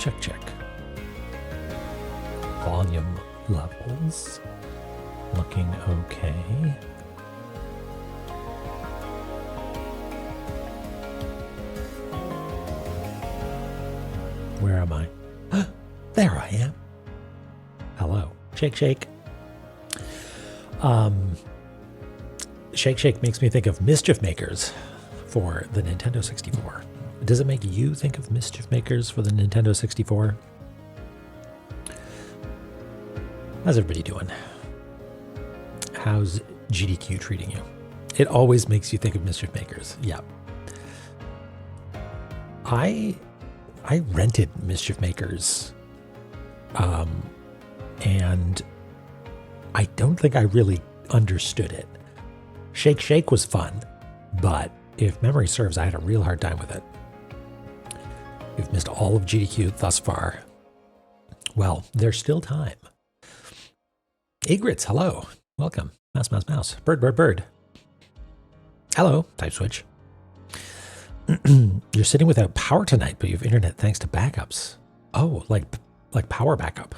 Check, check. Volume levels. Looking okay. Where am I? There I am. Hello. Shake, shake. Shake, shake makes me think of Mischief Makers for the Nintendo 64. Does it make you think of Mischief Makers for the Nintendo 64? How's everybody doing? How's GDQ treating you? It always makes you think of Mischief Makers. Yeah. I rented Mischief Makers, and I don't think I really understood it. Shake Shake was fun, but if memory serves, I had a real hard time with it. You've missed all of GDQ thus far. Well, there's still time. Egrets, hello. Welcome. Mouse, mouse, mouse. Bird, bird, bird. Hello. Type switch. You're sitting without power tonight, but you have internet thanks to backups. Oh, like power backup.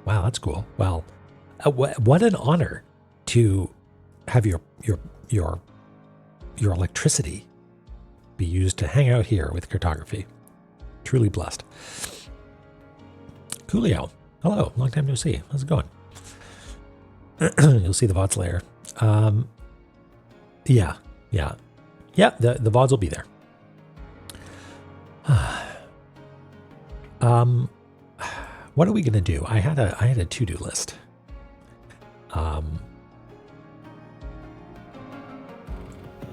Wow, that's cool. Well, what an honor to have your electricity be used to hang out here with cartography. Truly blessed. Coolio, hello. Long time no see. How's it going? You'll see the VODs later. Yeah. The VODs will be there. What are we gonna do? I had a to-do list.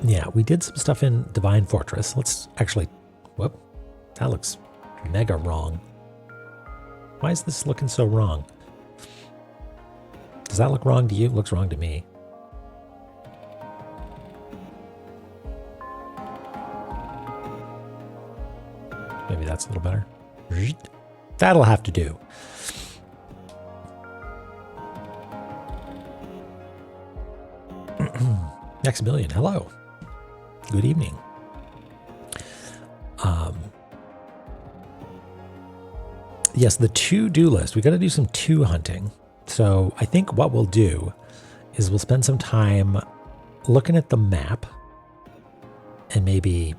Yeah, we did some stuff in Divine Fortress. Let's actually, whoop, that looks mega wrong. Why is this looking so wrong? Does that look wrong to you? It looks wrong to me. Maybe that's a little better. That'll have to do. Maximilian, hello. Good evening. Yes, the to-do list. We got to do some two hunting. So I think what we'll do is we'll spend some time looking at the map and maybe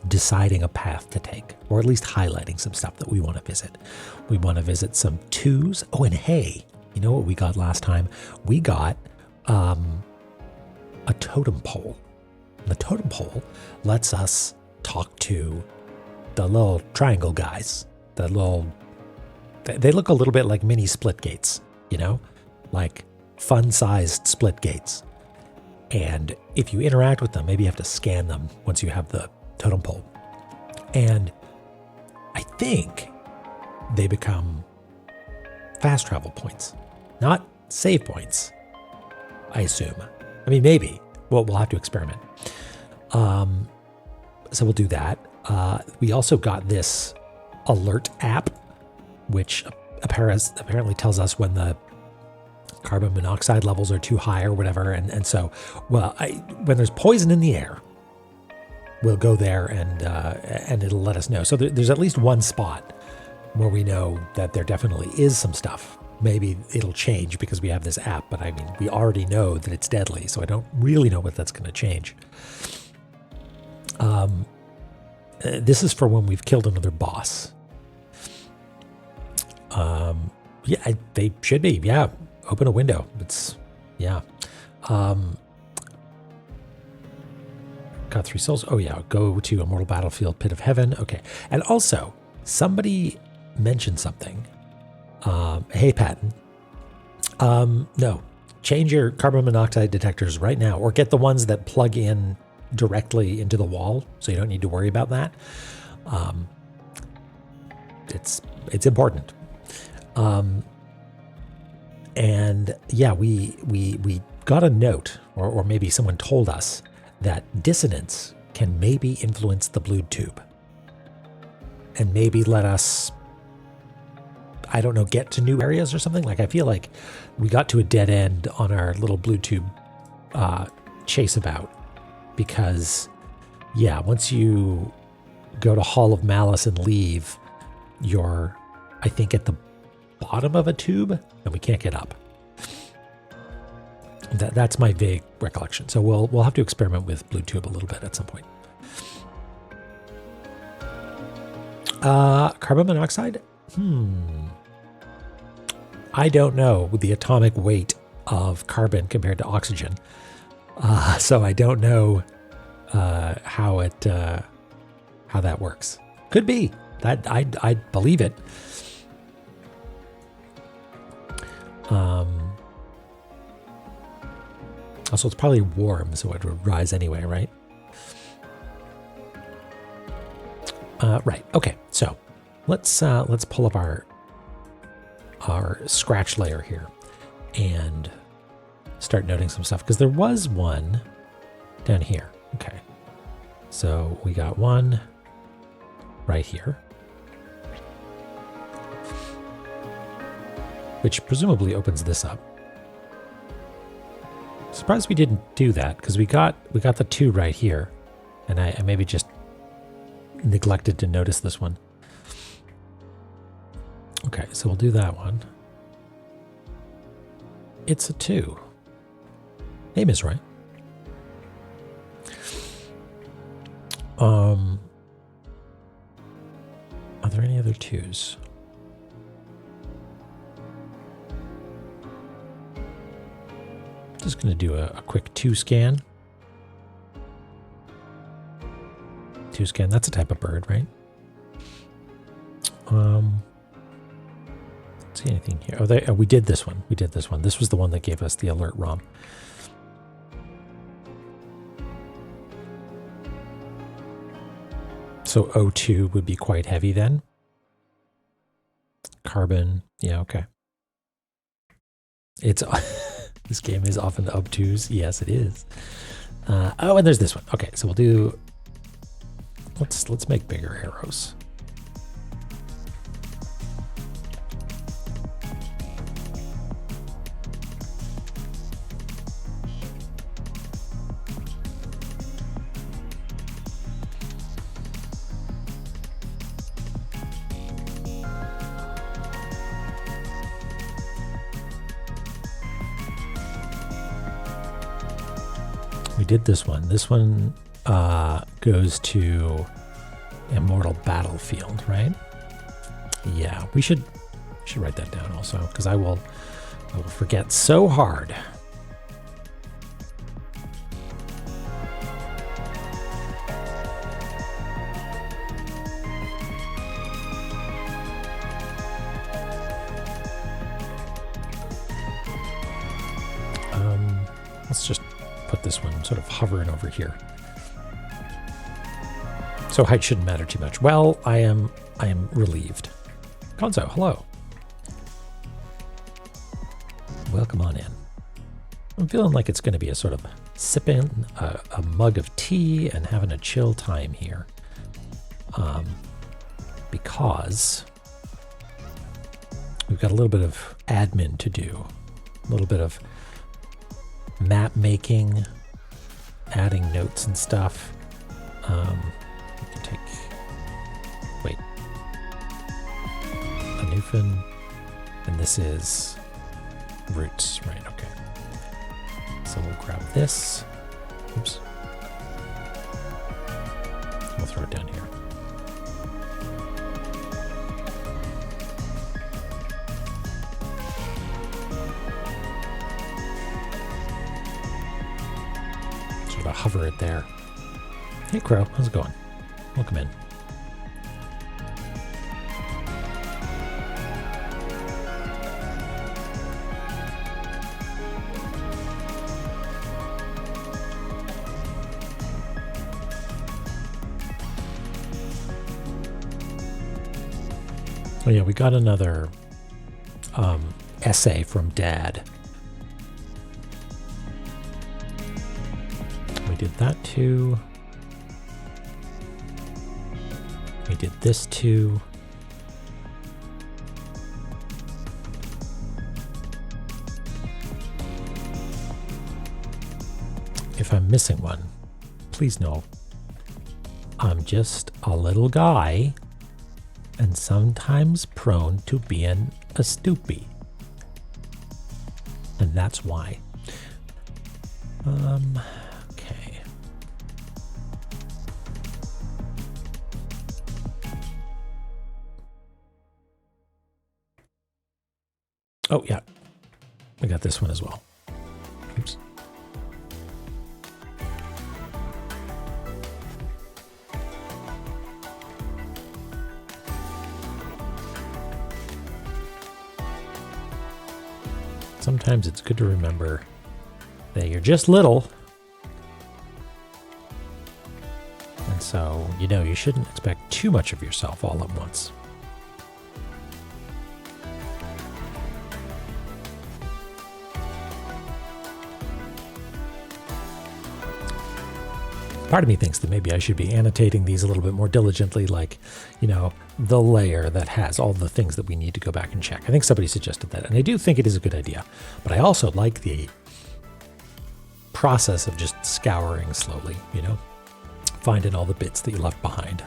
deciding a path to take, or at least highlighting some stuff that we want to visit. We want to visit some twos. Oh, and hey, you know what we got last time? We got a totem pole. The totem pole lets us talk to the little triangle guys. They look a little bit like mini split gates, you know, like fun-sized split gates. And if you interact with them, maybe you have to scan them once you have the totem pole. And I think they become fast travel points, not save points, I assume. I mean, maybe. Well, we'll have to experiment. So we'll do that. We also got this alert app, which apparently tells us when the carbon monoxide levels are too high or whatever. And so, well, when there's poison in the air, we'll go there and it'll let us know. So there's at least one spot where we know that there definitely is some stuff. Maybe it'll change because we have this app, but I mean, we already know that it's deadly, so I don't really know what that's going to change. This is for when we've killed another boss. Yeah, they should be. Yeah, open a window. Yeah. Got 3 souls. Oh yeah, go to Immortal Battlefield, Pit of Heaven. Okay, and also somebody mentioned something. Hey, Patton. No, change your carbon monoxide detectors right now, or get the ones that plug in directly into the wall, so you don't need to worry about that. It's important. And yeah, we got a note, or maybe someone told us that dissonance can maybe influence the blue tube, and maybe let us, I don't know, get to new areas or something. Like, I feel like we got to a dead end on our little blue tube chase about, because yeah, once you go to Hall of Malice and leave, you're, I think, at the bottom of a tube and we can't get up. That's my vague recollection. So we'll have to experiment with blue tube a little bit at some point. Carbon monoxide? I don't know the atomic weight of carbon compared to oxygen. So I don't know how that works. Could be. I believe it. Also, it's probably warm, so it would rise anyway, right? Right. Okay. So let's pull up our scratch layer here and start noting some stuff, because there was one down here. Okay. So we got one right here, which presumably opens this up. Surprised we didn't do that, because we got the two right here, and I maybe just neglected to notice this one. Okay, so we'll do that one. It's a 2. Name is right. Are there any other 2s? Just going to do a quick 2 scan. 2 scan, that's a type of bird, right? Don't see anything here. Oh, we did this one. We did this one. This was the one that gave us the alert ROM. So O2 would be quite heavy then. Carbon, yeah, okay. It's this game is often obtuse. Yes, it is. Oh, and there's this one. Okay, so we'll do. Let's make bigger arrows. We did this one. This one goes to Immortal Battlefield, right? Yeah, we should write that down also, because I will forget so hard. Let's just put this one sort of hovering over here. So height shouldn't matter too much. Well, I am relieved. Gonzo, hello. Welcome on in. I'm feeling like it's going to be a sort of sipping a mug of tea and having a chill time here. Because we've got a little bit of admin to do. A little bit of map making, adding notes and stuff. We can take, wait, a Newfound, and this is roots, right? Okay. So we'll grab this. Oops. We'll throw it down here. Sort of hover it there. Hey Crow, how's it going? Welcome in. Oh yeah, we got another essay from Dad. We did that too. We did this too. If I'm missing one, please know I'm just a little guy and sometimes prone to being a stoopy. And that's why. Okay. Oh, yeah. I got this one as well. Oops. Sometimes it's good to remember that you're just little. And so, you shouldn't expect too much of yourself all at once. Part of me thinks that maybe I should be annotating these a little bit more diligently, like, the layer that has all the things that we need to go back and check. I think somebody suggested that, and I do think it is a good idea. But I also like the process of just scouring slowly, finding all the bits that you left behind.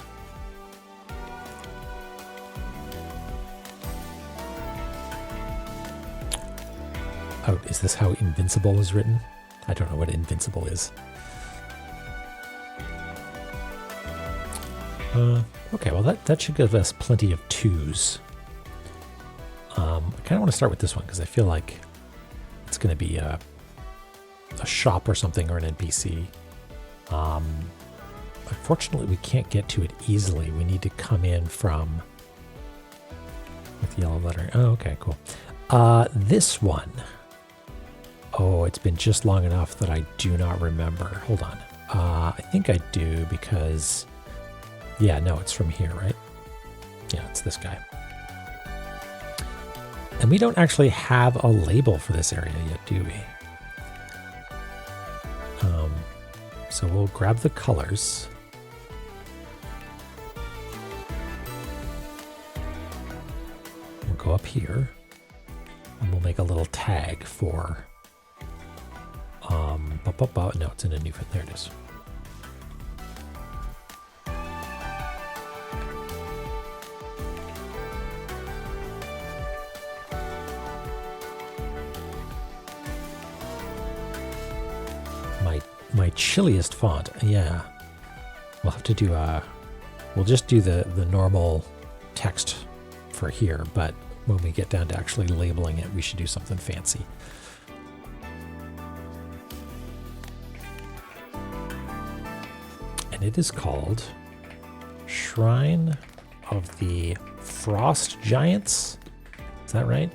Oh, is this how invincible is written? I don't know what invincible is. Okay, well that should give us plenty of 2s. I kind of want to start with this one because I feel like it's going to be a shop or something, or an NPC. Unfortunately, we can't get to it easily. We need to come in from with yellow lettering. Oh, okay, cool. This one. Oh, it's been just long enough that I do not remember. Hold on. I think I do because... Yeah, no, it's from here, right? Yeah, it's this guy. And we don't actually have a label for this area yet, do we? So we'll grab the colors. We'll go up here, and we'll make a little tag for... No, it's in a new... There it is. My chilliest font, yeah. We'll have to do we'll just do the normal text for here, but when we get down to actually labeling it, we should do something fancy. And it is called Shrine of the Frost Giants. Is that right?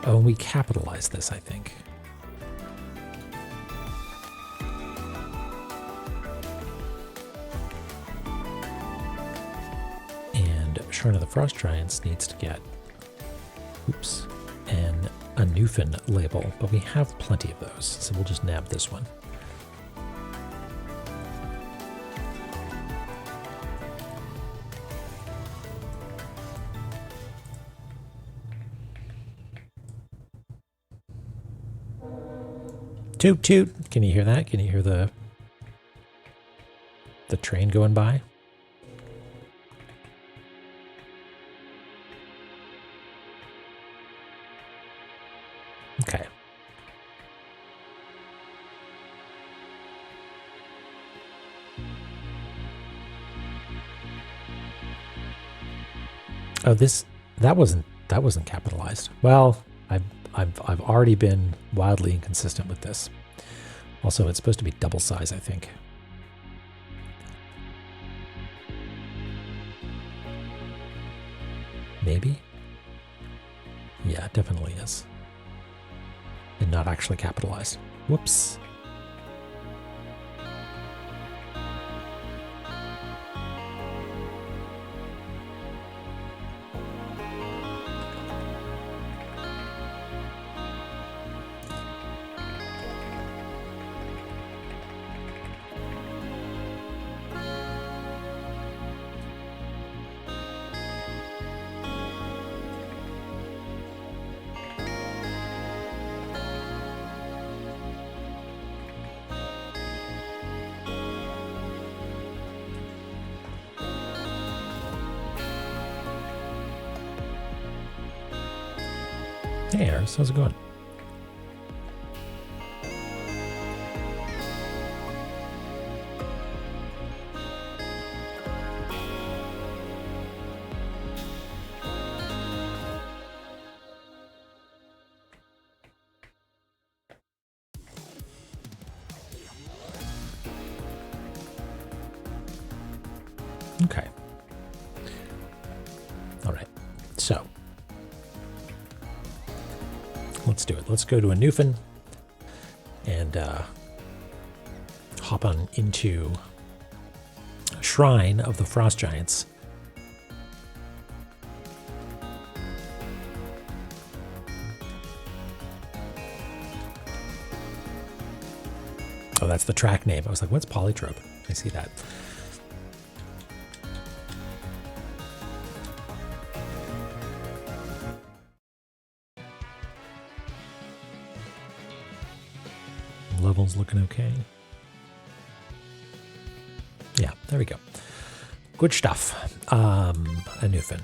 Oh, and we capitalized this, I think. And Shrine of the Frost Giants needs to get, oops, a Newfen label, but we have plenty of those, so we'll just nab this one. Toot toot. Can you hear that? Can you hear the train going by? Okay. Oh, that wasn't capitalized. Well, I've already been wildly inconsistent with this. Also, it's supposed to be double size, I think. Maybe? Yeah, it definitely is. And not actually capitalized. Whoops. Hey, Eris, how's it going? Okay. All right. So let's do it. Let's go to a Newfound and hop on into Shrine of the Frost Giants. Oh, that's the track name. I was like, what's Polytrope? I see that. Levels looking okay. Yeah, there we go. Good stuff. A Newfound.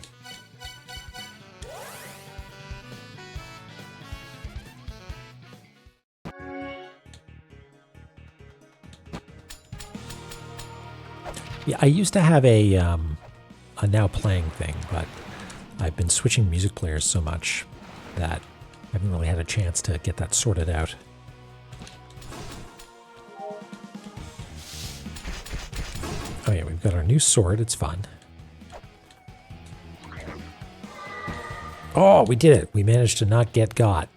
Yeah, I used to have a now playing thing, but I've been switching music players so much that I haven't really had a chance to get that sorted out. Oh yeah, we've got our new sword. It's fun. Oh, we did it. We managed to not get got.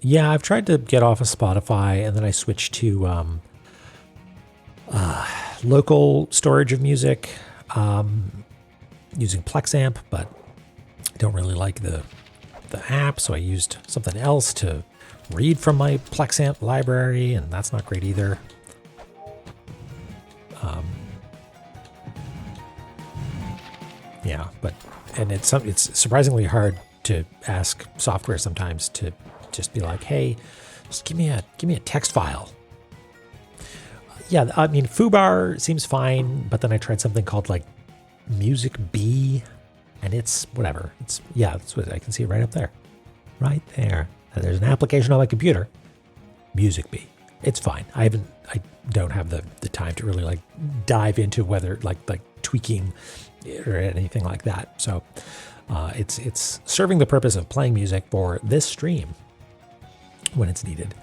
Yeah, I've tried to get off of Spotify, and then I switched to local storage of music using Plexamp, but I don't really like the app, so I used something else to read from my Plexamp library, and that's not great either. Yeah, it's surprisingly hard to ask software sometimes to just be like, hey, just give me a text file. Yeah, I mean, Foobar seems fine, but then I tried something called like Music B, and it's whatever. That's what I can see right up there. Right there. There's an application on my computer. Music B. It's fine. I don't have the time to really like dive into whether like tweaking or anything like that. So it's serving the purpose of playing music for this stream when it's needed.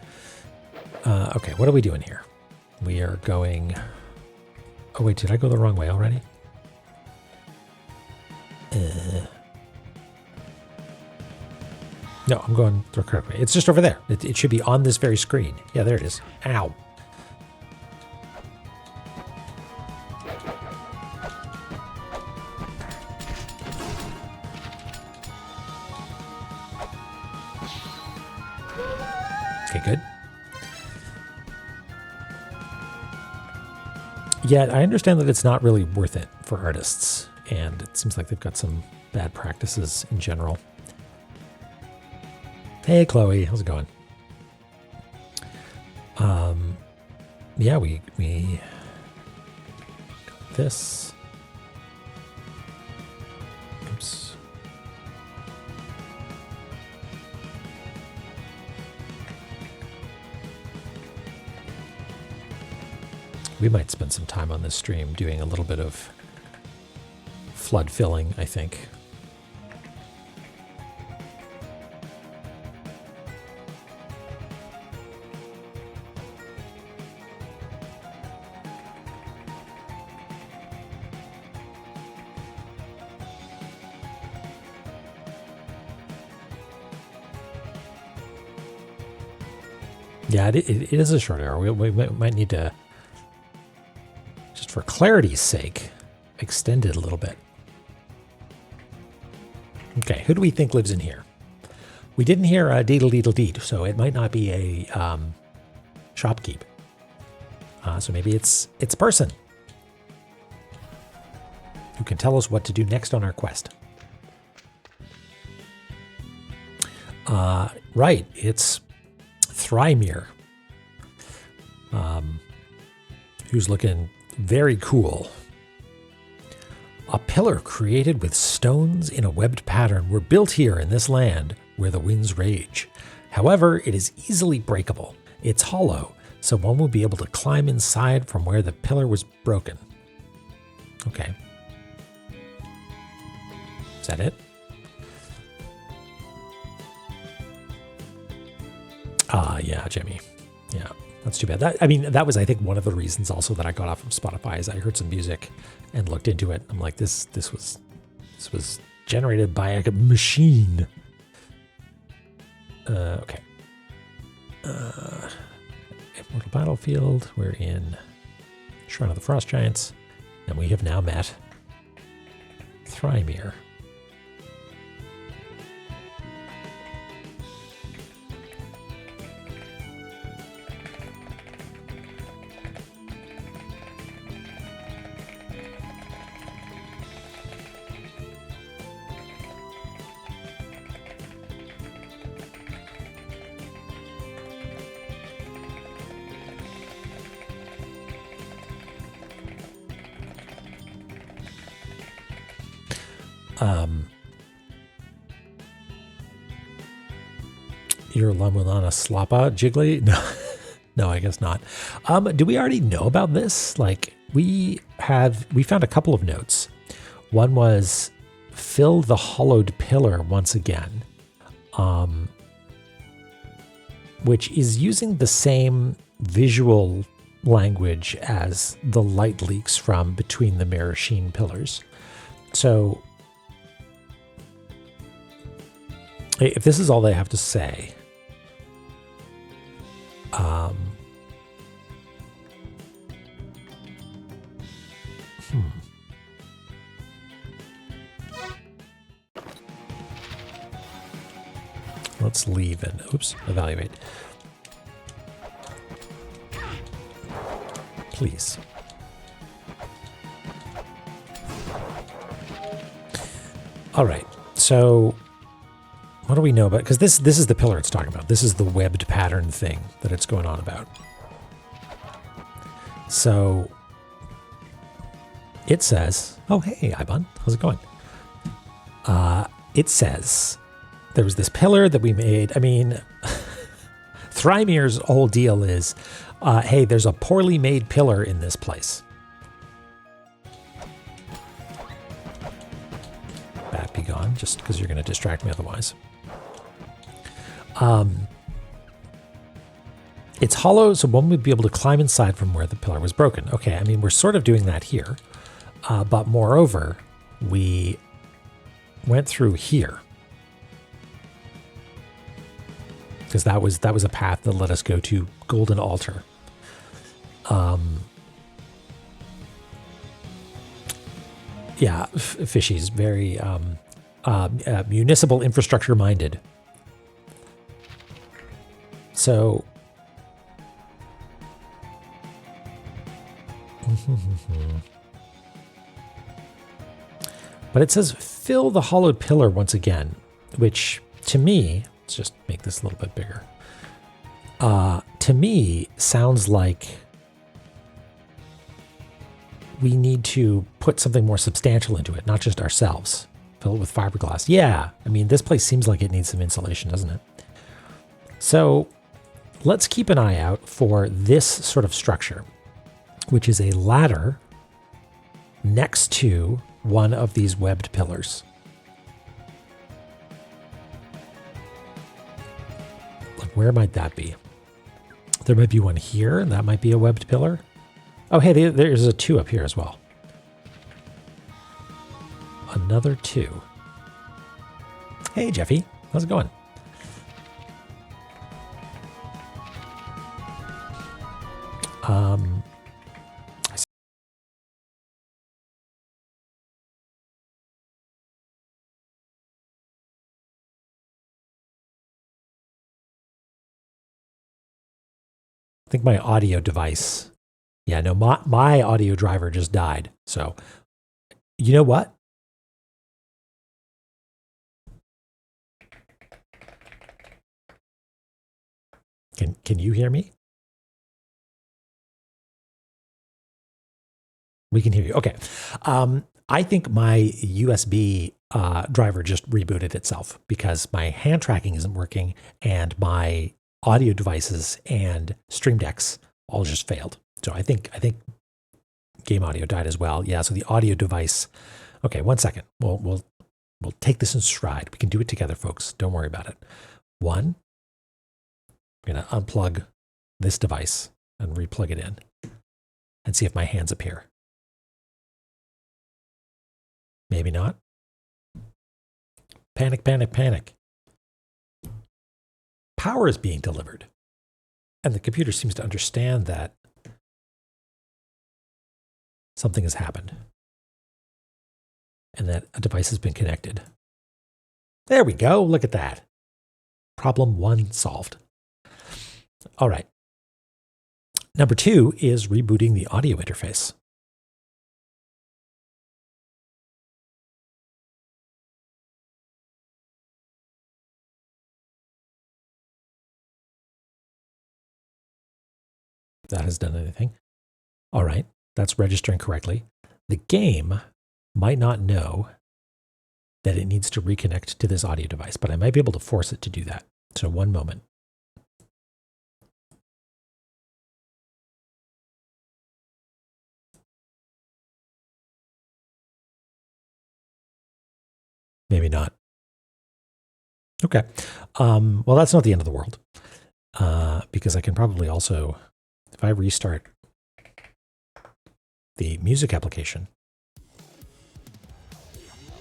Okay, what are we doing here? We are going... Oh wait, did I go the wrong way already? No, I'm going the correct way. It's just over there. It should be on this very screen. Yeah, there it is. Ow. Okay, good. Yeah, I understand that it's not really worth it for artists, and it seems like they've got some bad practices in general. Hey, Chloe, how's it going? Yeah, we got this. Oops. We might spend some time on this stream doing a little bit of flood filling, I think. Yeah, it is a short arrow. We might need to, just for clarity's sake, extend it a little bit. Okay, who do we think lives in here? We didn't hear a deedle-deedle-deed, so it might not be a shopkeep. So maybe it's a person who can tell us what to do next on our quest. Right, it's Thrymir. who's looking very cool. A pillar created with stones in a webbed pattern were built here in this land where the winds rage. However, it is easily breakable. It's hollow, so one will be able to climb inside from where the pillar was broken. Okay. Is that it? Yeah, Jimmy. Yeah, that's too bad. That was, I think, one of the reasons also that I got off of Spotify is I heard some music and looked into it. I'm like, this was generated by a machine. Okay. Immortal Battlefield. We're in Shrine of the Frost Giants, and we have now met Thrymir. Your La-Mulana Slappa Jiggly? No, no, I guess not. Do we already know about this? Like, we found a couple of notes. One was fill the hollowed pillar once again, which is using the same visual language as the light leaks from between the mirror sheen pillars. So if this is all they have to say, let's leave and evaluate. Please. All right. So what do we know about? Because this is the pillar it's talking about. This is the webbed pattern thing that it's going on about. So it says, oh, hey, Ibon, how's it going? It says there was this pillar that we made. I mean, Thrymir's whole deal is, hey, there's a poorly made pillar in this place. Bat be gone, just because you're going to distract me otherwise. It's hollow, so one would be able to climb inside from where the pillar was broken. Okay, I mean, we're sort of doing that here. But moreover, we went through here. Because that was a path that led us go to Golden Altar. Yeah, Fishy's very municipal infrastructure minded. So but it says fill the hollowed pillar once again, which to me, let's just make this a little bit bigger. To me, sounds like we need to put something more substantial into it, not just ourselves. Fill it with fiberglass. Yeah, I mean, this place seems like it needs some insulation, doesn't it? So let's keep an eye out for this sort of structure, which is a ladder next to one of these webbed pillars. Like, where might that be? There might be one here, and that might be a webbed pillar. Oh, hey, there's a 2 up here as well. Another 2. Hey, Jeffy. How's it going? I think my audio device. Yeah, no, my audio driver just died. So, you know what? Can you hear me? We can hear you. Okay. I think my USB driver just rebooted itself because my hand tracking isn't working and my audio devices and Stream Decks all just failed. So I think game audio died as well. Yeah. So the audio device. Okay. 1 second. We'll take this in stride. We can do it together, folks. Don't worry about it. One. I'm going to unplug this device and replug it in and see if my hands appear. Maybe not. Panic, panic, panic. Power is being delivered. And the computer seems to understand that something has happened and that a device has been connected. There we go. Look at that. Problem 1 solved. All right. Number 2 is rebooting the audio interface. That has done anything. All right, that's registering correctly. The game might not know that it needs to reconnect to this audio device, but I might be able to force it to do that. So 1 moment. Maybe not. Okay. Well, that's not the end of the world because I can probably also, if I restart the music application,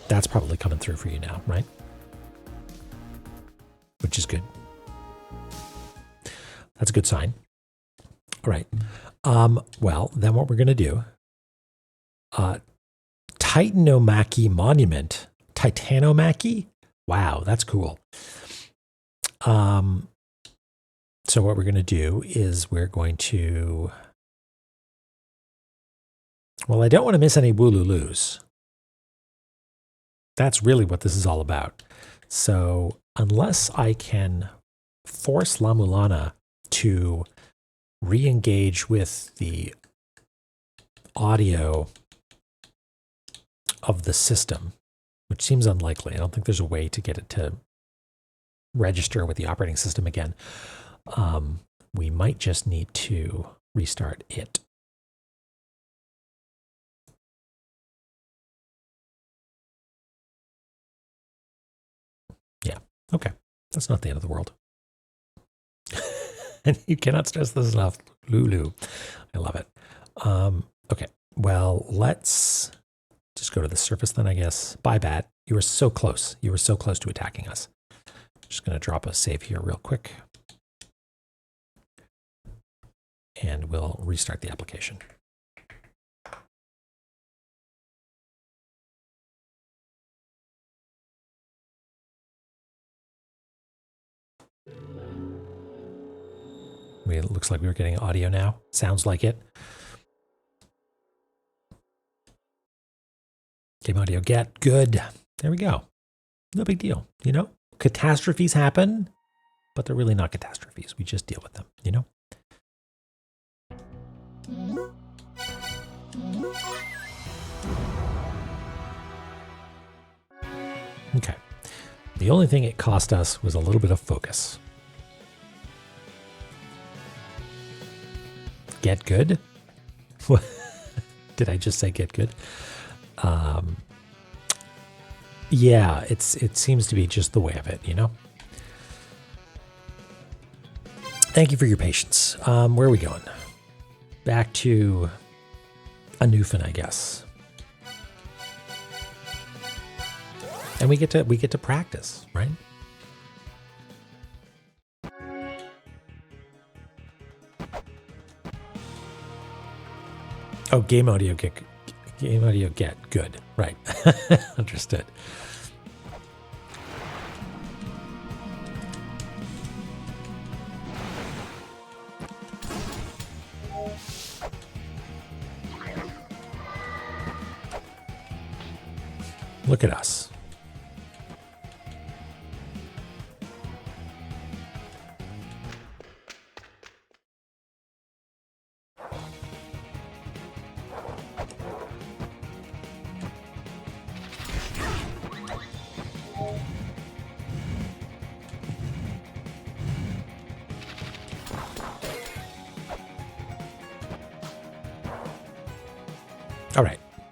that's probably coming through for you now, right? Which is good. That's a good sign. All right. Well, then what we're going to do, Titanomachy Monument. Titanomachy? Wow, that's cool. So what we're going to do is we're going to, well, I don't want to miss any Woolooloos. That's really what this is all about. So unless I can force La-Mulana to re-engage with the audio of the system, which seems unlikely. I don't think there's a way to get it to register with the operating system again. We might just need to restart it. Yeah, okay. That's not the end of the world. And you cannot stress this enough. Lulu. I love it. Okay, well, let's just go to the surface then, I guess. Bye, Bat. You were so close. You were so close to attacking us. Just going to drop a save here real quick. And we'll restart the application. It looks like we were getting audio now. Sounds like it. Game audio get good. There we go. No big deal, you know? Catastrophes happen, but they're really not catastrophes. We just deal with them, you know? Okay. The only thing it cost us was a little bit of focus. Get good? Did I just say get good? Yeah, it seems to be just the way of it, you know? Thank you for your patience. Where are we going? Back to a Newfound, I guess. And we get to practice, right? Oh, game audio get good. Right. Understood. Look at us.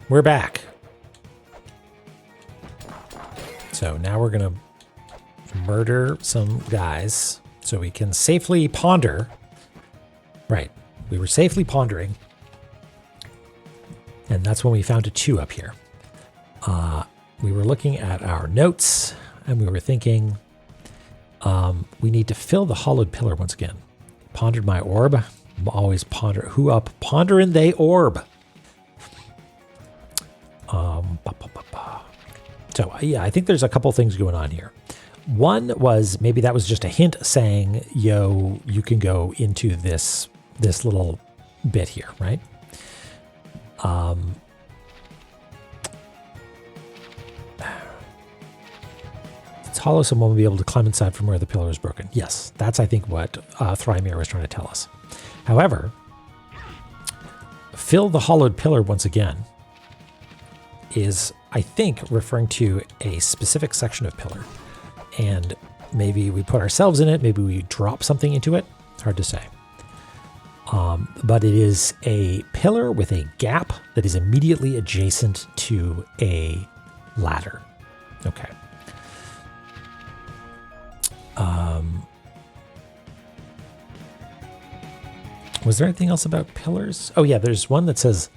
We're back. So now we're going to murder some guys so we can safely ponder. Right. We were safely pondering. And that's when we found a 2 up here. We were looking at our notes and we were thinking we need to fill the hollowed pillar once again. Pondered my orb. I'm always who up pondering they orb. So yeah, I think there's a couple things going on here. One was maybe that was just a hint saying, yo, you can go into this little bit here, right? It's hollow, someone will be able to climb inside from where the pillar is broken. Yes, that's I think what Thrymir was trying to tell us. However, fill the hollowed pillar once again is, I think, referring to a specific section of pillar. And maybe we put ourselves in it, maybe we drop something into it. It's hard to say. But it is a pillar with a gap that is immediately adjacent to a ladder. Okay. Was there anything else about pillars? Oh yeah, there's one that says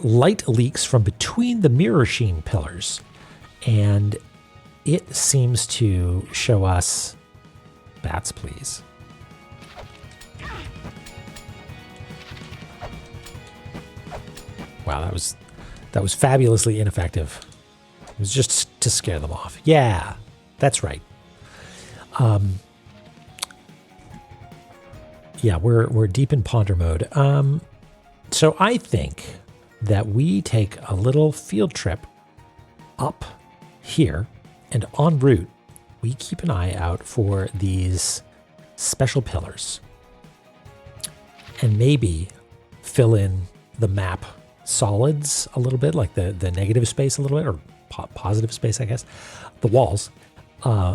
light leaks from between the mirror sheen pillars. And it seems to show us bats, please. Wow, that was fabulously ineffective. It was just to scare them off. Yeah, that's right. Yeah, we're deep in ponder mode. So I think that we take a little field trip up here, and en route, we keep an eye out for these special pillars, and maybe fill in the map solids a little bit, like the negative space a little bit, or positive space, I guess, the walls,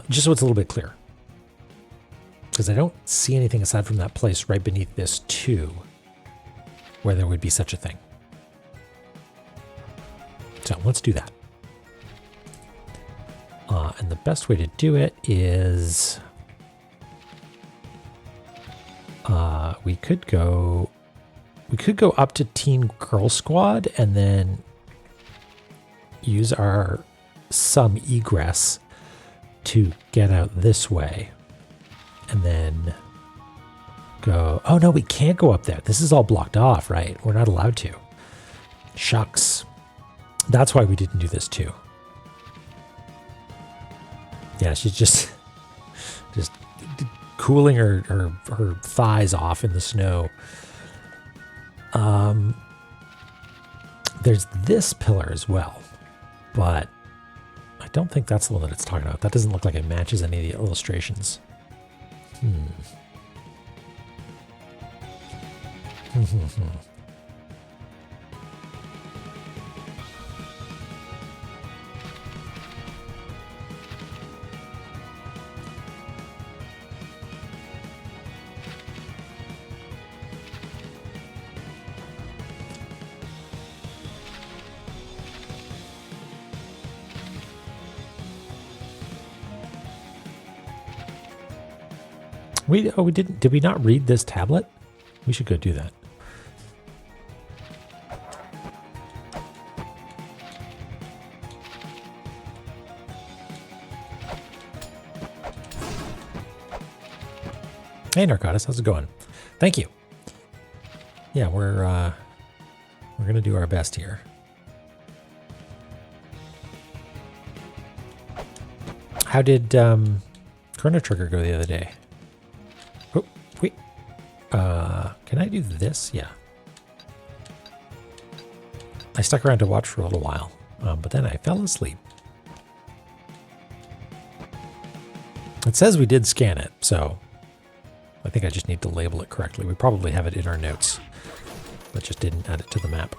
just so it's a little bit clearer. Because I don't see anything aside from that place right beneath this 2 where there would be such a thing. So let's do that. And the best way to do it is we could go up to Teen Girl Squad and then use our some egress to get out this way. And then go... Oh, no, we can't go up there. This is all blocked off, right? We're not allowed to. Shucks. That's why we didn't do this, too. Yeah, she's just cooling her thighs off in the snow. There's this pillar as well, but I don't think that's the one that it's talking about. That doesn't look like it matches any of the illustrations. We didn't. Did we not read this tablet? We should go do that. Hey, Narcotis, how's it going? Thank you. Yeah, we're gonna do our best here. How did Chrono Trigger go the other day? Oh, wait. Can I do this? Yeah. I stuck around to watch for a little while, but then I fell asleep. It says we did scan it, so I think I just need to label it correctly. We probably have it in our notes, but just didn't add it to the map.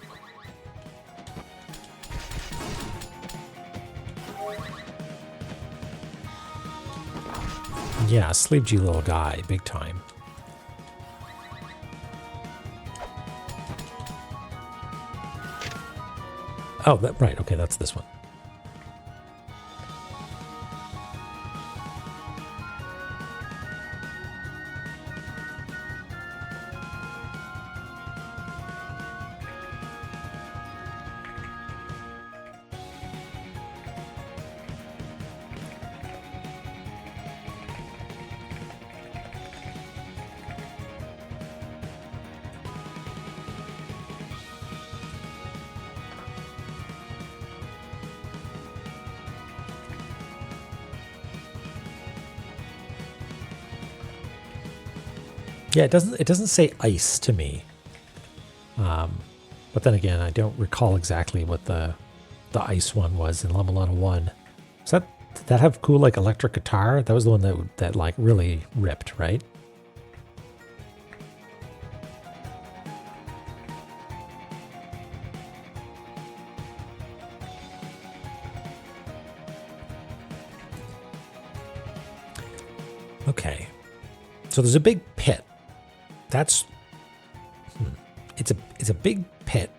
Yeah, sleepy little guy, big time. Oh, right. Okay, that's this one. Yeah, it doesn't say ice to me. But then again, I don't recall exactly what the ice one was in La-Mulana 1. Did that have cool like electric guitar? That was the one that like really ripped, right? Okay. So there's a big pit. That's it's a big pit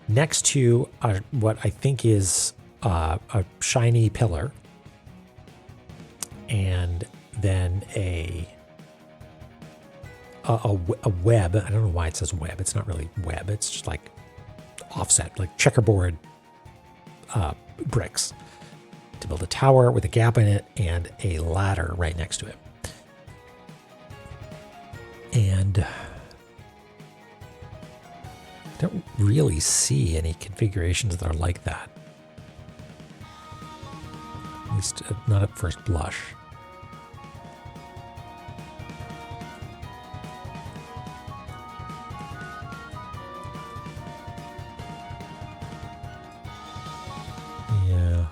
next to what I think is a shiny pillar, and then a web. I don't know why it says web. It's not really web. It's just like offset, like checkerboard bricks to build a tower with a gap in it and a ladder right next to it. And I don't really see any configurations that are like that. At least not at first blush. Yeah.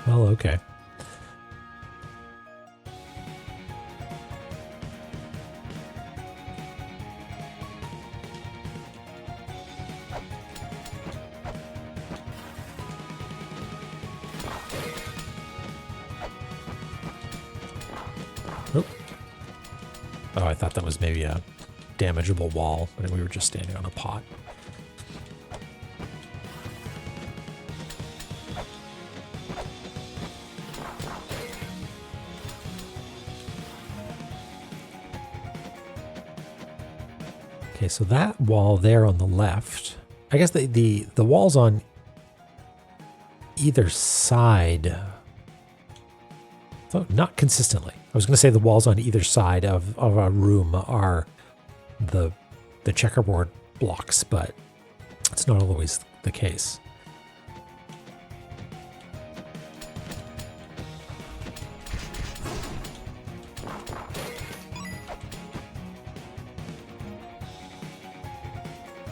Well, okay. Oh, I thought that was maybe a damageable wall, but we were just standing on a pot. Okay, so that wall there on the left, I guess the walls on either side, though not consistently. I was going to say the walls on either side of a room are the checkerboard blocks, but it's not always the case.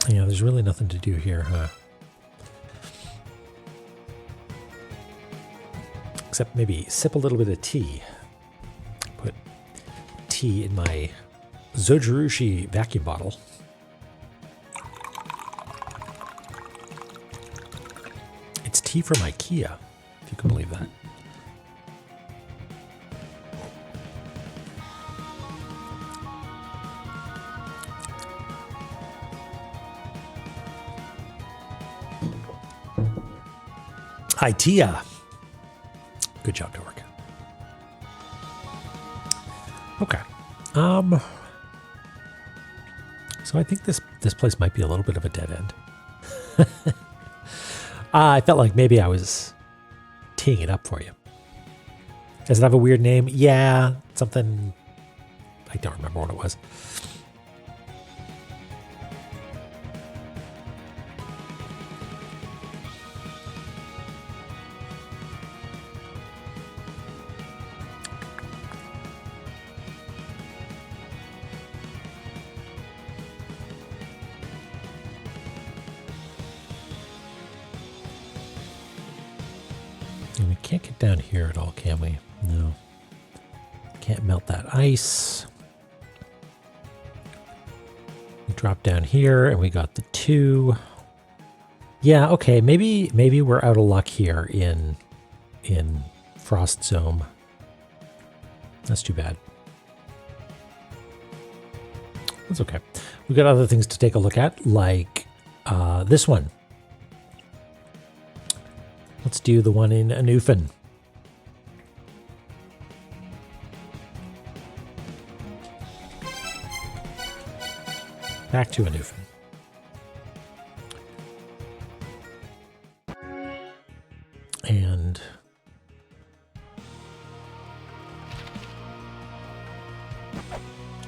Yeah, there's really nothing to do here, huh? Except maybe sip a little bit of tea. Put tea in my Zojirushi vacuum bottle. It's tea from IKEA, if you can believe that. IKEA. Good job, Dork. Okay. So I think this place might be a little bit of a dead end. I felt like maybe I was teeing it up for you. Does it have a weird name? Yeah, something. I don't remember what it was. And we can't get down here at all, can we? No. Can't melt that ice. We drop down here and we got the 2. Yeah, okay, maybe we're out of luck here in Frost Zone. That's too bad. That's okay. We've got other things to take a look at, like this one. Let's do the one in Newfoundland. Back to a Newfoundland. And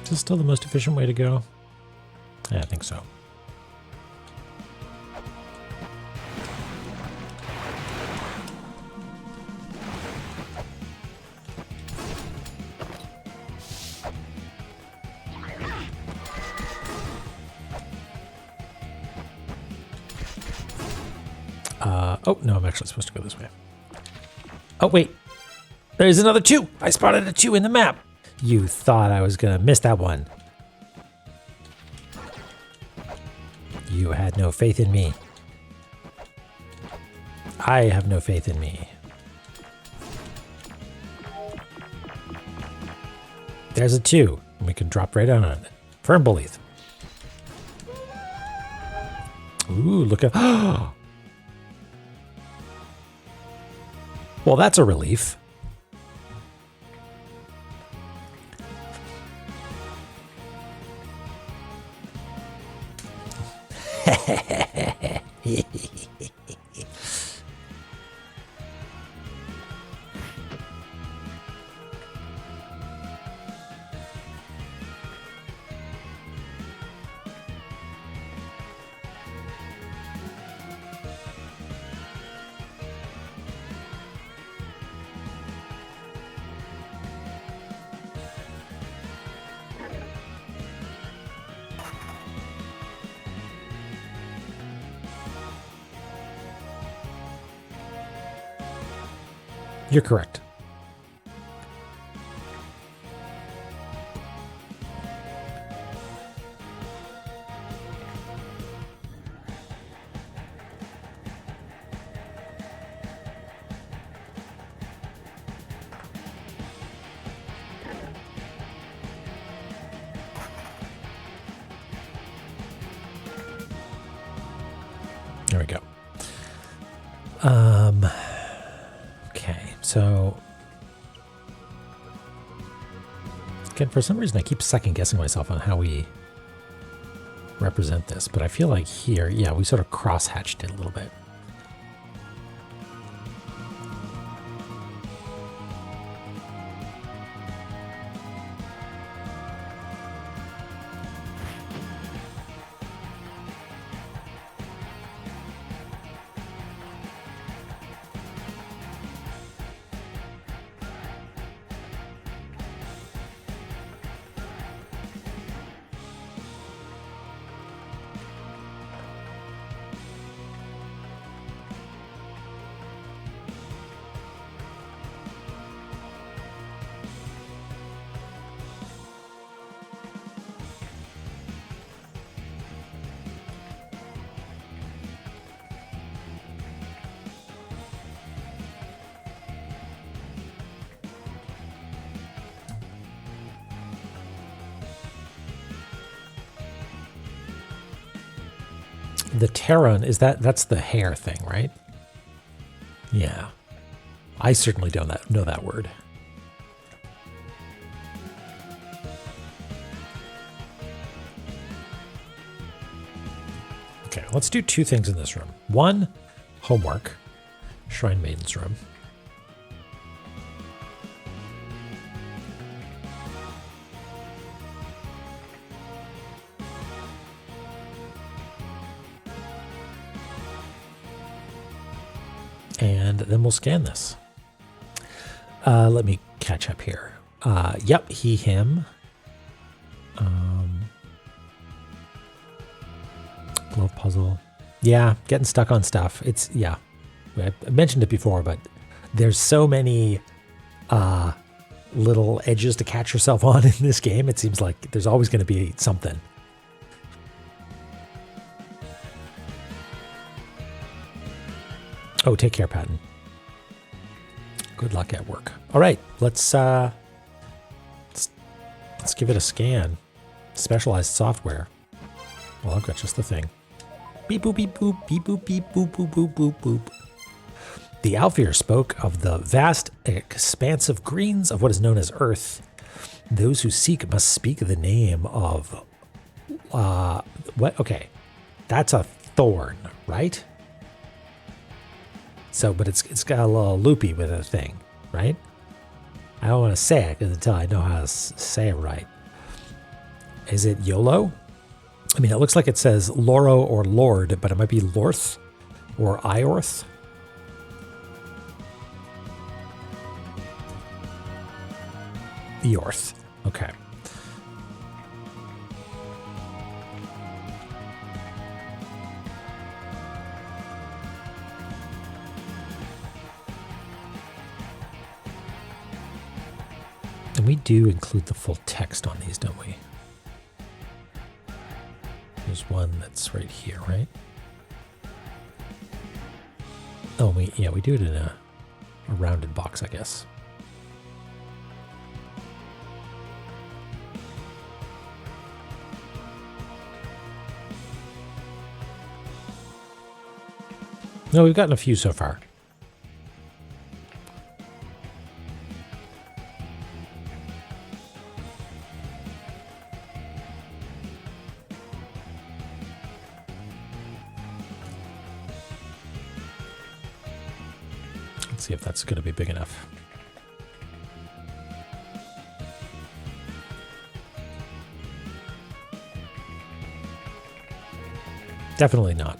is this still the most efficient way to go? Yeah, I think so. Oh, no, I'm actually supposed to go this way. Oh, wait. There's another 2. I spotted a 2 in the map. You thought I was going to miss that one. You had no faith in me. I have no faith in me. There's a 2. And we can drop right on it. Firm belief. Ooh, look at... Well, that's a relief. You're correct. There we go. Okay, so again, for some reason I keep second guessing myself on how we represent this, but I feel like here, yeah, we sort of cross-hatched it a little bit. The Terran, is that's the hair thing, right? Yeah. I certainly don't know that word. Okay, let's do 2 things in this room. 1, homework. Shrine Maiden's room. And then we'll scan this. Let me catch up here. Yep, he, him. Glove puzzle. Yeah, getting stuck on stuff. It's, yeah. I mentioned it before, but there's so many little edges to catch yourself on in this game. It seems like there's always going to be something. Oh, take care, Patton. Good luck at work. All right, let's give it a scan. Specialized software. Well, I've got just the thing. Beep boop beep boop beep boop beep boop boop boop boop boop. The Alfir spoke of the vast, expansive greens of what is known as Earth. Those who seek must speak the name of what? Okay, that's a thorn, right? So, but it's got a little loopy with a thing, right? I don't want to say it until I know how to say it right. Is it YOLO? I mean, it looks like it says Loro or Lord, but it might be Lorth or Iorth. Eorth. Okay. And we do include the full text on these, don't we? There's one that's right here, right? Oh, we do it in a rounded box, I guess. No, we've gotten a few so far. Let's see if that's going to be big enough. Definitely not.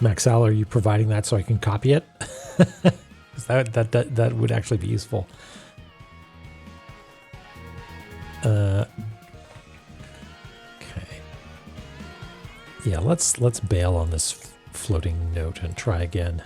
Maxal, are you providing that so I can copy it? that would actually be useful. Okay. Yeah, let's bail on this floating note and try again.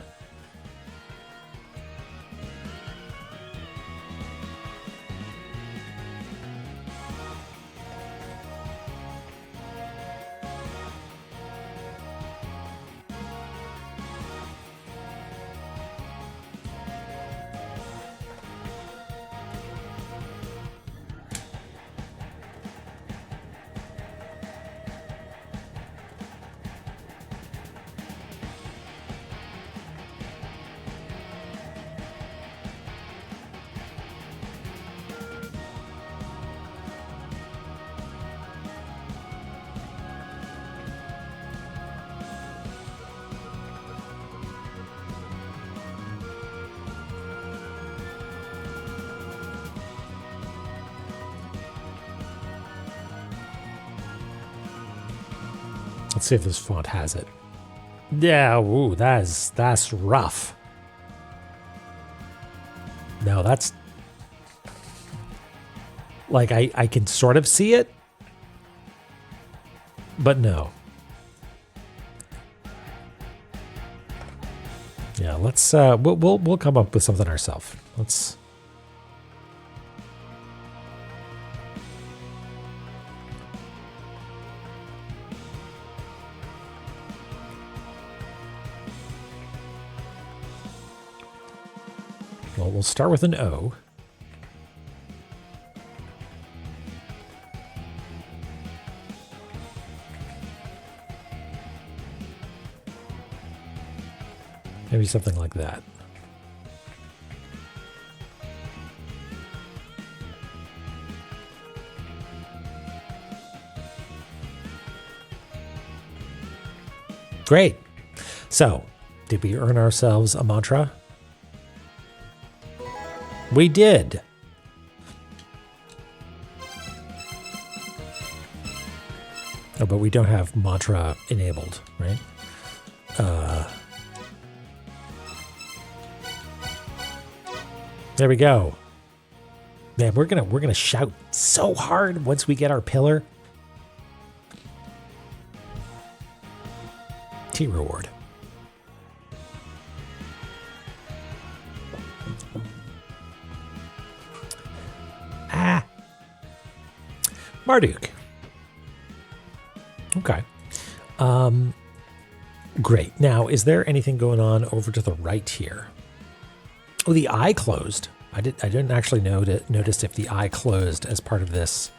Let's see if this font has it. Yeah, ooh, that's rough. No, that's like I can sort of see it, but no. Yeah, let's we'll come up with something ourselves. Let's. Well, we'll start with an O. Maybe something like that. Great. So, did we earn ourselves a mantra? We did. Oh, but we don't have mantra enabled, right? There we go. Man, we're gonna shout so hard once we get our pillar. T reward. Ah. Marduk. Okay. Great. Now, is there anything going on over to the right here? Oh, the eye closed. I didn't actually notice if the eye closed as part of this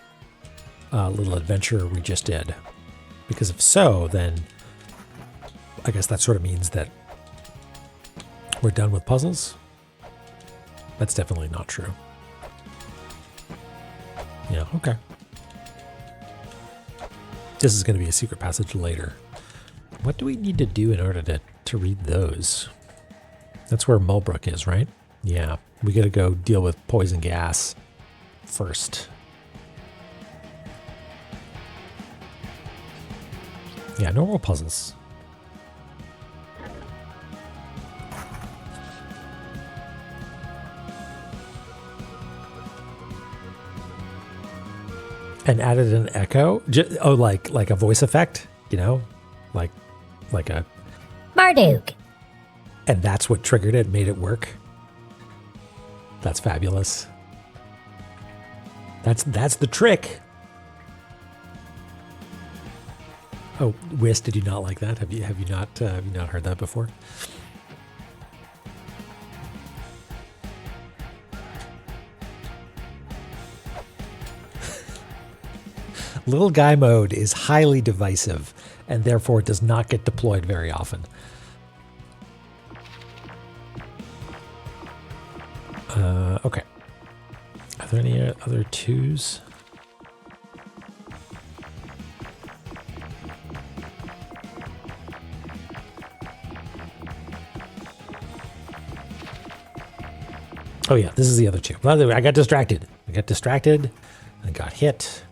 little adventure we just did. Because if so, then I guess that sort of means that we're done with puzzles. That's definitely not true. Yeah, okay. This is going to be a secret passage later. What do we need to do in order to read those? That's where Mulbrook is, right? Yeah, we got to go deal with poison gas first. Yeah, normal puzzles. And added an echo? Oh, like a voice effect, you know? Like a... Marduk. And that's what triggered it, made it work. That's fabulous. That's the trick. Oh, Whis, did you not like that? Have you not heard that before? Little guy mode is highly divisive and therefore does not get deployed very often. Okay. Are there any other twos? Oh yeah, this is the other two. Well, I got distracted. I got hit.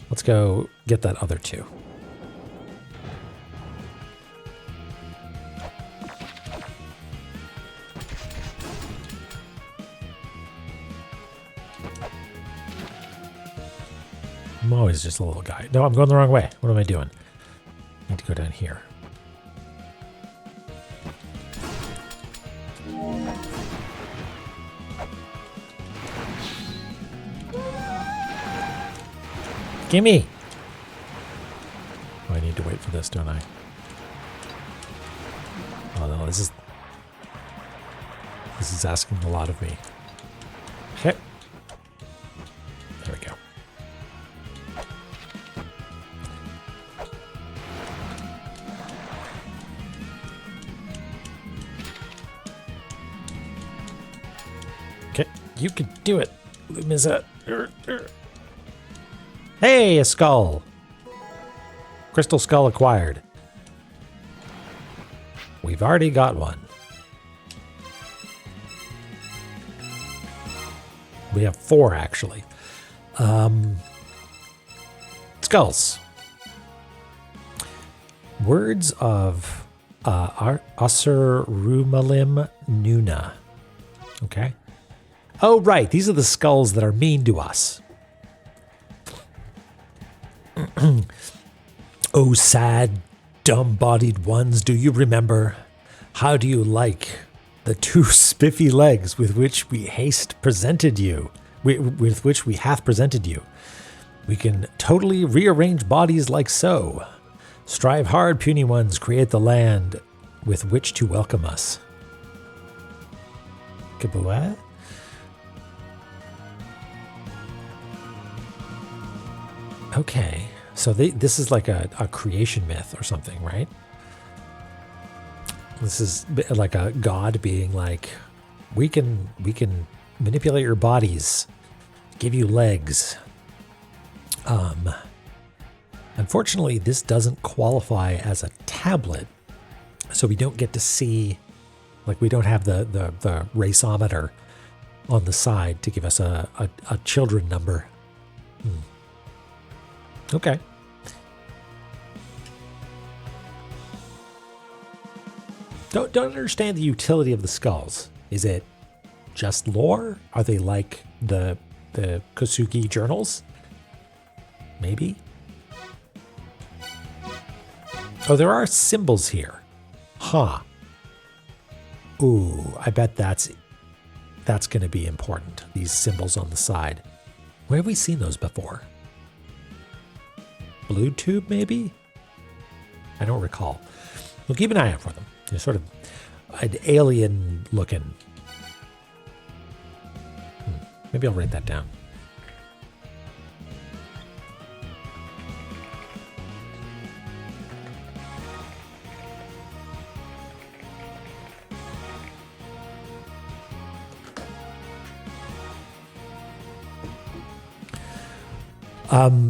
Let's go get that other two. I'm always just a little guy. No, I'm going the wrong way. What am I doing? I need to go down here. Gimme! Oh, I need to wait for this, don't I? Oh no, this is asking a lot of me. Okay. There we go. Okay, you can do it, Lumiza. Hey, a skull. Crystal skull acquired. We've already got one. We have 4, actually. Skulls. Words of Asurumalim Nuna. Okay. Oh, right. These are the skulls that are mean to us. Oh, sad, dumb-bodied ones, do you remember? How do you like the 2 spiffy legs with which we hath presented you? We can totally rearrange bodies like so. Strive hard, puny ones, create the land with which to welcome us. Kabua? Okay, so this is like a creation myth or something, right? This is like a god being like, we can manipulate your bodies, give you legs. Unfortunately, this doesn't qualify as a tablet, so we don't get to see, like we don't have the raceometer on the side to give us a children number. Okay. Don't understand the utility of the skulls. Is it just lore? Are they like the the Kosugi journals? Maybe? Oh, there are symbols here. Huh. Ooh, I bet that's going to be important. These symbols on the side. Where have we seen those before? Blue tube, maybe? I don't recall. We'll keep an eye out for them. They're sort of an alien looking. Maybe I'll write that down.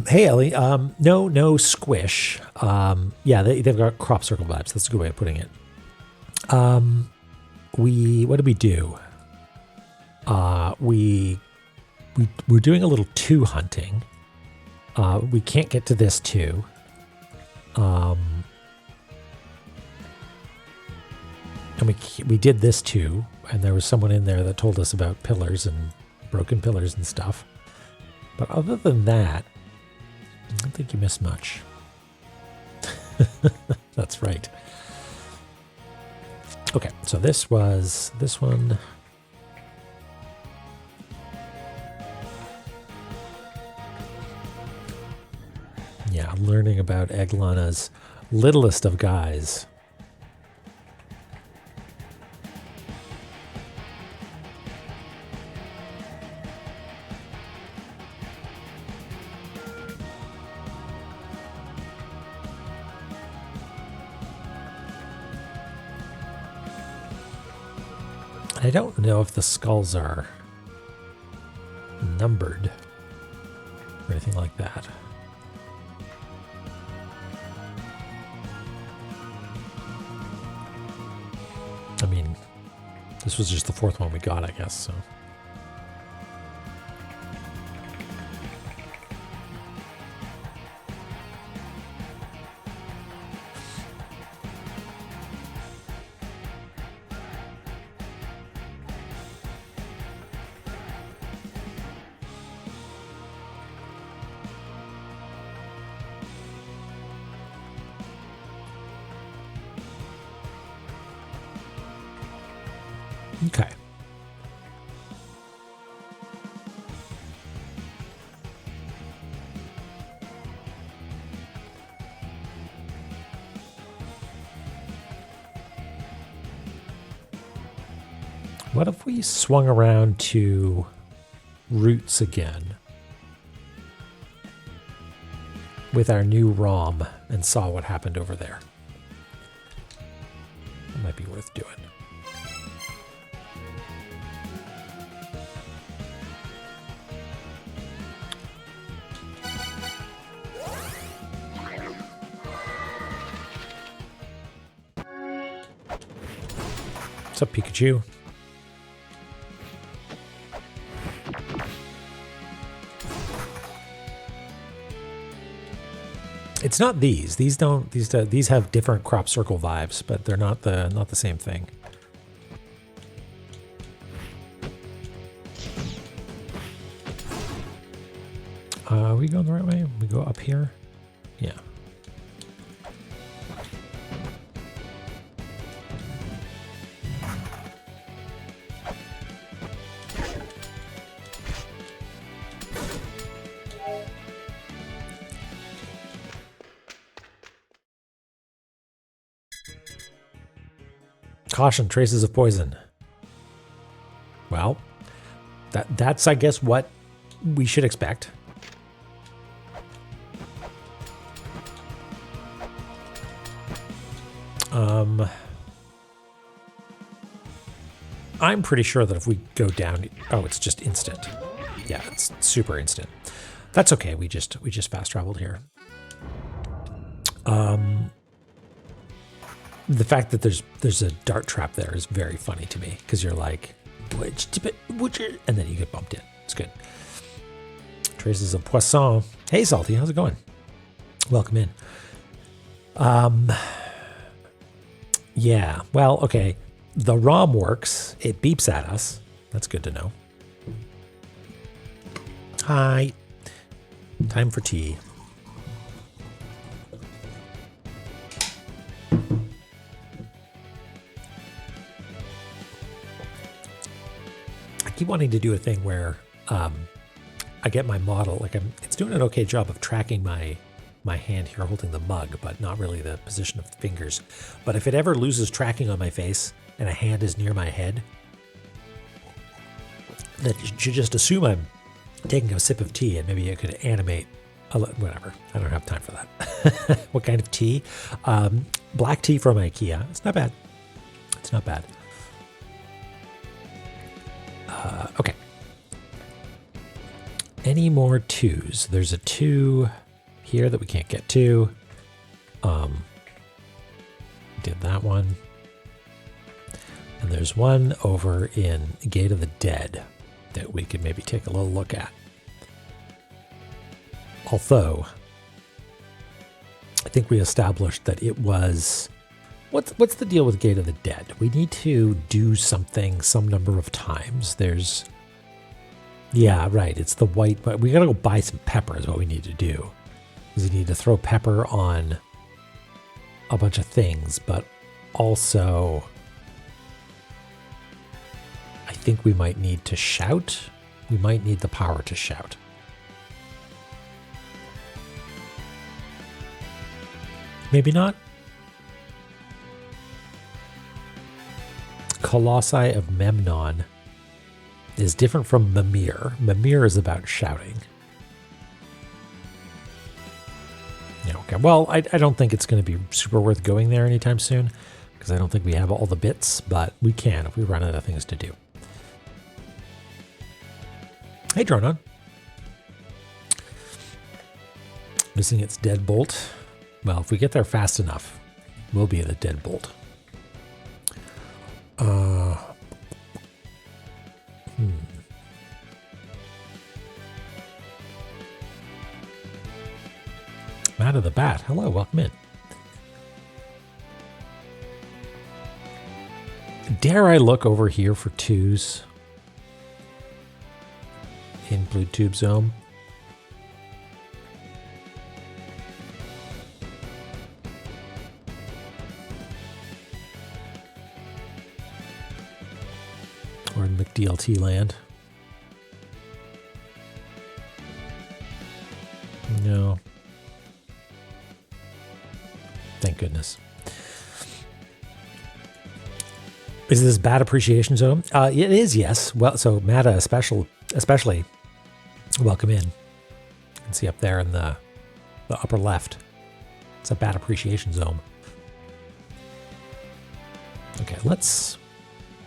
Hey, Ellie. No squish. Yeah, they've got crop circle vibes. That's a good way of putting it. What did we do? We're doing a little 2 hunting. We can't get to this 2. And we did this 2, and there was someone in there that told us about pillars and broken pillars and stuff. But other than that, I don't think you missed much. That's right. Okay, so this was this one. Yeah, learning about Eglana's littlest of guys. I don't know if the skulls are numbered or anything like that. I mean, this was just the 4th one we got, I guess, so. Okay. What if we swung around to roots again with our new ROM and saw what happened over there? That might be worth doing. What's up, Pikachu? It's not these. These have different crop circle vibes, but they're not the same thing. Are we going the right way? We go up here? Yeah. Caution, traces of poison. Well, that's I guess what we should expect. I'm pretty sure that if we go down, oh, it's just instant. Yeah, it's super instant. That's okay. We just fast traveled here. The fact that there's a dart trap there is very funny to me because you're like, and then you get bumped in. It's good. Traces of poisson. Hey, Salty, how's it going? Welcome in. Yeah. Well, okay. The ROM works. It beeps at us. That's good to know. Hi. Time for tea. I keep wanting to do a thing where I get my model, like it's doing an okay job of tracking my hand here holding the mug, but not really the position of the fingers. But if it ever loses tracking on my face and a hand is near my head, then you should just assume I'm taking a sip of tea, and maybe it could animate whatever. I don't have time for that. What kind of tea? Black tea from IKEA. It's not bad. It's not bad. Okay. Any more twos? There's a 2 here that we can't get to. Did that one. And there's one over in Gate of the Dead that we could maybe take a little look at. Although, I think we established that it was... What's the deal with Gate of the Dead? We need to do something some number of times. There's... Yeah, right. It's the white... But we gotta go buy some pepper is what we need to do. Because we need to throw pepper on a bunch of things, but also... I think we might need to shout. We might need the power to shout. Maybe not. Colossi of Memnon is different from Mimir. Mimir is about shouting. Yeah, okay. Well, I don't think it's going to be super worth going there anytime soon, because I don't think we have all the bits, but we can if we run out of things to do. Hey, Dronon. Missing its deadbolt. Well, if we get there fast enough, we'll be at a deadbolt. Matt of the Bat. Hello, welcome in. Dare I look over here for 2s in Blue Tube Zone? Or in McDLT land? No. Thank goodness. Is this Bat Appreciation Zone? It is, yes. Well, so Mata especially, welcome in. You can see up there in the upper left. It's a Bat Appreciation Zone. Okay, let's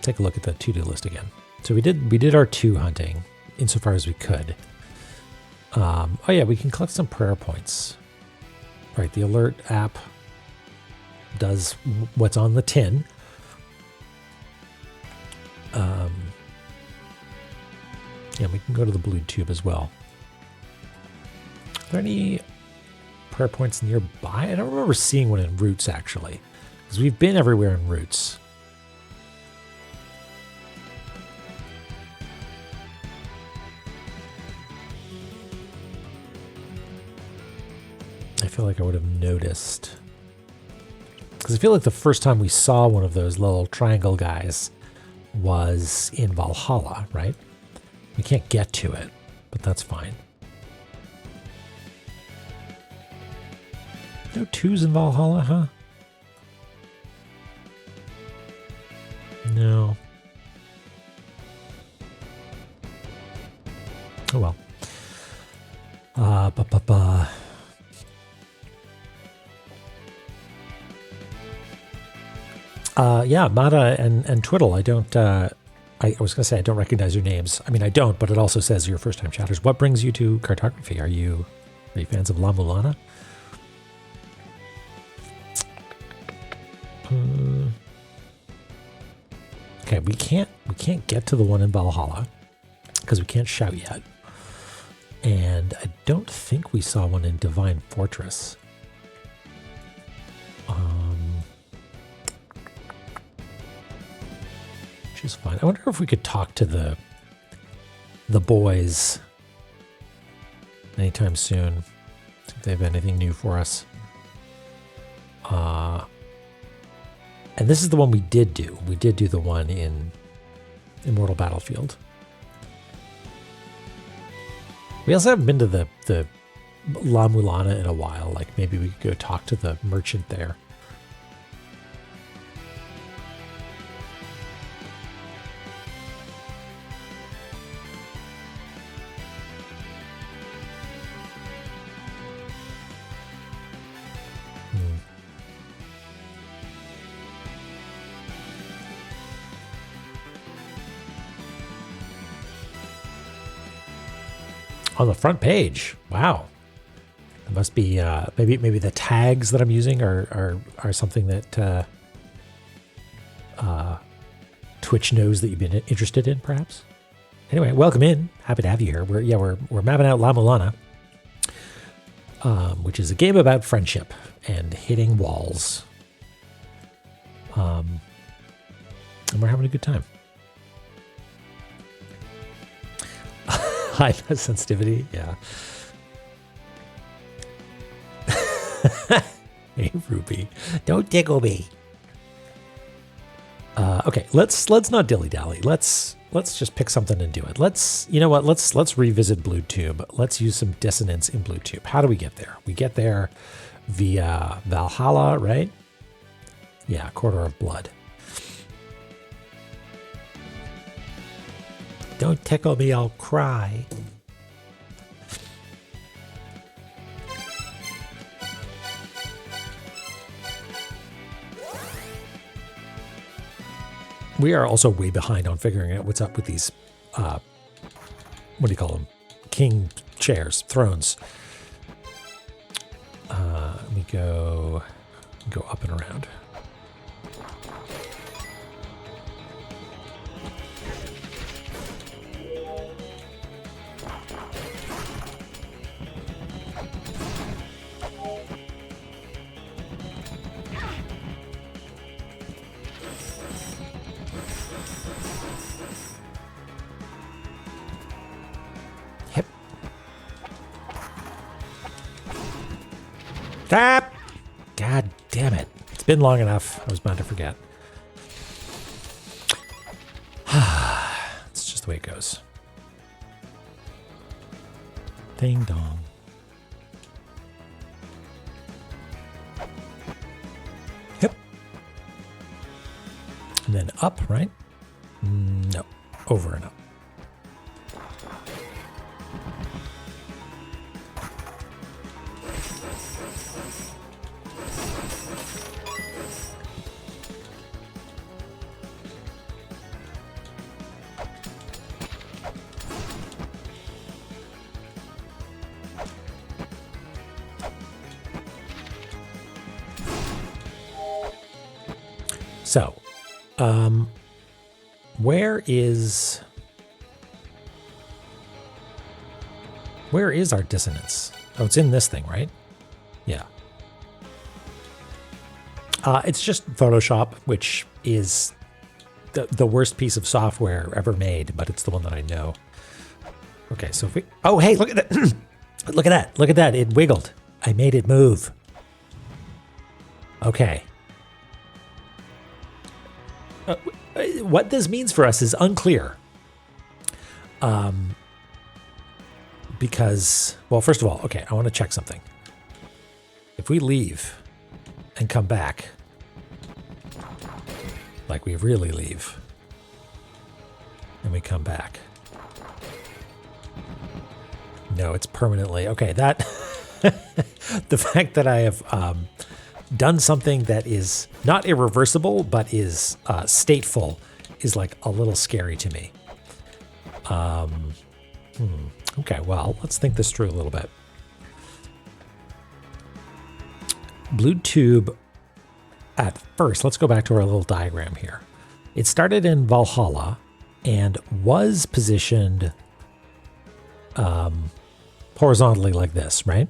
take a look at the to-do list again. So we did our 2 hunting insofar as we could. Oh yeah, we can collect some prayer points. Right, the alert app does what's on the tin. Yeah, we can go to the blue tube as well. Are there any prayer points nearby? I don't remember seeing one in Roots, actually, because we've been everywhere in Roots. I feel like I would have noticed. Because I feel like the first time we saw one of those little triangle guys was in Valhalla, right? We can't get to it, but that's fine. No 2s in Valhalla, huh? No. Oh well. Yeah, Mata and Twiddle, I don't, I was going to say I don't recognize your names. I mean, I don't, but it also says you're first-time chatters. What brings you to cartography? Are you fans of La-Mulana? Okay, we can't get to the one in Valhalla because we can't shout yet. And I don't think we saw one in Divine Fortress. Which is fine. I wonder if we could talk to the boys anytime soon. See if they have anything new for us. And this is the one we did do. We did do the one in Immortal Battlefield. We also haven't been to the La-Mulana in a while. Like maybe we could go talk to the merchant there. On the front page. Wow. It must be maybe the tags that I'm using are something that Twitch knows that you've been interested in, perhaps. Anyway, welcome in. Happy to have you here. We're mapping out La-Mulana, which is a game about friendship and hitting walls. And we're having a good time. High sensitivity, yeah. Hey, Ruby, don't tickle me. Okay, let's not dilly dally. Let's just pick something and do it. You know what? Let's revisit Blue Tube. Let's use some dissonance in Blue Tube. How do we get there? We get there via Valhalla, right? Yeah, Corridor of Blood. Don't tickle me, I'll cry. We are also way behind on figuring out what's up with these, what do you call them? King chairs, thrones. We go up and around. Stop! God damn it. It's been long enough. I was bound to forget. It's just the way it goes. Ding dong. Yep. And then up, right? No. Over and up. So, where is our dissonance? Oh, it's in this thing, right? Yeah. It's just Photoshop, which is the worst piece of software ever made, but it's the one that I know. Okay, so if we... Oh, hey, look at that. Look at that. Look at that. It wiggled. I made it move. Okay. What this means for us is unclear. Because, well, first of all, okay, I want to check something. If we leave and come back, like we really leave, and we come back. No, it's permanently. Okay, that, the fact that I have done something that is not irreversible, but is stateful is like a little scary to me. Okay, well, let's think this through a little bit. Blue Tube, at first, let's go back to our little diagram here. It started in Valhalla and was positioned horizontally like this, right?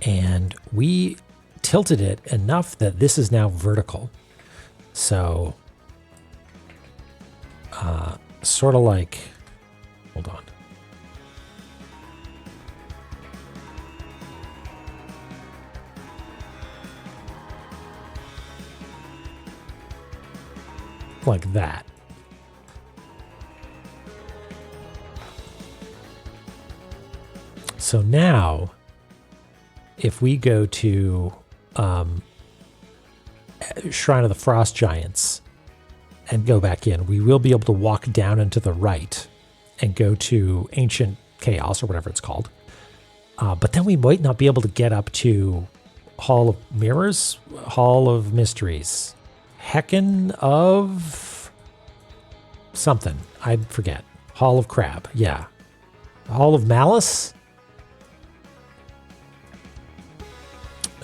And we tilted it enough that this is now vertical. So, sort of like, hold on. like that. So now, if we go to Shrine of the Frost Giants and go back in, we will be able to walk down and to the right and go to Ancient Chaos or whatever it's called. But then we might not be able to get up to Hall of Mirrors, Hall of Mysteries, Heckin of something. I forget. Hall of Crab. Yeah. Hall of Malice.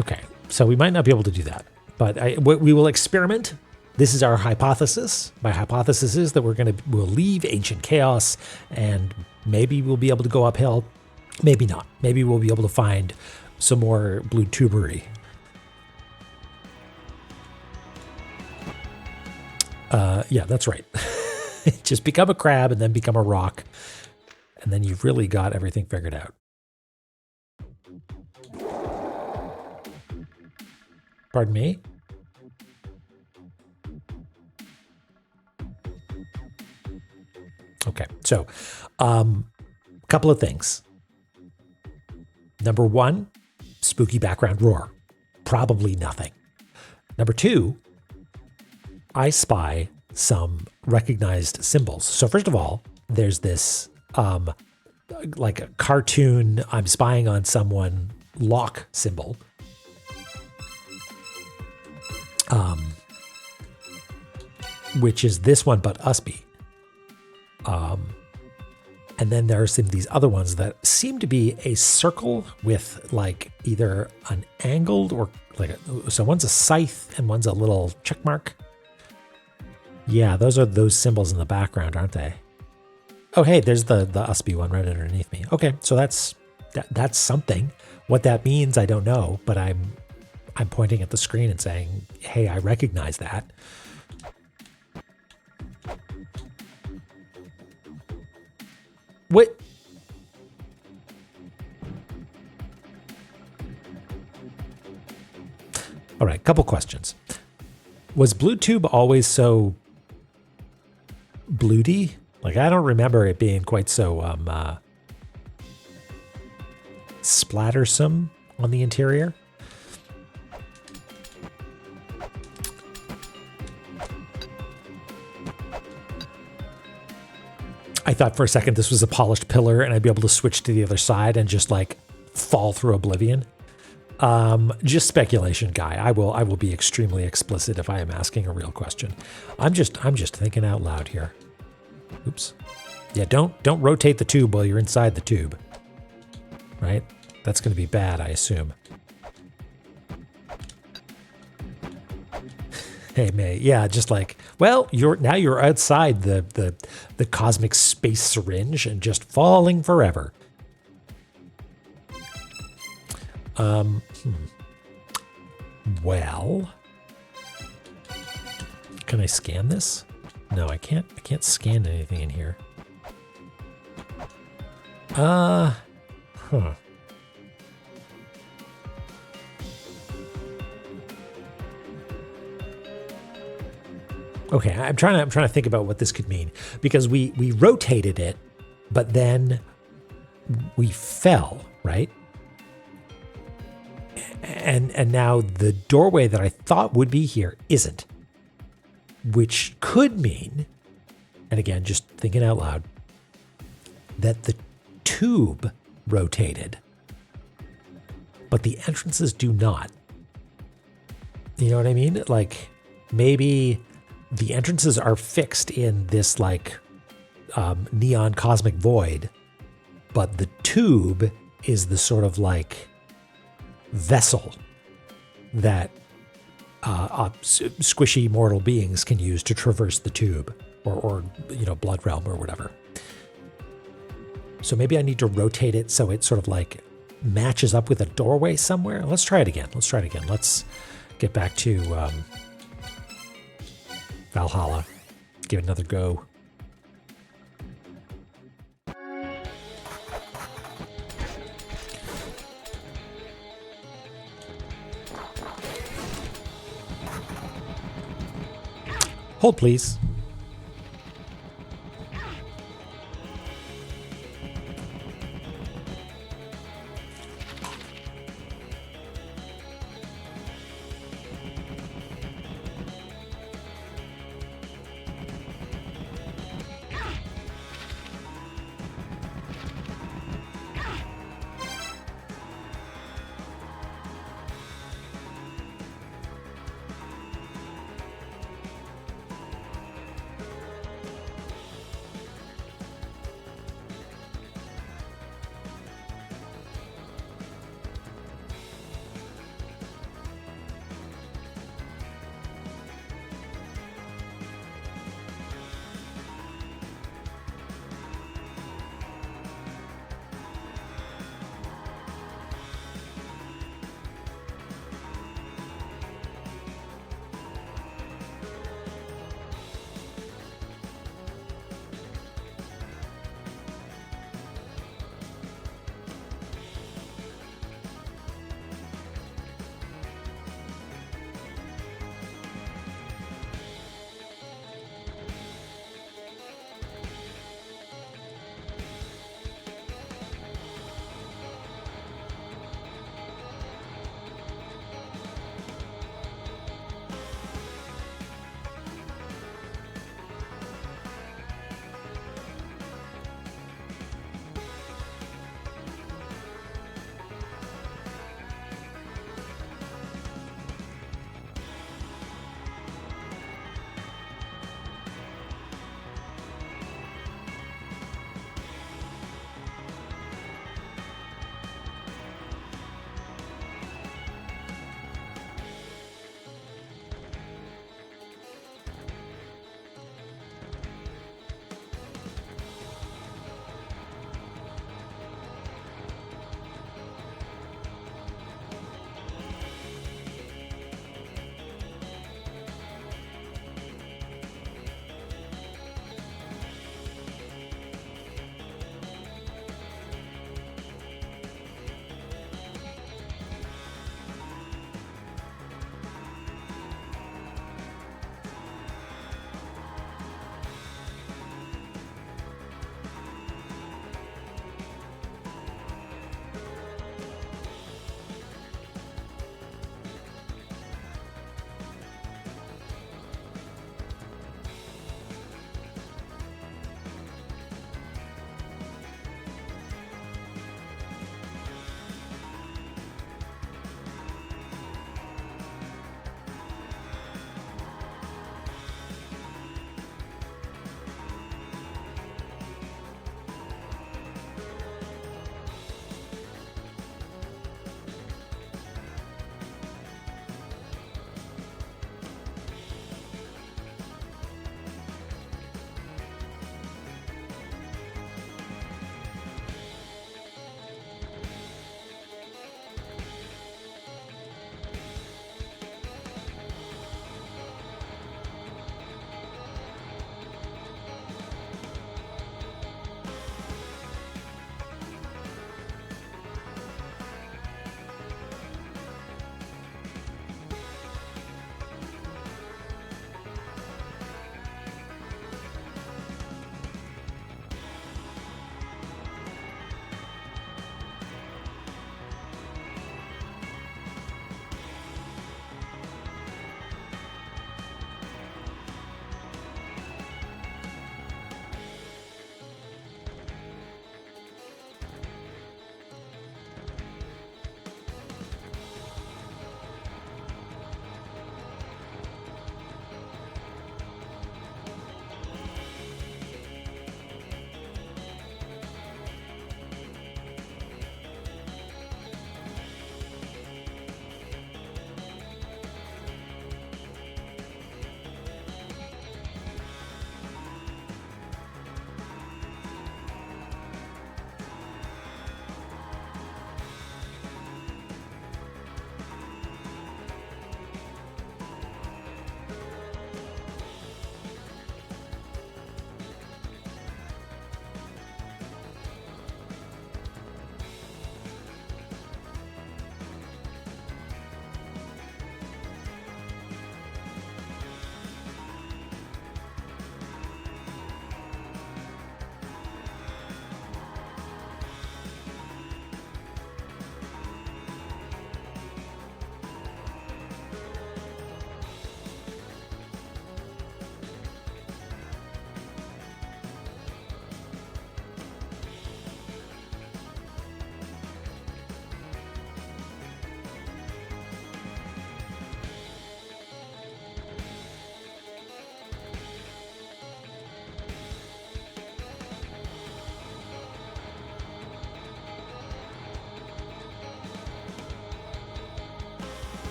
Okay. So we might not be able to do that, but we will experiment. This is our hypothesis. My hypothesis is that we'll leave Ancient Chaos and maybe we'll be able to go uphill. Maybe not. Maybe we'll be able to find some more blue tubery. Yeah, that's right. Just become a crab and then become a rock. And then you've really got everything figured out. Pardon me? Okay, so a couple of things. Number one, spooky background roar. Probably nothing. Number two, I spy some recognized symbols. So first of all, there's this like a cartoon I'm spying on someone lock symbol. Which is this one, but Usby. And then there are some of these other ones that seem to be a circle with like either an angled or like so one's a scythe and one's a little check mark. Yeah, those are those symbols in the background, aren't they? Oh, hey, there's the Usby one right underneath me. Okay, so that's something. What that means, I don't know, but I'm pointing at the screen and saying, hey, I recognize that. What? All right, couple questions. Was BlueTube always so bloody? Like, I don't remember it being quite so splattersome on the interior. I thought for a second this was a polished pillar and I'd be able to switch to the other side and just like fall through oblivion. Just speculation, Guy. I will be extremely explicit if I am asking a real question. I'm just thinking out loud here. Oops. Yeah, don't rotate the tube while you're inside the tube. Right? That's going to be bad, I assume. Hey, May. Yeah, just like, well, you're outside the cosmic space syringe and just falling forever. Well, can I scan this? No, I can't. I can't scan anything in here. Huh. Okay, I'm trying to think about what this could mean, because we rotated it, but then we fell, right? And now the doorway that I thought would be here isn't, which could mean, and again, just thinking out loud, that the tube rotated, but the entrances do not. You know what I mean? Like, maybe the entrances are fixed in this like neon cosmic void, but the tube is the sort of like vessel that squishy mortal beings can use to traverse the tube or blood realm or whatever. So maybe I need to rotate it so it sort of like matches up with a doorway somewhere. Let's try it again. Let's get back to Valhalla. Give it another go. Hold, please.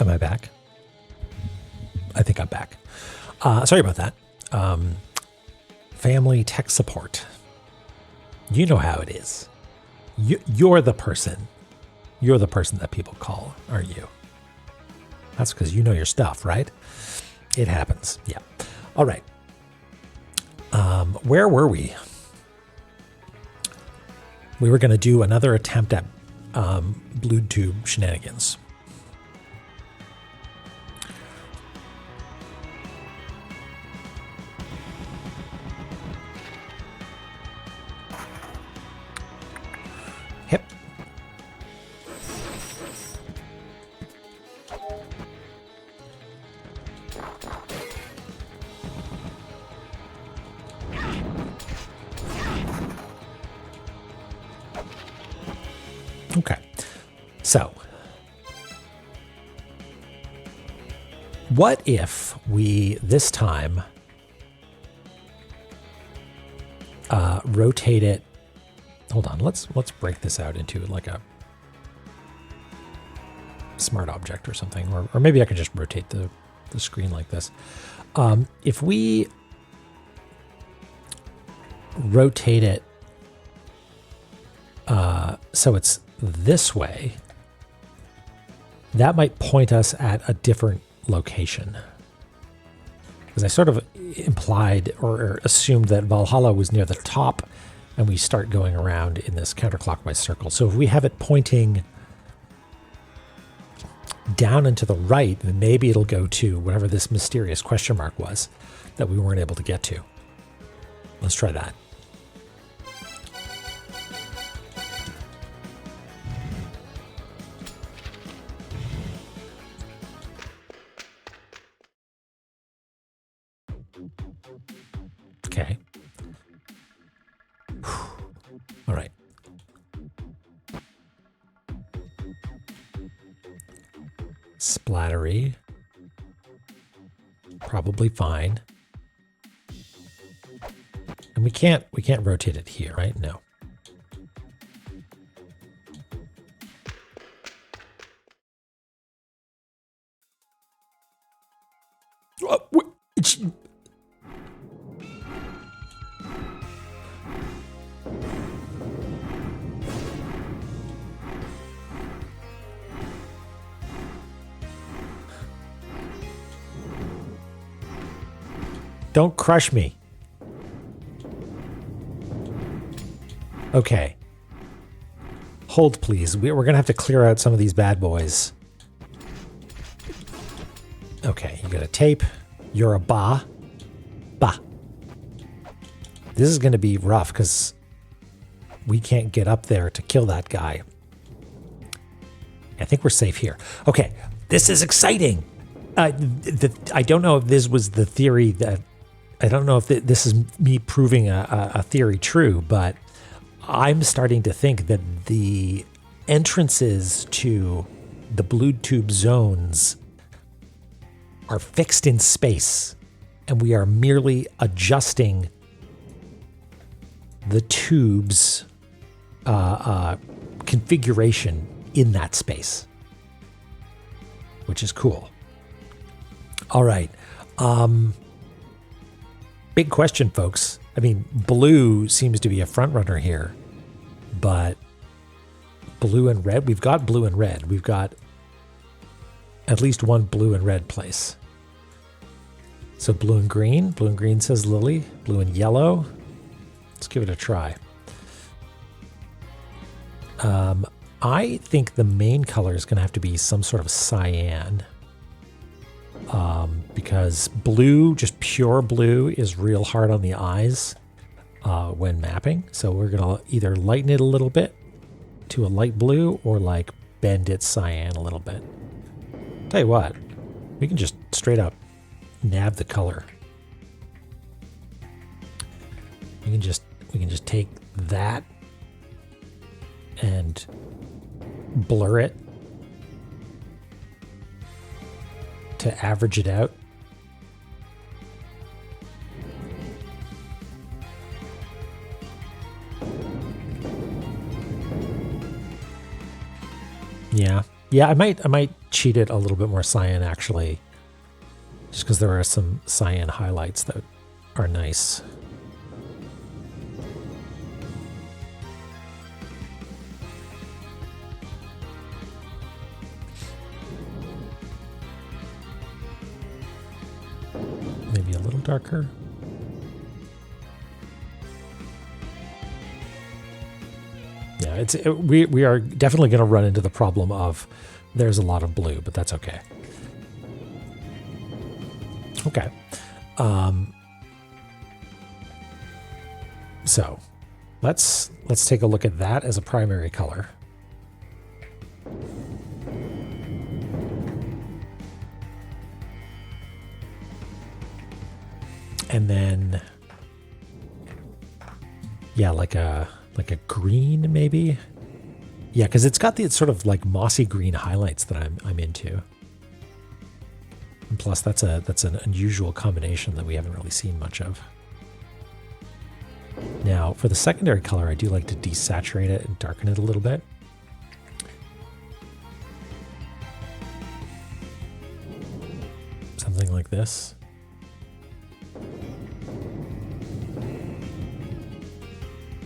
Am I back? I think I'm back. Sorry about that. Family tech support. You know how it is. You're the person. You're the person that people call, aren't you? That's because you know your stuff, right? It happens. Yeah. All right. Where were we? We were going to do another attempt at blue tube shenanigans. Yep. Okay. So, what if we this time rotate it? Hold on, let's break this out into like a smart object or something, or maybe I can just rotate the screen like this. If we rotate it so it's this way, that might point us at a different location. Because I sort of implied or assumed that Valhalla was near the top, and we start going around in this counterclockwise circle. So if we have it pointing down and to the right, then maybe it'll go to whatever this mysterious question mark was that we weren't able to get to. Let's try that. Okay. All right. Splattery. Probably fine. And we can't rotate it here, right? No. Don't crush me. Okay. Hold, please. We're going to have to clear out some of these bad boys. Okay, you got a tape. You're a ba. Ba. This is going to be rough because we can't get up there to kill that guy. I think we're safe here. Okay, this is exciting. I don't know if this was the theory that... I don't know if this is me proving a theory true, but I'm starting to think that the entrances to the blue tube zones are fixed in space, and we are merely adjusting the tube's configuration in that space, which is cool. All right. Big question, folks. I mean, blue seems to be a front runner here, but blue and red, we've got blue and red. We've got at least one blue and red place. So blue and green says Lily, blue and yellow. Let's give it a try. I think the main color is going to have to be some sort of cyan. Because blue, just pure blue, is real hard on the eyes when mapping. So we're going to either lighten it a little bit to a light blue or like bend it cyan a little bit. Tell you what, we can just straight up nab the color. We can just take that and blur it to average it out. Yeah, I might cheat it a little bit more cyan, actually, just because there are some cyan highlights that are nice. Maybe a little darker. Yeah, we are definitely going to run into the problem of there's a lot of blue, but that's okay. Okay. So let's take a look at that as a primary color. And then, yeah, like a green maybe. Yeah, because it's got the sort of like mossy green highlights that I'm into. And plus, that's an unusual combination that we haven't really seen much of. Now, for the secondary color, I do like to desaturate it and darken it a little bit. Something like this.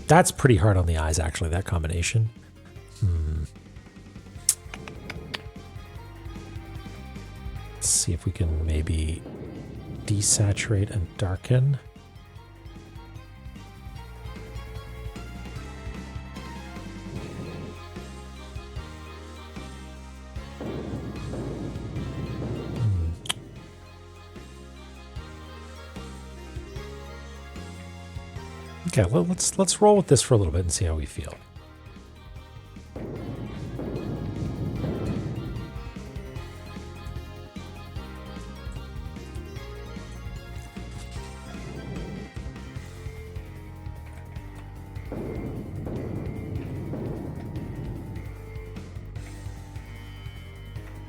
That's pretty hard on the eyes, actually, that combination. Let's see if we can maybe desaturate and darken. Okay, well, let's roll with this for a little bit and see how we feel.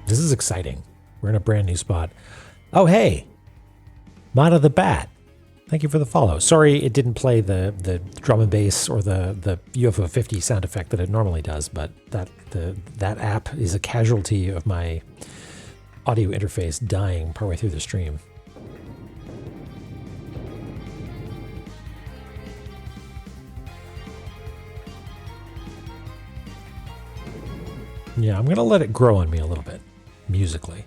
This is exciting. We're in a brand new spot. Oh, hey, Mata the Bat. Thank you for the follow. Sorry it didn't play the drum and bass or the UFO 50 sound effect that it normally does, but that app is a casualty of my audio interface dying partway through the stream. Yeah, I'm going to let it grow on me a little bit, musically.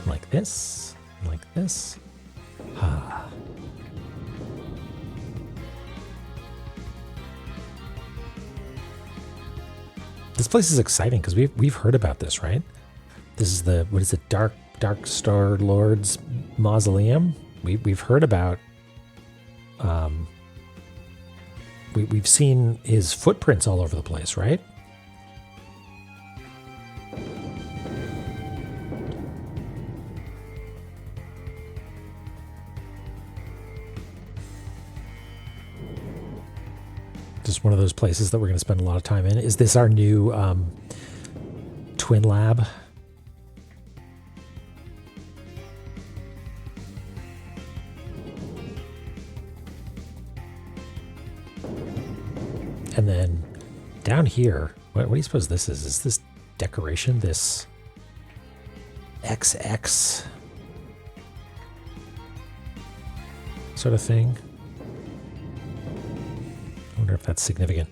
Like this, like this. Ah. This place is exciting because we've heard about this, right? This is the, what is it, Dark Star Lord's mausoleum. We've heard about. We've seen his footprints all over the place, right? Just one of those places that we're going to spend a lot of time in. Is this our new twin lab? And then down here, what do you suppose this is? Is this decoration? This XX sort of thing? I wonder if that's significant.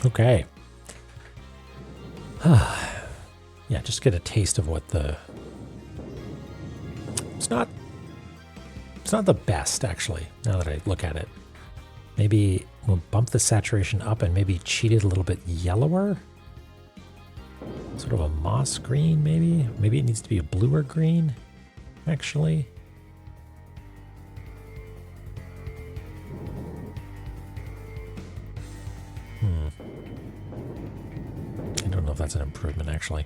Okay. Yeah, just get a taste of what the... It's not the best, actually, now that I look at it. Maybe we'll bump the saturation up and maybe cheat it a little bit yellower. Sort of a moss green, maybe? Maybe it needs to be a bluer green, actually. improvement, actually.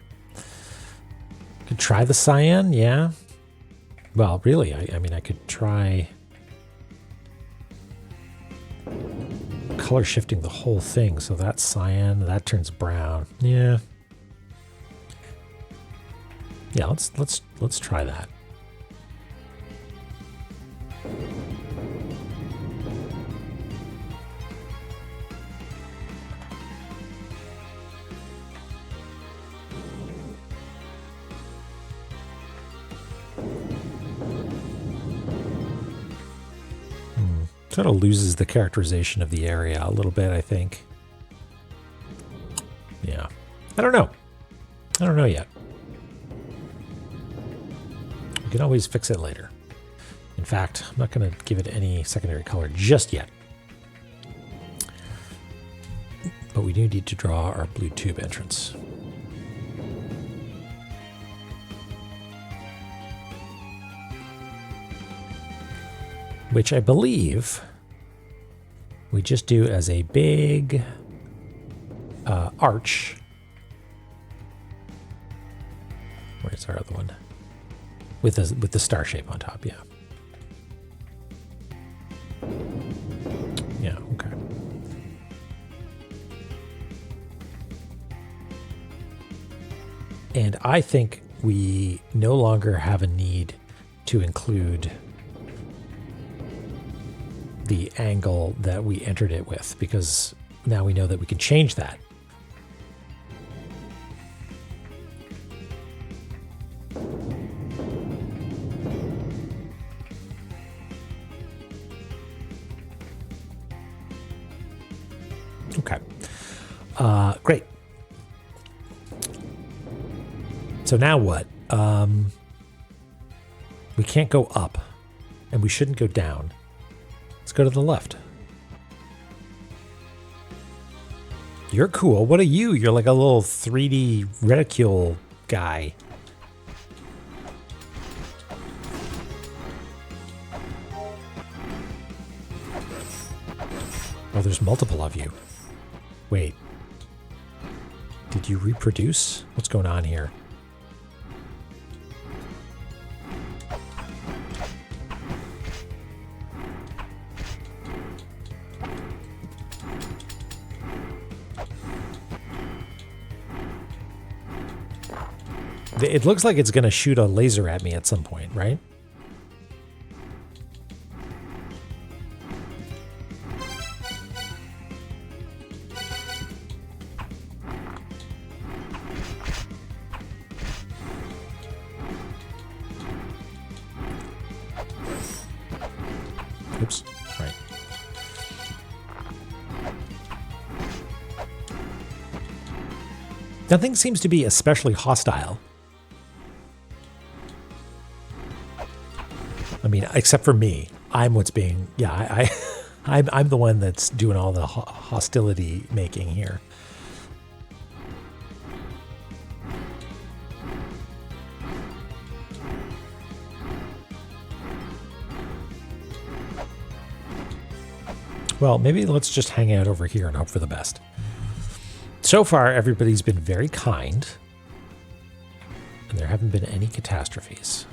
Could try the cyan, yeah. Well, really, I mean, I could try color shifting the whole thing. So that's cyan, that turns brown. Yeah. Yeah, let's try that. Sort of loses the characterization of the area a little bit, I think. Yeah. I don't know. I don't know yet. We can always fix it later. In fact, I'm not going to give it any secondary color just yet. But we do need to draw our blue tube entrance. Which I believe we just do as a big arch. Where's our other one? With the star shape on top, yeah. Yeah, okay. And I think we no longer have a need to include the angle that we entered it with, because now we know that we can change that. Okay. Great. So now what? We can't go up, and we shouldn't go down. Let's go to the left. You're cool. What are you? You're like a little 3D reticule guy. Oh, there's multiple of you. Wait. Did you reproduce? What's going on here? It looks like it's going to shoot a laser at me at some point, right? Oops. Right. Nothing seems to be especially hostile. I mean, except for me. I'm what's being... Yeah, I'm the one that's doing all the hostility making here. Well, maybe let's just hang out over here and hope for the best. So far, everybody's been very kind, and there haven't been any catastrophes.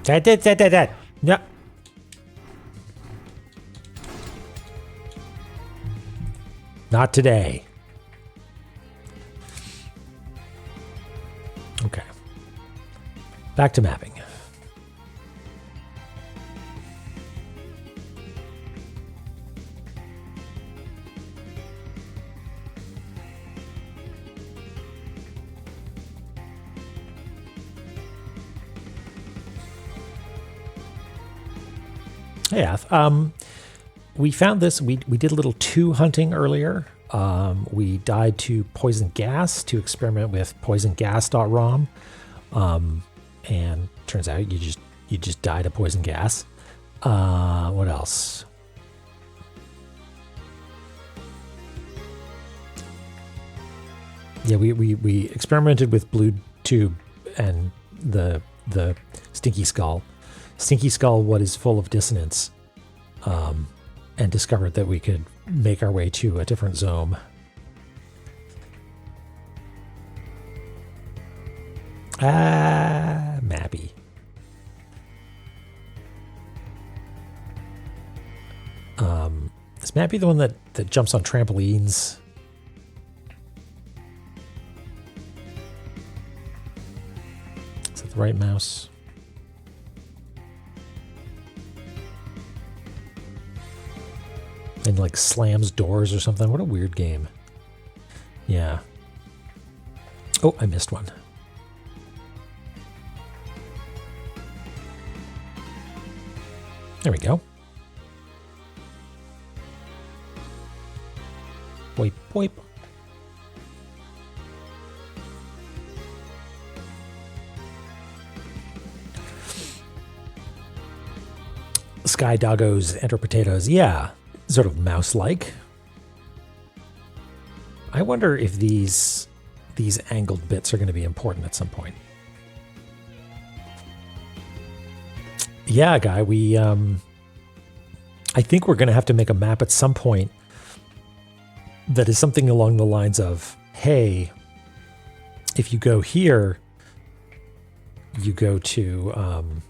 That. Yeah. Not today. Okay. Back to mapping. Yeah, we found this. We did a little 2 hunting earlier. We died to poison gas to experiment with poisongas.rom, and turns out you just You just died of poison gas. What else? Yeah, we experimented with blue tube and the stinky skull. Stinky skull, what is full of dissonance, and discovered that we could make our way to a different zone. Mappy. Is Mappy the one that jumps on trampolines? Is that the right mouse? And like slams doors or something. What a weird game. Yeah. Oh, I missed one. There we go. Boip, boip. Sky doggos enter potatoes. Yeah, sort of mouse-like. I wonder if these angled bits are going to be important at some point. Yeah, Guy, I think we're going to have to make a map at some point that is something along the lines of, hey, if you go here, you go to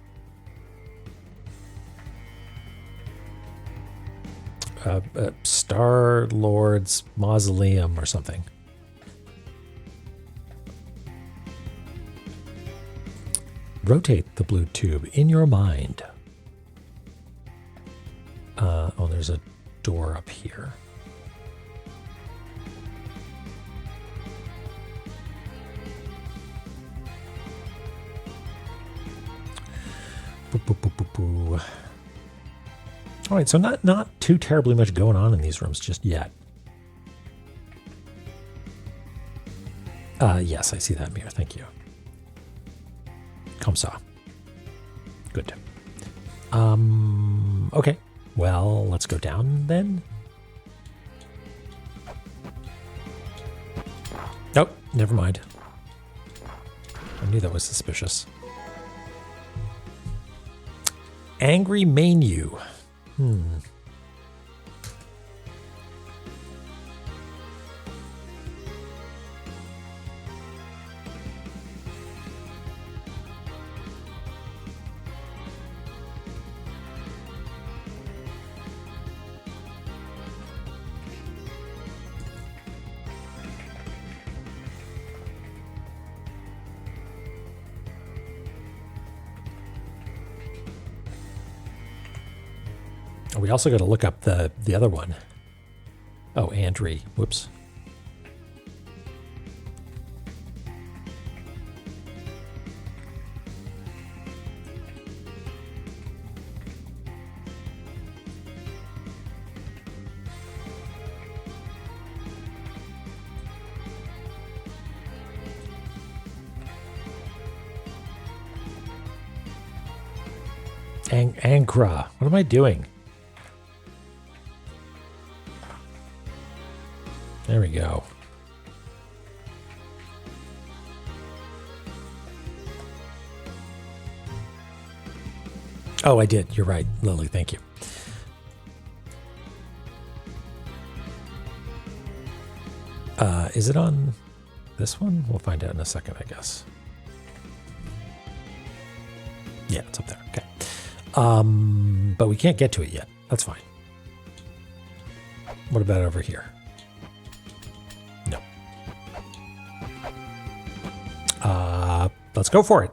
Star-Lord's Mausoleum or something. Rotate the blue tube in your mind. Oh, there's a door up here. Boo, boo, boo, boo, boo. All right, so not too terribly much going on in these rooms just yet. Yes, I see that mirror. Thank you. Comme ça. Good. Okay. Well, let's go down then. Nope, never mind. I knew that was suspicious. Angry menu. We also got to look up the other one. Oh, Andri. Whoops. Ankra. What am I doing? There we go. Oh, I did. You're right, Lily. Thank you. Is it on this one? We'll find out in a second, I guess. Yeah, it's up there. Okay. But we can't get to it yet. That's fine. What about over here? No. Let's go for it.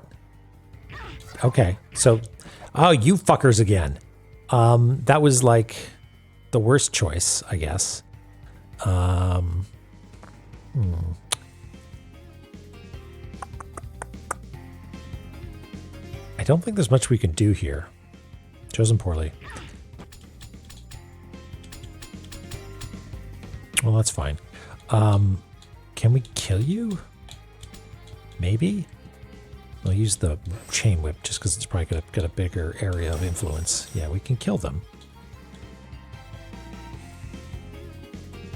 Okay. So, oh, you fuckers again. That was like the worst choice, I guess. I don't think there's much we can do here. Chosen poorly. Well, that's fine. Can we kill you? Maybe? I'll use the chain whip just because it's probably going to get a bigger area of influence. Yeah, we can kill them.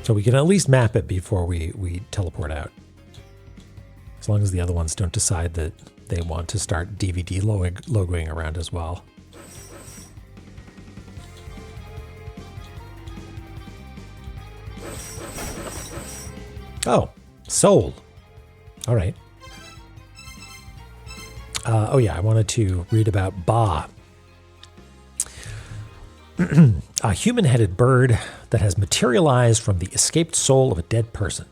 So we can at least map it before we teleport out. As long as the other ones don't decide that they want to start DVD logoing around as well. Oh, soul. All right. Oh yeah, I wanted to read about Ba. A human-headed bird that has materialized from the escaped soul of a dead person.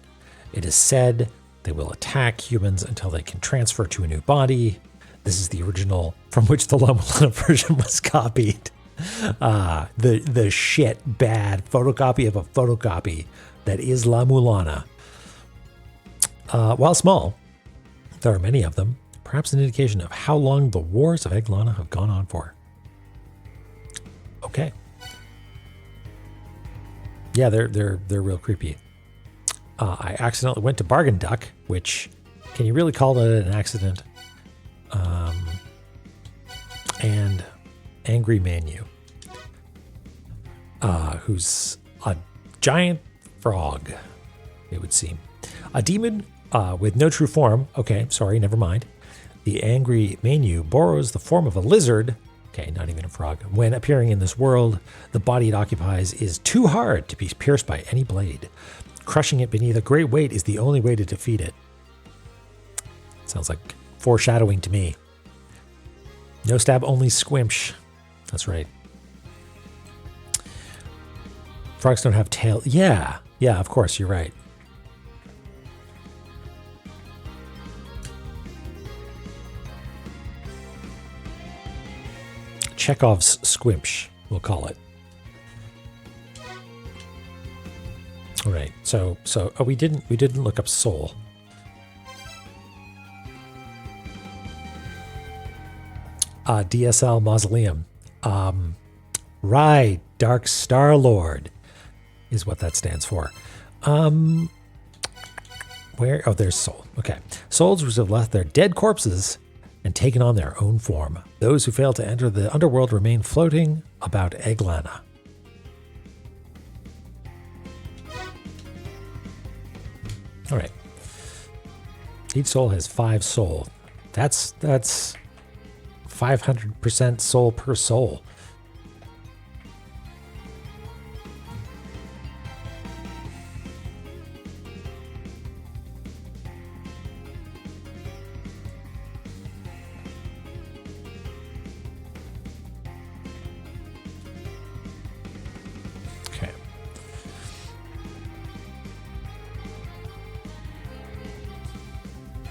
It is said they will attack humans until they can transfer to a new body. This is the original from which the La-Mulana version was copied. The shit bad photocopy of a photocopy that is La-Mulana. While small, there are many of them, perhaps an indication of how long the wars of Eglana have gone on for. Okay. Yeah, they're real creepy. I accidentally went to Bargain Duck, which, can you really call that an accident? And Angry Manu, who's a giant frog, it would seem. A demon with no true form. Okay, sorry, never mind. The Angry Manu borrows the form of a lizard. Okay, not even a frog. When appearing in this world, the body it occupies is too hard to be pierced by any blade. Crushing it beneath a great weight is the only way to defeat it. Sounds like foreshadowing to me. No stab, only squimsh. That's right. Frogs don't have tail. Yeah, of course, you're right. Chekhov's squimsh, we'll call it. All right, so we didn't look up soul. DSL Mausoleum. Right, Dark Star Lord is what that stands for. Where? Oh, there's soul. Okay. Souls who have left their dead corpses and taken on their own form. Those who fail to enter the underworld remain floating about Eglana. All right. Each soul has 5 soul. That's 500% soul per soul. Okay.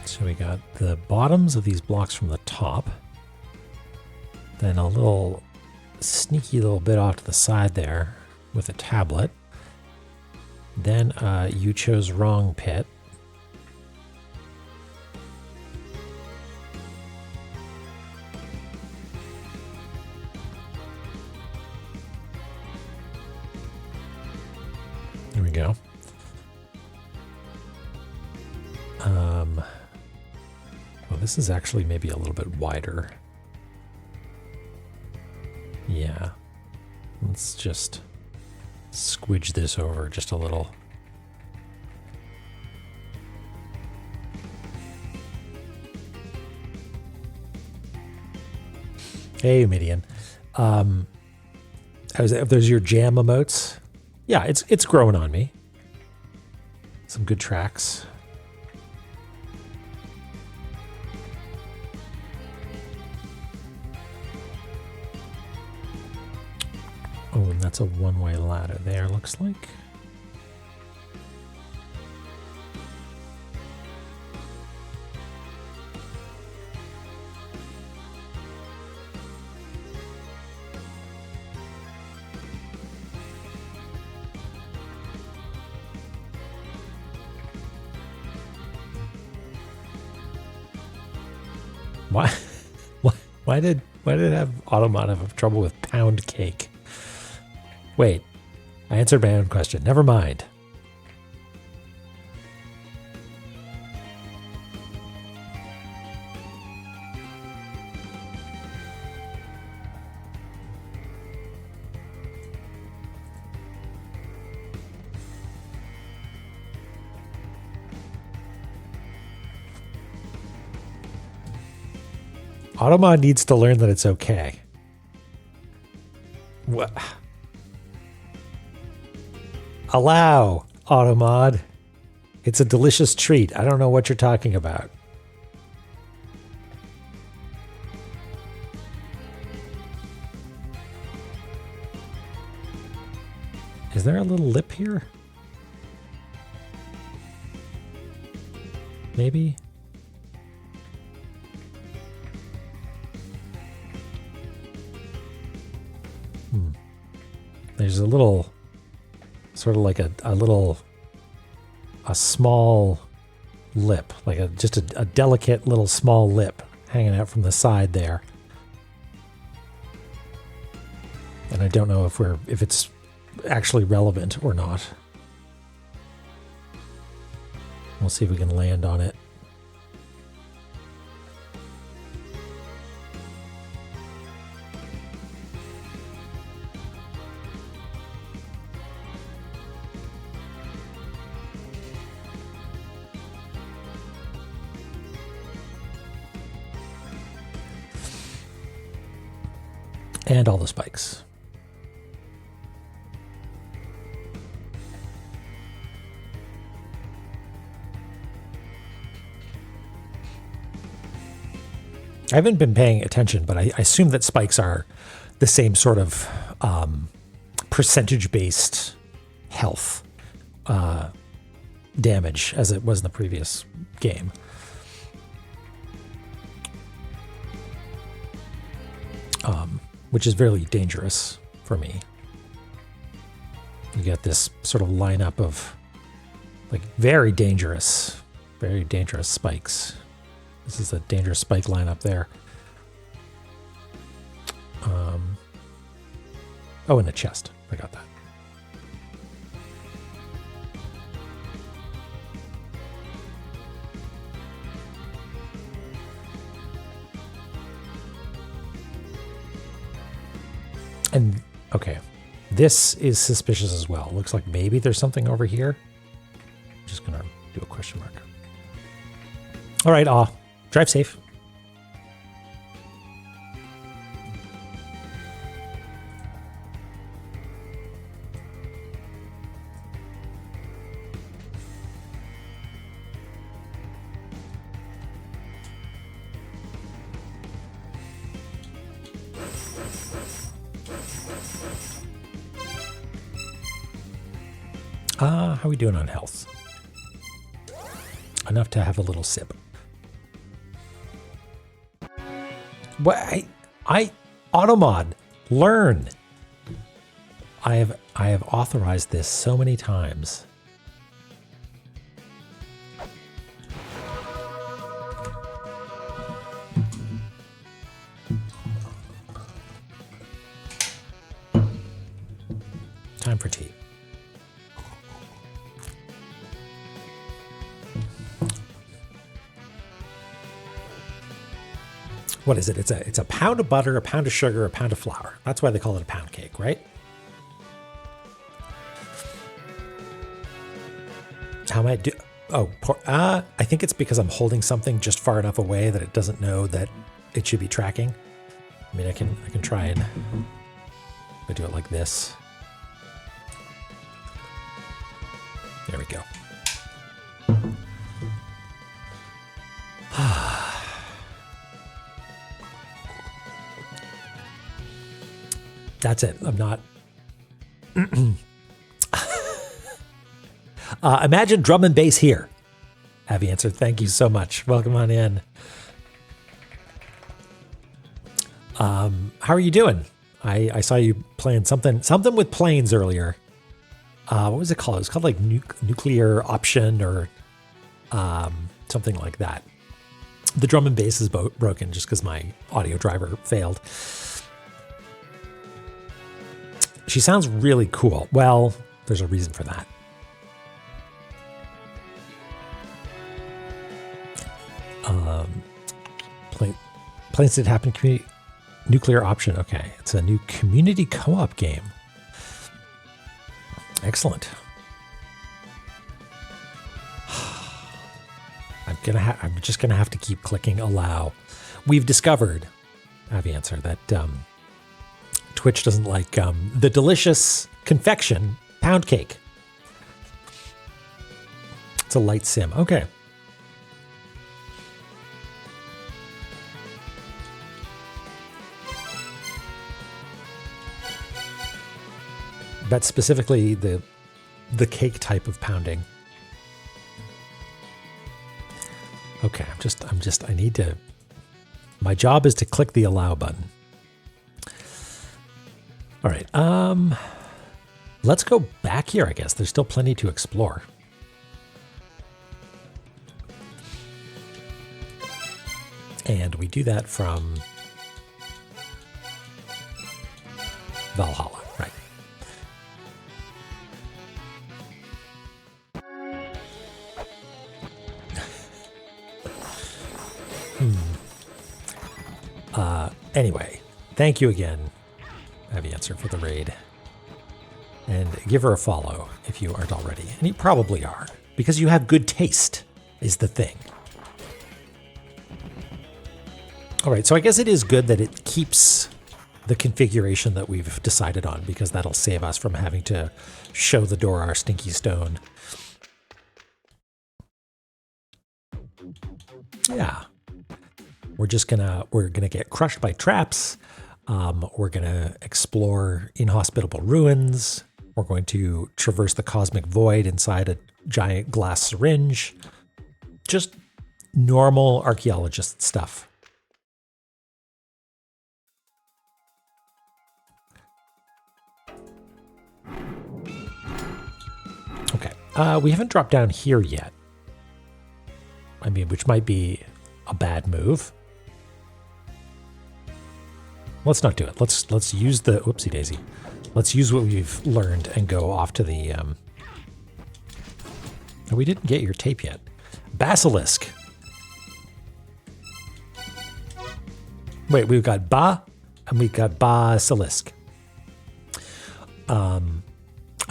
So we got the bottoms of these blocks from the top. Then a little sneaky little bit off to the side there with a tablet. Then you chose wrong pit. There we go. Well, this is actually maybe a little bit wider. Yeah, let's just squidge this over just a little. Hey, Midian. There's your jam emotes. Yeah, it's growing on me. Some good tracks. Oh, and that's a one-way ladder there, looks like. Why did it have Automata have trouble with pound cake? Wait, I answered my own question. Never mind. Automod needs to learn that it's okay. What? Allow, Automod. It's a delicious treat. I don't know what you're talking about. Is there a little lip here? Maybe? There's a little, sort of like a small lip, like just a delicate little small lip hanging out from the side there. And I don't know if it's actually relevant or not. We'll see if we can land on it. And all the spikes. I haven't been paying attention, but I assume that spikes are the same sort of percentage-based health damage as it was in the previous game. Which is very dangerous for me. You get this sort of lineup of like very dangerous spikes. This is a dangerous spike lineup there. Oh, in the chest. I got that. And, okay, this is suspicious as well. Looks like maybe there's something over here. I'm just going to do a question mark. All right, drive safe. How are we doing on health? Enough to have a little sip. What? I Automod, learn. I have authorized this so many times. Time for tea. What is it? It's a pound of butter, a pound of sugar, a pound of flour. That's why they call it a pound cake, right? How am I do? Oh, I think it's because I'm holding something just far enough away that it doesn't know that it should be tracking. I mean, I can try and I do it like this. There we go. That's it. I'm not. Imagine drum and bass here. Abby answered. Thank you so much. Welcome on in. How are you doing? I saw you playing something with planes earlier. What was it called? It was called like nuclear option or something like that. The drum and bass is broken just because my audio driver failed. She sounds really cool. Well, there's a reason for that. Planes Did Happen community nuclear option. Okay, it's a new community co-op game. Excellent. I'm just gonna have to keep clicking allow. We've discovered, Aviancer, that Twitch doesn't like the delicious confection pound cake. It's a light sim. Okay. That's specifically the cake type of pounding. Okay, I need to, my job is to click the allow button. All right, let's go back here, I guess. There's still plenty to explore. And we do that from Valhalla, right? Anyway, thank you again, Aviancer, for the raid. And give her a follow if you aren't already. And you probably are, because you have good taste, is the thing. All right, so I guess it is good that it keeps the configuration that we've decided on, because that'll save us from having to show the door our stinky stone. Yeah. We're gonna get crushed by traps. We're gonna explore inhospitable ruins. We're going to traverse the cosmic void inside a giant glass syringe. Just normal archaeologist stuff. Okay, we haven't dropped down here yet. I mean, which might be a bad move. Let's not do it. Let's use the whoopsie daisy. Let's use what we've learned and go off to the. Oh, we didn't get your tape yet. Basilisk. Wait, we've got ba, and we've got basilisk. A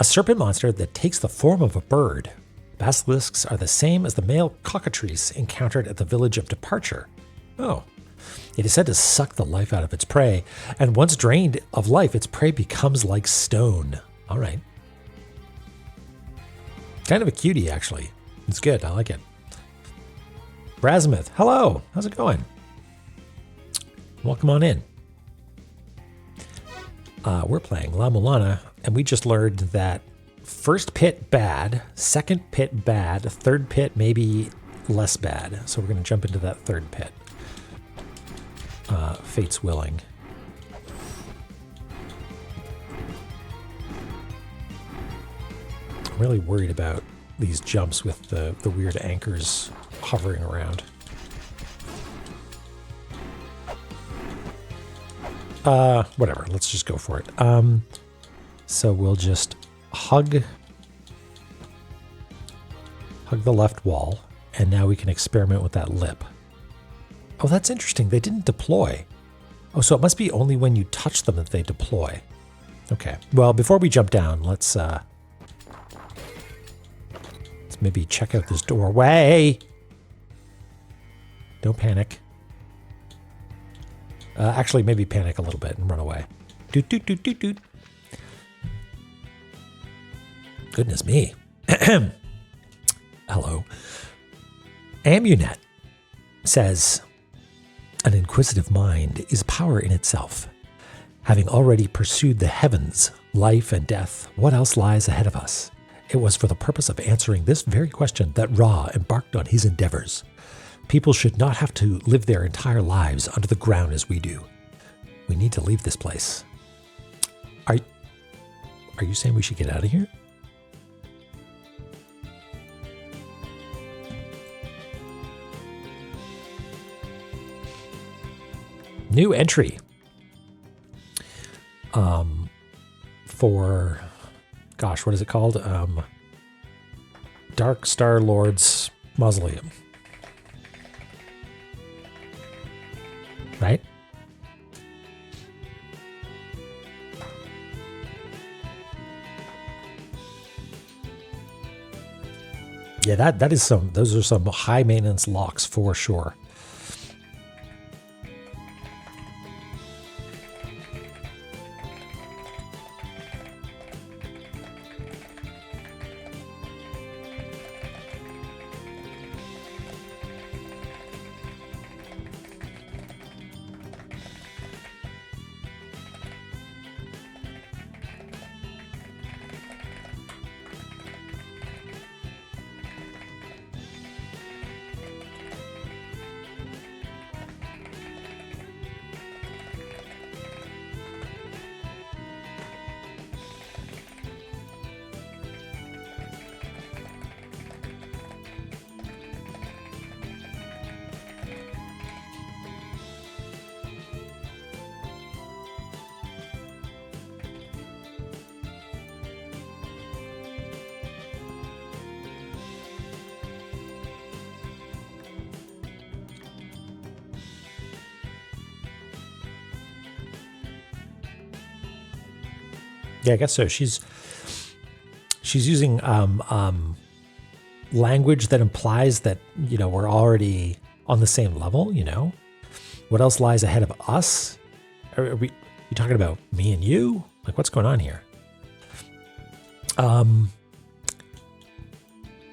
serpent monster that takes the form of a bird. Basilisks are the same as the male cockatrice encountered at the village of Departure. Oh. It is said to suck the life out of its prey, and once drained of life, its prey becomes like stone. All right. Kind of a cutie, actually. It's good. I like it. Razimuth, hello. How's it going? Welcome on in. We're playing La-Mulana, and we just learned that first pit bad, second pit bad, third pit maybe less bad. So we're going to jump into that third pit. Fate's willing. I'm really worried about these jumps with the weird anchors hovering around. Whatever, let's just go for it. So we'll just hug the left wall, and now we can experiment with that lip. Oh, that's interesting. They didn't deploy. Oh, so it must be only when you touch them that they deploy. Okay. Well, before we jump down, let's maybe check out this doorway. Don't panic. Actually, maybe panic a little bit and run away. Doot, doot, doot, doot, doot. Goodness me. Hello. Amunet says, an inquisitive mind is power in itself. Having already pursued the heavens, life and death, what else lies ahead of us? It was for the purpose of answering this very question that Ra embarked on his endeavors. People should not have to live their entire lives under the ground as we do. We need to leave this place. Are you saying we should get out of here? New entry for, gosh, what is it called? Dark Star Lord's Mausoleum. Right? Yeah, those are some high maintenance locks for sure. Yeah, I guess so. She's using language that implies that, you know, we're already on the same level, you know? What else lies ahead of us? Are we you talking about me and you? Like, what's going on here? But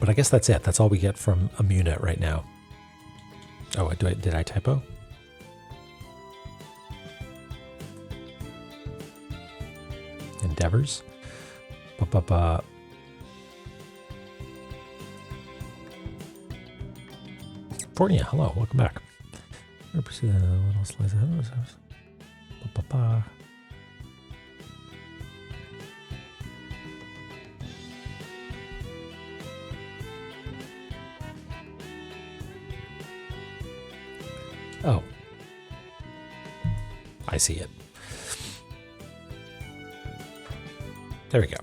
I guess that's it. That's all we get from Immunet right now. Oh, did I typo? Endeavors. Fornia, hello, welcome back. What else lies ahead of us? Oh, I see it. There we go.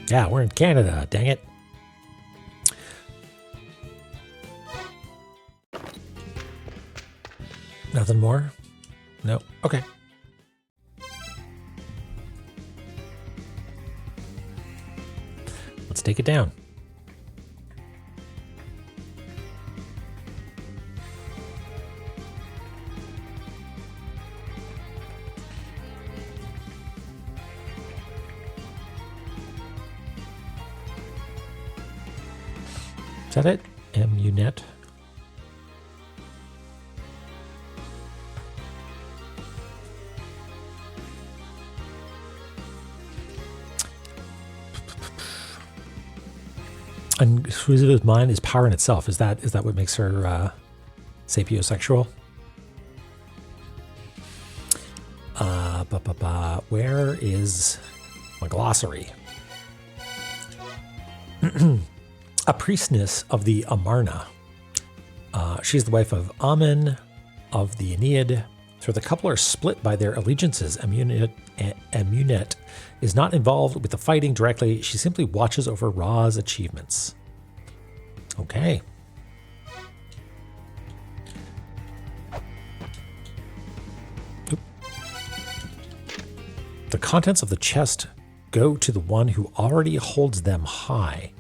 Yeah, we're in Canada, dang it. Nothing more? No. Okay. Let's take it down. Is that it? Immunet. Exclusive mind is power in itself. Is that what makes her sapiosexual? Where is my glossary? A priestess of the Amarna. She's the wife of Amun of the Aeneid. So the couple are split by their allegiances. Immunet is not involved with the fighting directly. She simply watches over Ra's achievements. Okay. Oop. The contents of the chest go to the one who already holds them high.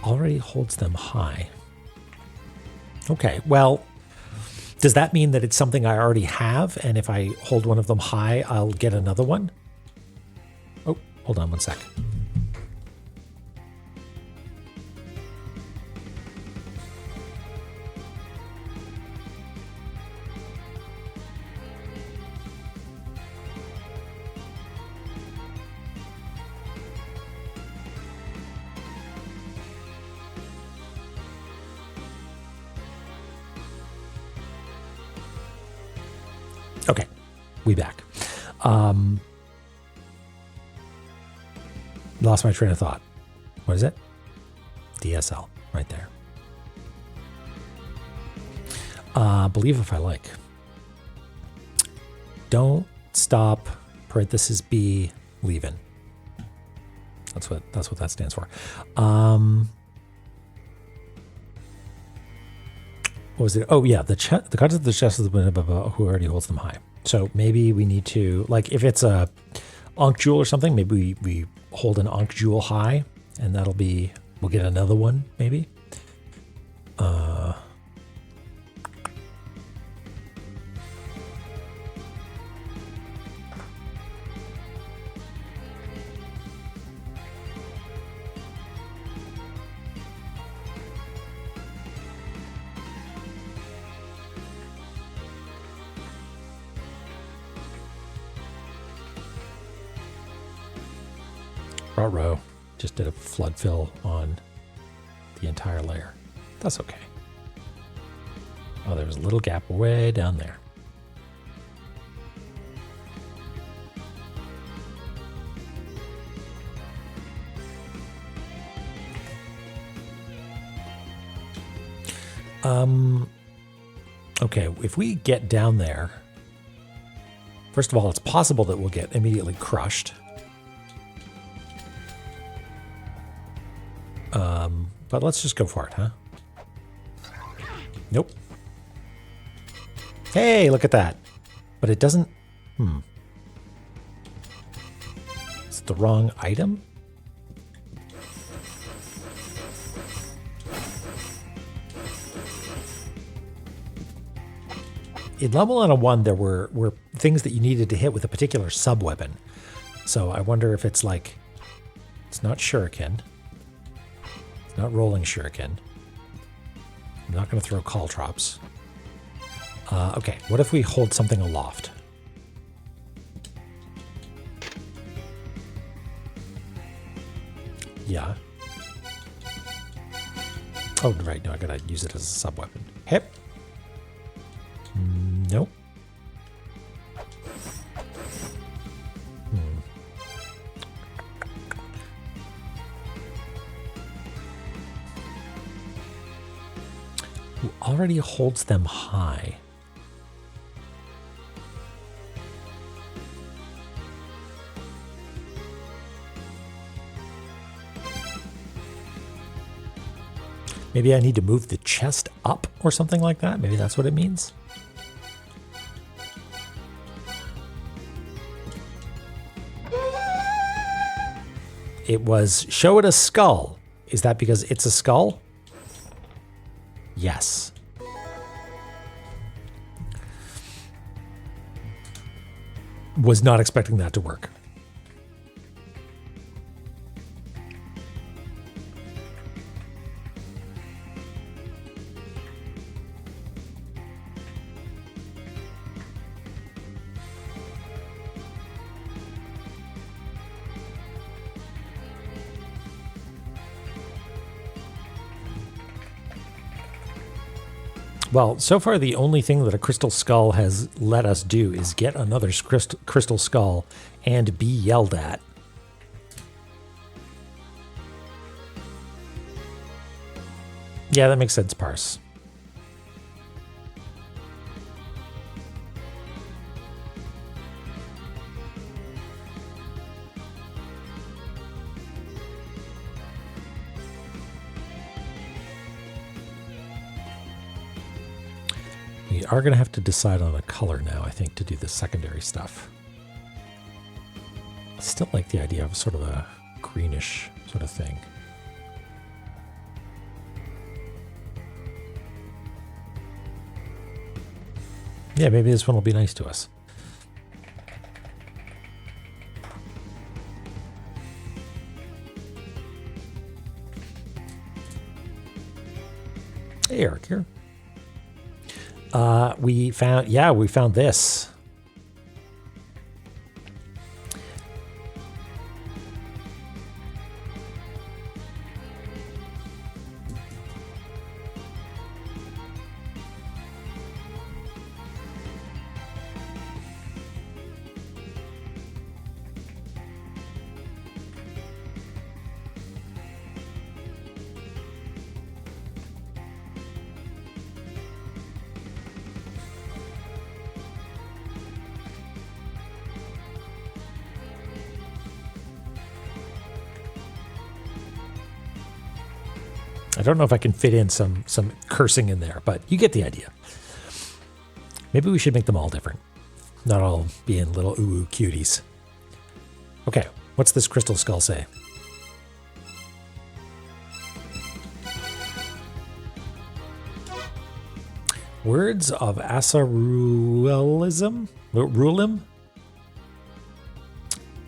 Already holds them high. Okay, well, does that mean that it's something I already have, and if I hold one of them high, I'll get another one? Oh, hold on one sec. Okay, we back. Lost my train of thought. What is it? DSL, right there. Believe if I like. Don't stop, parenthesis B, leaving. That's what that stands for. What was it? Oh yeah, the contents of the chest of the who already holds them high. So maybe we need to, like, if it's a Ankh Jewel or something, maybe we hold an Ankh Jewel high, and that'll be, we'll get another one maybe. Row just did a flood fill on the entire layer. That's okay. Oh, there was a little gap way down there. Okay, if we get down there, First of all, it's possible that we'll get immediately crushed. But let's just go for it, huh? Nope. Hey, look at that. But it doesn't... It's the wrong item? In La-Mulana 1, there were things that you needed to hit with a particular sub-weapon. So I wonder if it's like... It's not shuriken. It's not rolling shuriken. I'm not going to throw caltrops. Okay, what if we hold something aloft? Yeah. Oh, right, no, I gotta use it as a sub-weapon. Hip. Nope. Who already holds them high? Maybe I need to move the chest up or something like that. Maybe that's what it means. It was show it a skull. Is that because it's a skull? Yes. Was not expecting that to work. Well, so far the only thing that a crystal skull has let us do is get another crystal skull and be yelled at. Yeah, that makes sense, Parse. We are going to have to decide on a color now, I think, to do the secondary stuff. I still like the idea of sort of a greenish sort of thing. Yeah, maybe this one will be nice to us. Hey, Eric here. We found this. I don't know if I can fit in some cursing in there, but you get the idea. Maybe we should make them all different. Not all being little ooh cuties. Okay, what's this crystal skull say? Words of Asarualism? Rulim?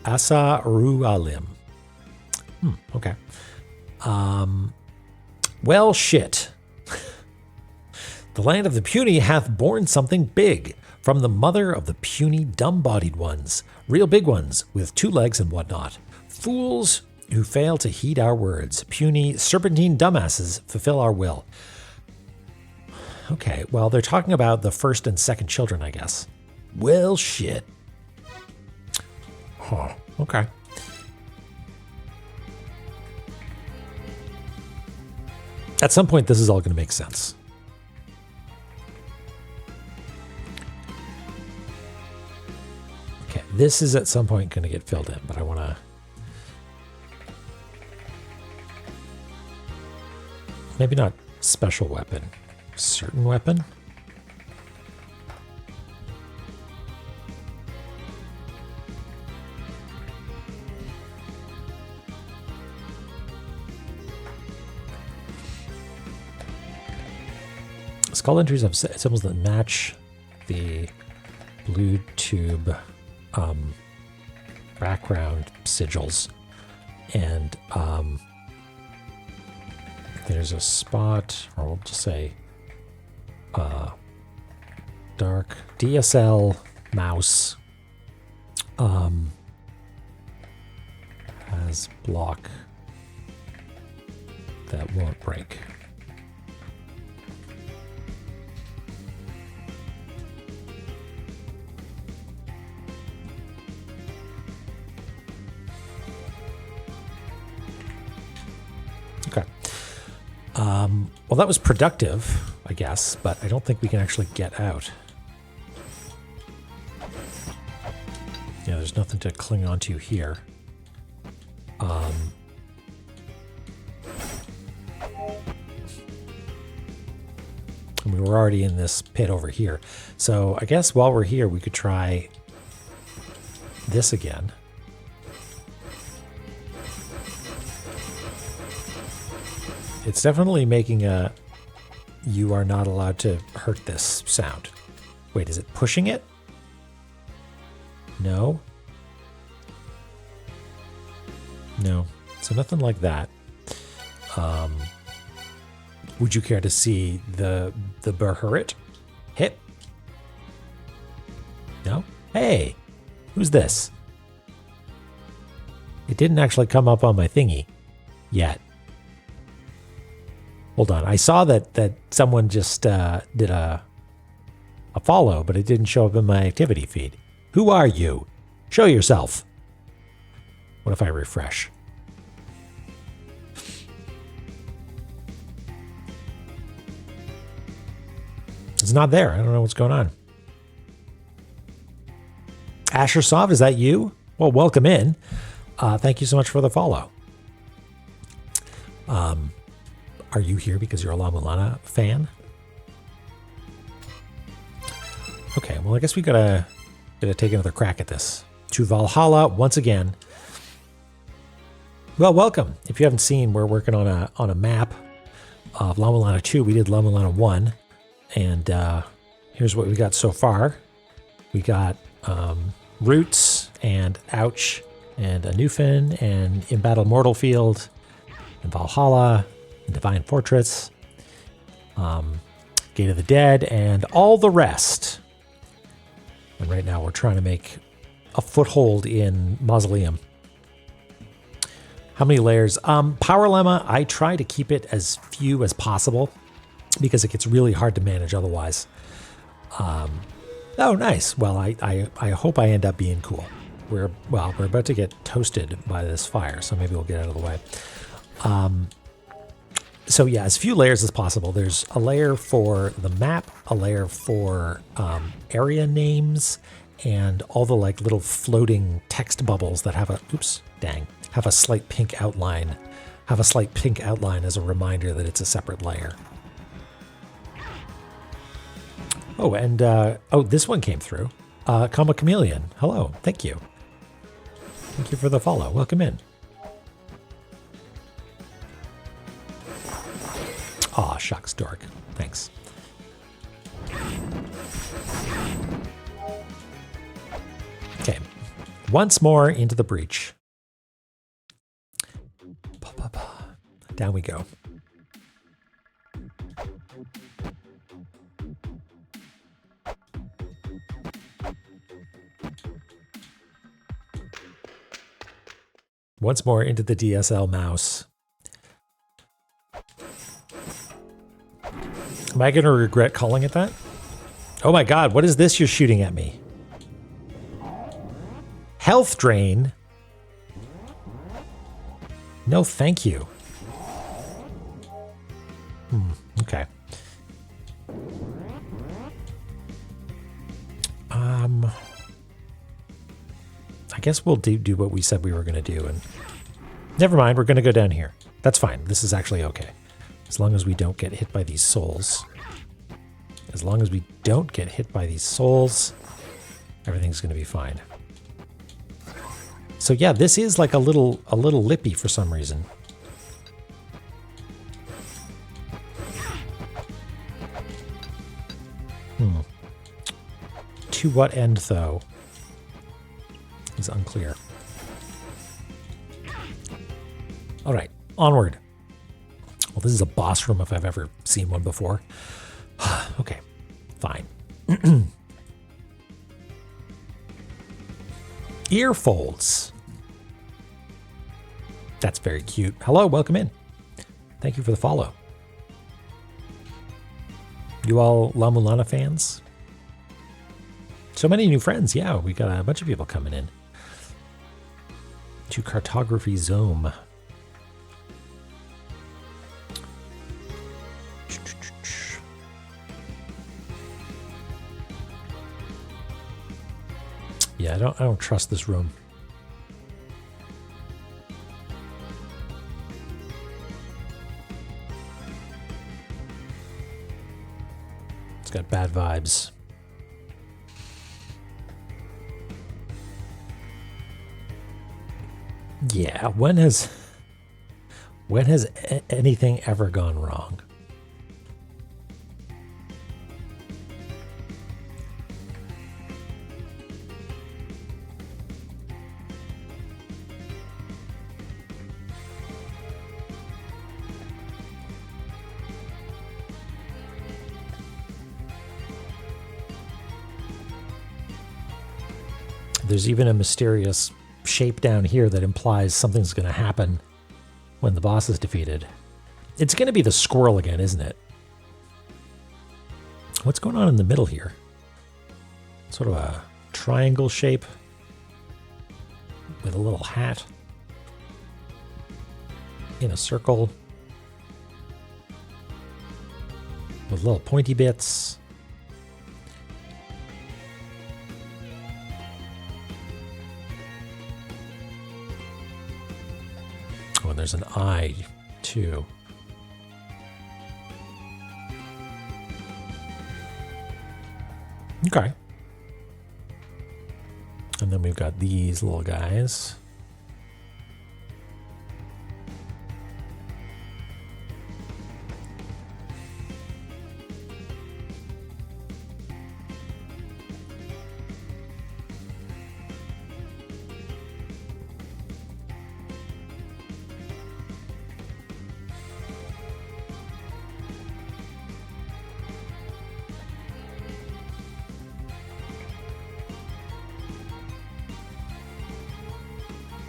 Asarualim. Okay. Well, shit. The land of the puny hath borne something big from the mother of the puny dumb-bodied ones, real big ones with 2 legs and whatnot. Fools who fail to heed our words, puny serpentine dumbasses fulfill our will. Okay, well, they're talking about the first and second children, I guess. Well, shit. Huh, okay. At some point, this is all going to make sense. This is at some point going to get filled in, but I want to... Maybe not special weapon. Certain weapon? Skull entries have symbols that match the blue tube background sigils. And there's a spot, or we'll just say dark DSL mouse has block that won't break. Well, that was productive, I guess, but I don't think we can actually get out. Yeah, there's nothing to cling onto here. And we were already in this pit over here. So I guess while we're here, we could try this again. It's definitely making a "you are not allowed to hurt this" sound. Wait, is it pushing it? No. No. So nothing like that. Would you care to see the Berhurit hit? No? Hey, who's this? It didn't actually come up on my thingy yet. Hold on. I saw that someone just did a follow, but it didn't show up in my activity feed. Who are you? Show yourself. What if I refresh? It's not there. I don't know what's going on. Ashersov, is that you? Well, welcome in. Thank you so much for the follow. Are you here because you're a La-Mulana fan? Okay, well, I guess we gotta take another crack at this. To Valhalla once again. Well, welcome. If you haven't seen, we're working on a map of La-Mulana 2. We did La-Mulana 1, and here's what we got so far. We got Roots and Ouch and a Newfin and In Battle Mortal Field and Valhalla. Divine Fortress, Gate of the Dead, and all the rest. And right now we're trying to make a foothold in Mausoleum. How many layers? Power Lemma, I try to keep it as few as possible because it gets really hard to manage otherwise. Oh, nice. Well, I hope I end up being cool. We're about to get toasted by this fire, so maybe we'll get out of the way. So yeah, as few layers as possible. There's a layer for the map, a layer for area names, and all the like little floating text bubbles that have a slight pink outline. Have a slight pink outline as a reminder that it's a separate layer. Oh, and this one came through. Comma Chameleon. Hello, thank you. Thank you for the follow. Welcome in. Aw, shucks, dork. Thanks. Okay. Once more into the breach. Down we go. Once more into the DSL mouse. Am I going to regret calling it that? Oh my god, what is this you're shooting at me? Health drain? No, thank you. Okay. I guess we'll do what we said we were going to do. And never mind, we're going to go down here. That's fine. This is actually okay. As long as we don't get hit by these souls. As long as we don't get hit by these souls, everything's going to be fine. So yeah, this is like a little lippy for some reason. To what end, though, is unclear. All right, onward. Well, this is a boss room if I've ever seen one before. Okay, fine. Earfolds. That's very cute. Hello, welcome in. Thank you for the follow. You all La-Mulana fans? So many new friends. Yeah, we got a bunch of people coming in. To Cartography Zone. Yeah, I don't trust this room. It's got bad vibes. Yeah, when has anything ever gone wrong? There's even a mysterious shape down here that implies something's going to happen when the boss is defeated. It's going to be the squirrel again, isn't it? What's going on in the middle here? Sort of a triangle shape with a little hat in a circle with little pointy bits. Oh, and there's an eye, too. Okay. And then we've got these little guys.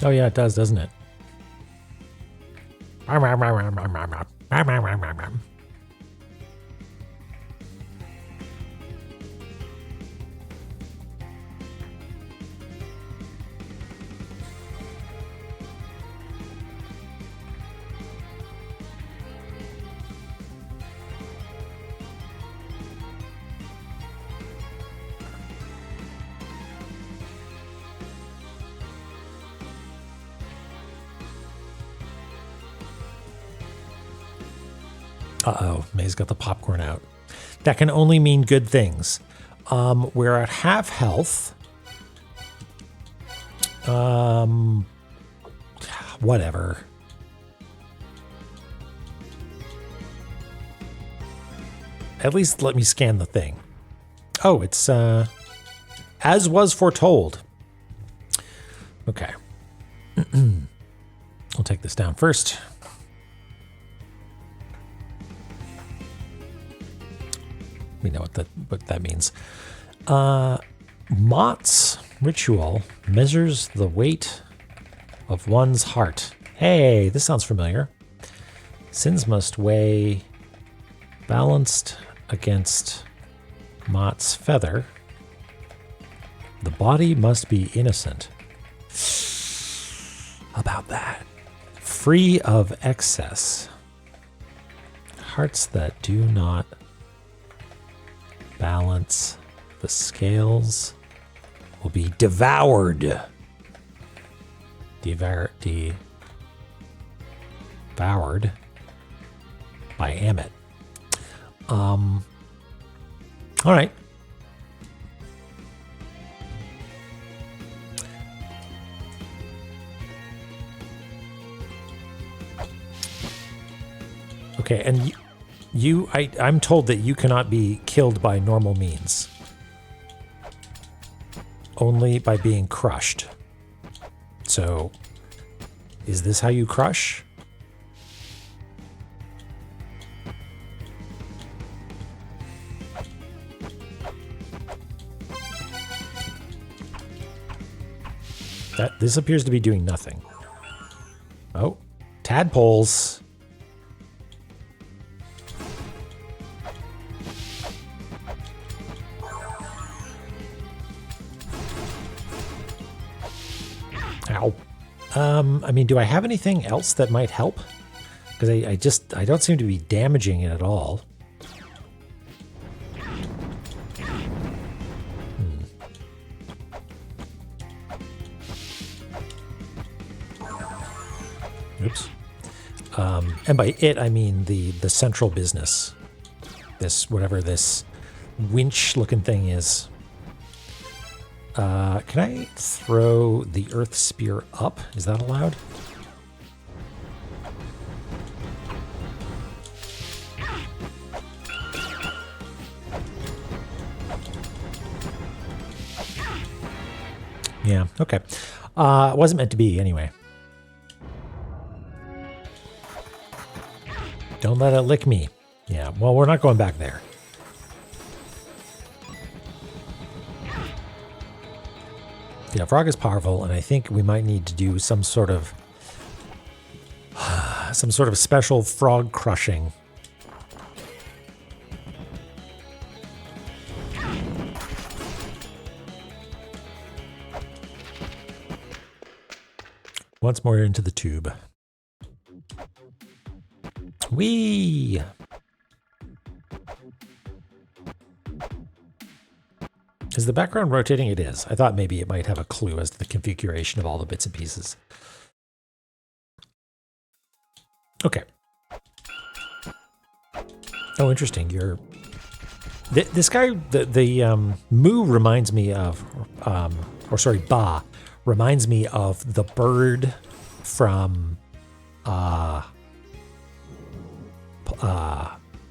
Oh yeah, it does, doesn't it? Uh-oh, May's got the popcorn out. That can only mean good things. We're at half health. Whatever. At least let me scan the thing. Oh, it's, as was foretold. Okay. We'll take this down first. We know what that means. Mott's ritual measures the weight of one's heart. Hey, this sounds familiar. Sins must weigh balanced against Mott's feather. The body must be innocent. About that. Free of excess. Hearts that do not balance the scales will be devoured. devoured by Amit. All right. Okay, and I'm told that you cannot be killed by normal means. Only by being crushed. So, is this how you crush? This appears to be doing nothing. Oh, tadpoles. Ow. I mean, do I have anything else that might help? Because I don't seem to be damaging it at all. Oops. And by it, I mean the central business. This, whatever this winch-looking thing is. Can I throw the earth spear up? Is that allowed? Yeah, okay. It wasn't meant to be anyway. Don't let it lick me. Yeah, well, we're not going back there. Yeah, frog is powerful, and I think we might need to do some sort of special frog crushing. Once more into the tube. Whee! Is the background rotating? It is. I thought maybe it might have a clue as to the configuration of all the bits and pieces. Okay. Oh, interesting. This guy, the Moo reminds me of, or sorry, Ba reminds me of the bird from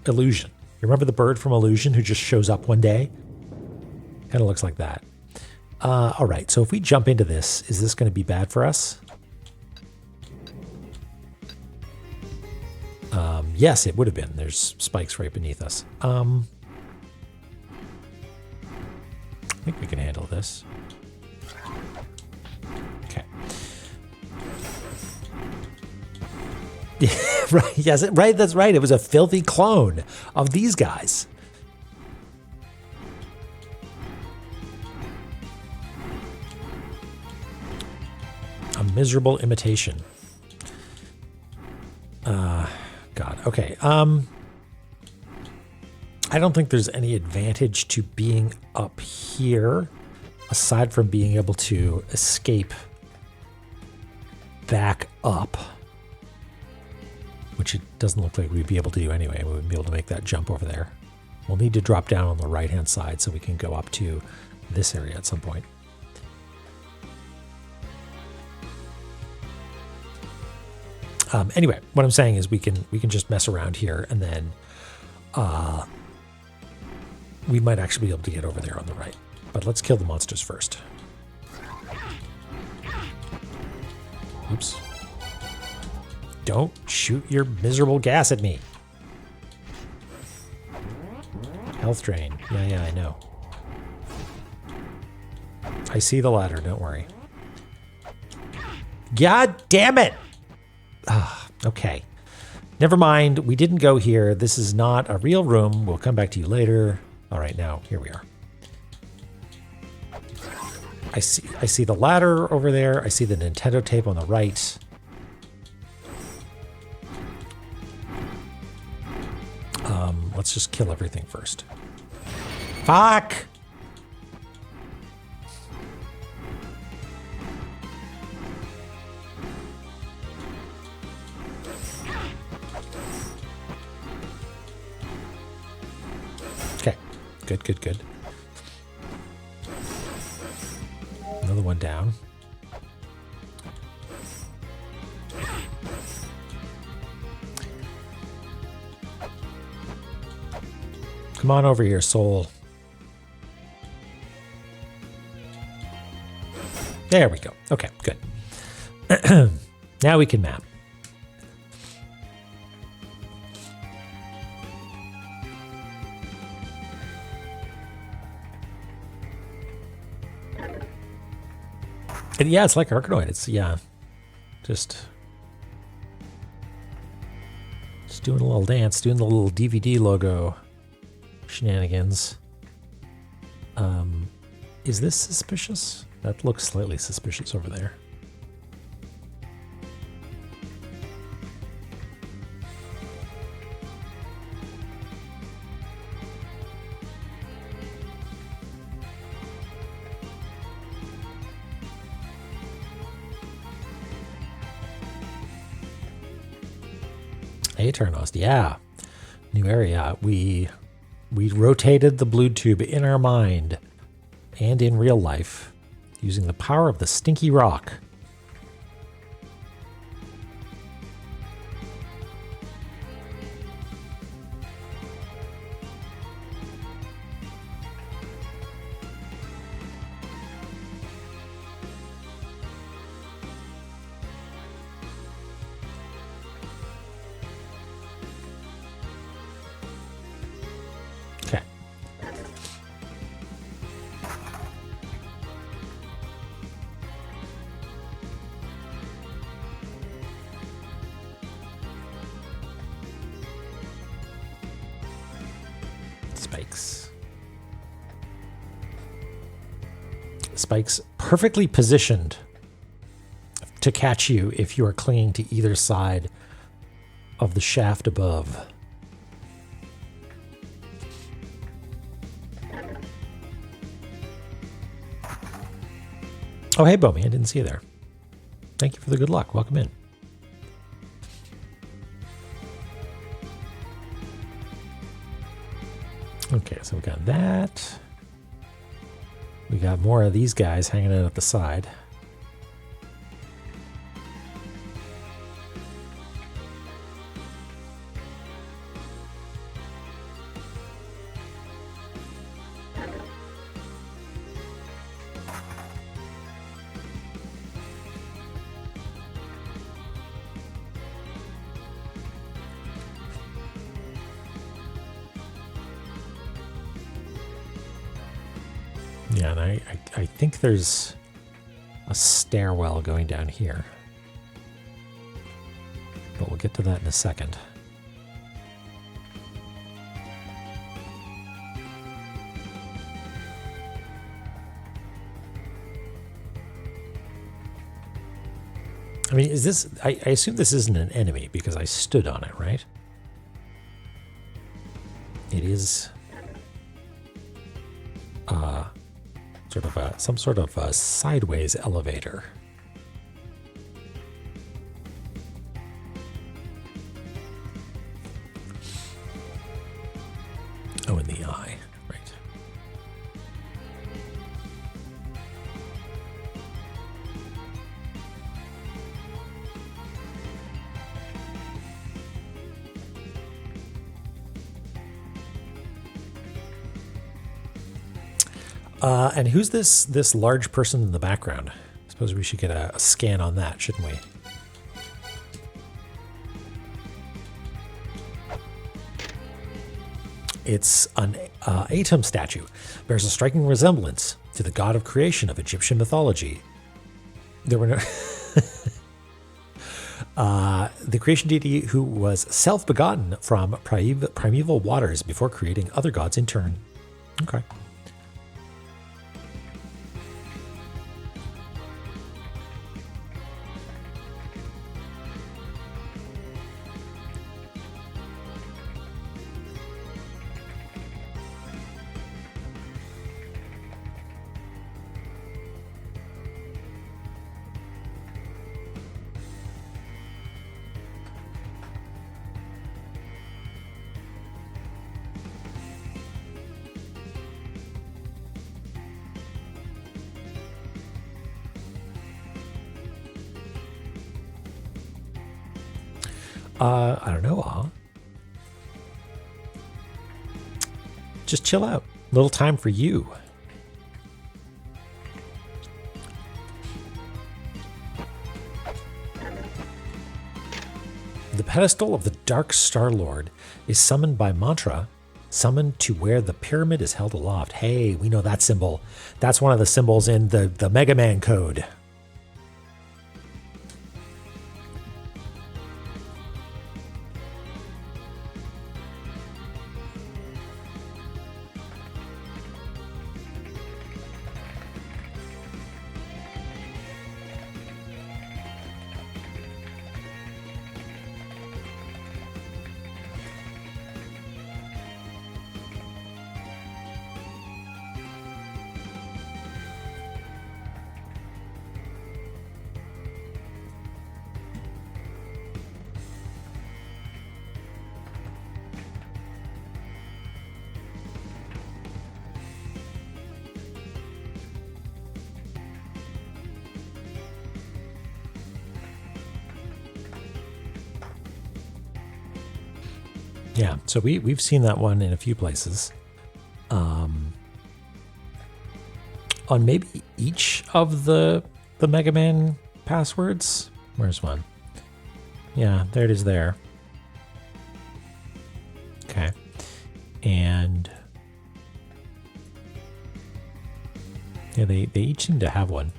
Illusion. You remember the bird from Illusion who just shows up one day? Kind of looks like that. All right, so if we jump into this, is this going to be bad for us? Yes, it would have been. There's spikes right beneath us. I think we can handle this. Okay. Right, yes, right, that's right. It was a filthy clone of these guys. A miserable imitation. God, okay. I don't think there's any advantage to being up here, aside from being able to escape back up. Which it doesn't look like we'd be able to do anyway. We wouldn't be able to make that jump over there. We'll need to drop down on the right-hand side so we can go up to this area at some point. Anyway, what I'm saying is we can just mess around here, and then we might actually be able to get over there on the right. But let's kill the monsters first. Oops. Don't shoot your miserable gas at me. Health drain. Yeah, I know. I see the ladder, don't worry. God damn it! Okay. Never mind. We didn't go here. This is not a real room. We'll come back to you later. All right, now, here we are. I see the ladder over there. I see the Nintendo tape on the right. Let's just kill everything first. Fuck! Good, good, good. Another one down. Come on over here, soul. There we go. Okay, good. Now we can map. And yeah, it's like Arkanoid. It's, yeah, just doing a little dance, doing the little DVD logo shenanigans. Is this suspicious? That looks slightly suspicious over there. Aeternos, yeah. New area. We rotated the blue tube in our mind and in real life using the power of the stinky rock. Okay. Spikes. Spikes perfectly positioned to catch you if you are clinging to either side of the shaft above. Oh, hey, Bomi, I didn't see you there. Thank you for the good luck. Welcome in. Okay, so we got that. We got more of these guys hanging out at the side. Yeah, and I think there's a stairwell going down here. But we'll get to that in a second. I mean, is this... I assume this isn't an enemy because I stood on it, right? It is... some sort of a sideways elevator. Oh, in the eye, right. And who's this large person in the background? I suppose we should get a scan on that, shouldn't we? It's an Atum statue. Bears a striking resemblance to the god of creation of Egyptian mythology. There were no... the creation deity who was self-begotten from primeval waters before creating other gods in turn. Okay. I don't know. Just chill out. Little time for you. The pedestal of the Dark Star Lord is summoned by mantra, summoned to where the pyramid is held aloft. Hey, we know that symbol. That's one of the symbols in the Mega Man code. Yeah, so we've seen that one in a few places. On maybe each of the Mega Man passwords. Where's one? Yeah, there it is there. Okay. And yeah, they each seem to have one.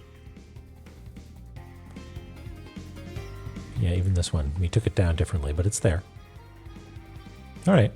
Yeah, even this one. We took it down differently, but it's there. All right.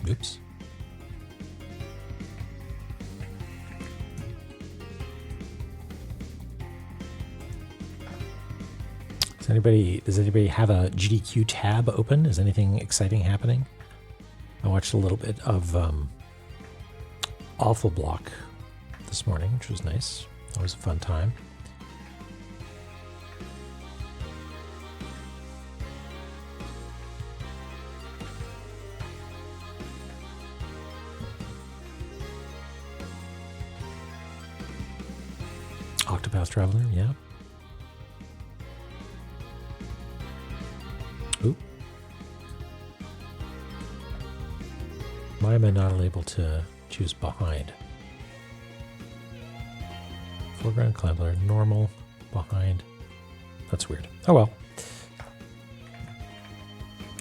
Oops. Does anybody have a GDQ tab open? Is anything exciting happening? I watched a little bit of Awful Block this morning, which was nice. That was a fun time. Octopath Traveler, yeah. Ooh. Why am I not able to choose behind? Foreground, Climber, normal, behind. That's weird. Oh well.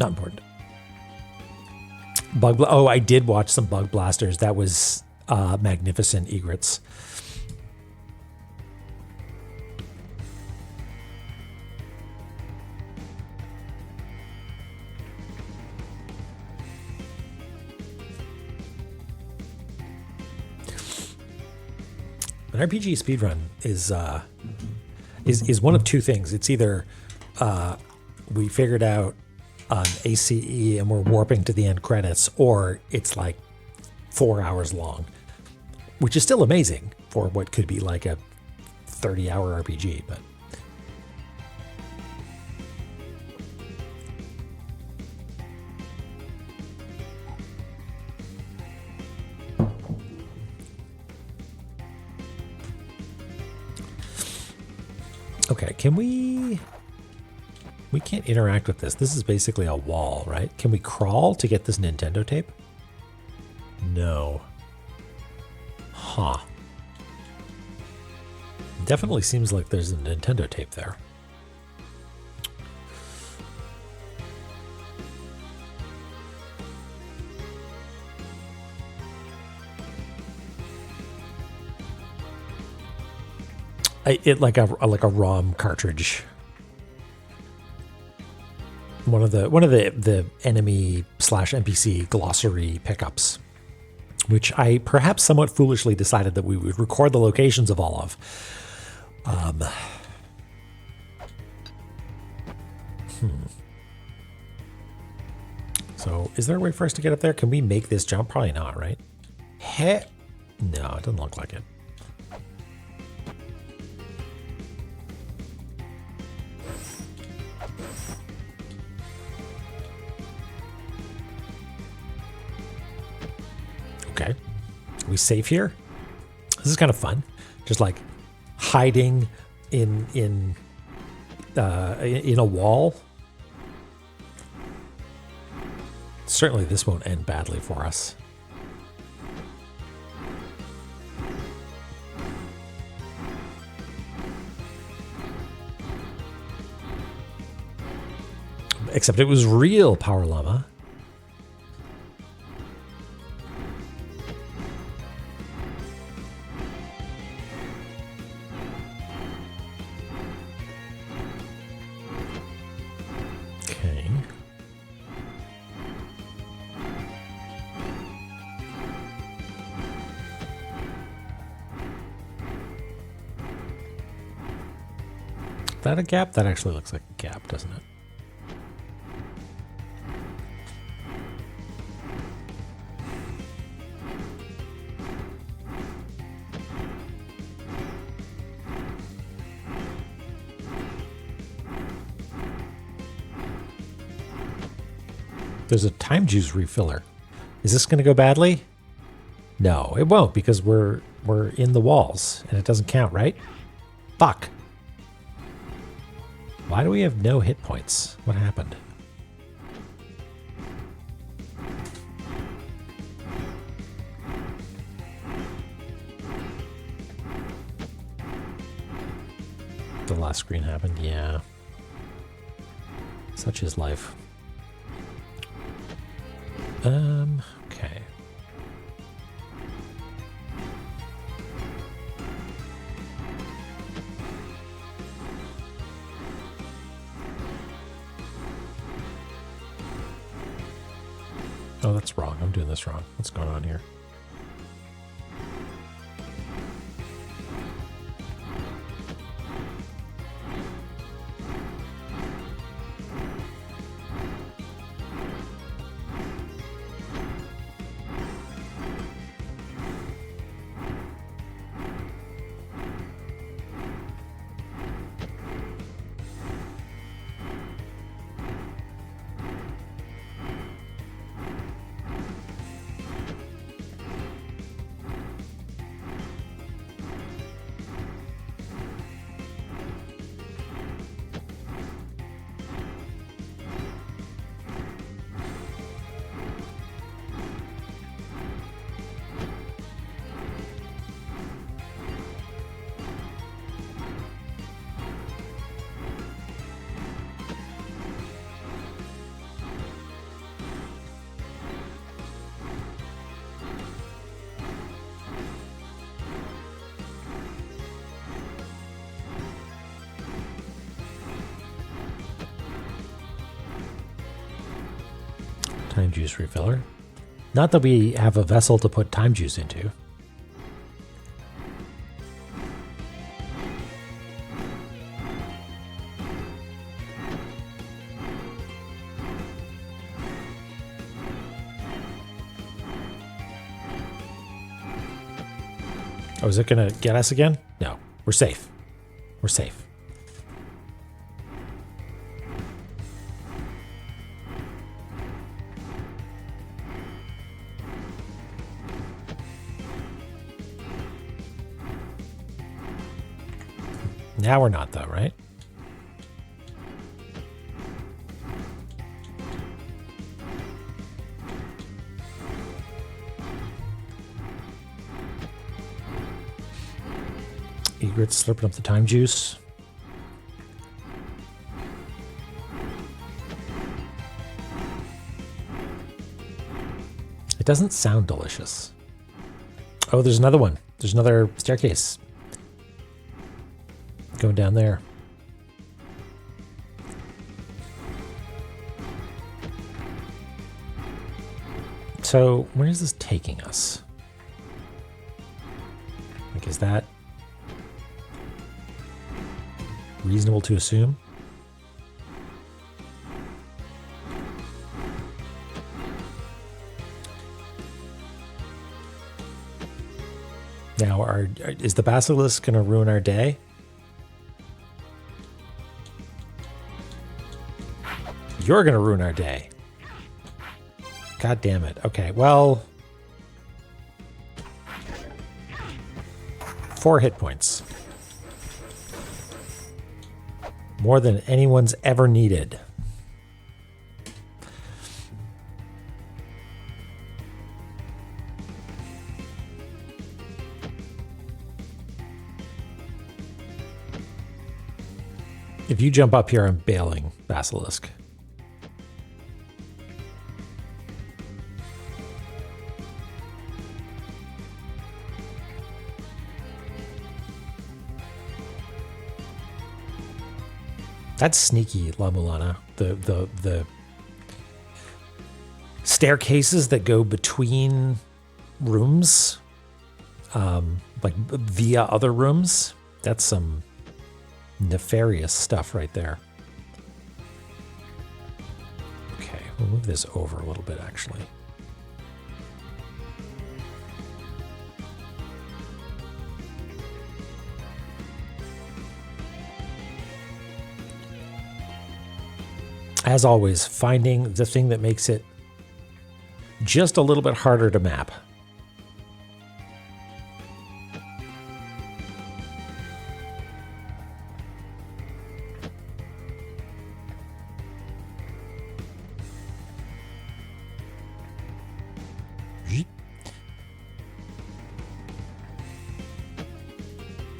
Not important. Oh, I did watch some Bug Blasters. That was magnificent, Egrets. An RPG speedrun is one of two things. It's either we figured out an ACE and we're warping to the end credits, or it's like 4 hours long, which is still amazing for what could be like a 30-hour RPG. But okay, can we can't interact with this. This is basically a wall, right? Can we crawl to get this Nintendo tape? No. Huh. Definitely seems like there's a Nintendo tape there. It like a ROM cartridge. One of the enemy / NPC glossary pickups, which I perhaps somewhat foolishly decided that we would record the locations of all of. So is there a way for us to get up there? Can we make this jump? Probably not, right? No, it doesn't look like it. Okay. Are we safe here? This is kind of fun. Just like hiding in a wall. Certainly this won't end badly for us. Except it was real Power Llama. Okay. Is that a gap? That actually looks like a gap, doesn't it? There's a time juice refiller. Is this going to go badly? No, it won't, because we're in the walls and it doesn't count, right? Fuck. Why do we have no hit points? What happened? The last screen happened, yeah. Such is life. Okay. Oh, that's wrong. I'm doing this wrong. What's going on here? Time juice refiller. Not that we have a vessel to put time juice into. Oh, is it going to get us again? No, we're safe. We're safe. Now we're not, though, right? Egret's slurping up the time juice. It doesn't sound delicious. Oh, there's another one. There's another staircase. Going down there. So, where is this taking us? Like, is that reasonable to assume? Now, is the basilisk going to ruin our day? You're going to ruin our day. God damn it. Okay, well... 4 hit points. More than anyone's ever needed. If you jump up here, I'm bailing, Basilisk. That's sneaky, La-Mulana. The staircases that go between rooms, like via other rooms. That's some nefarious stuff right there. Okay, we'll move this over a little bit, actually. As always, finding the thing that makes it just a little bit harder to map.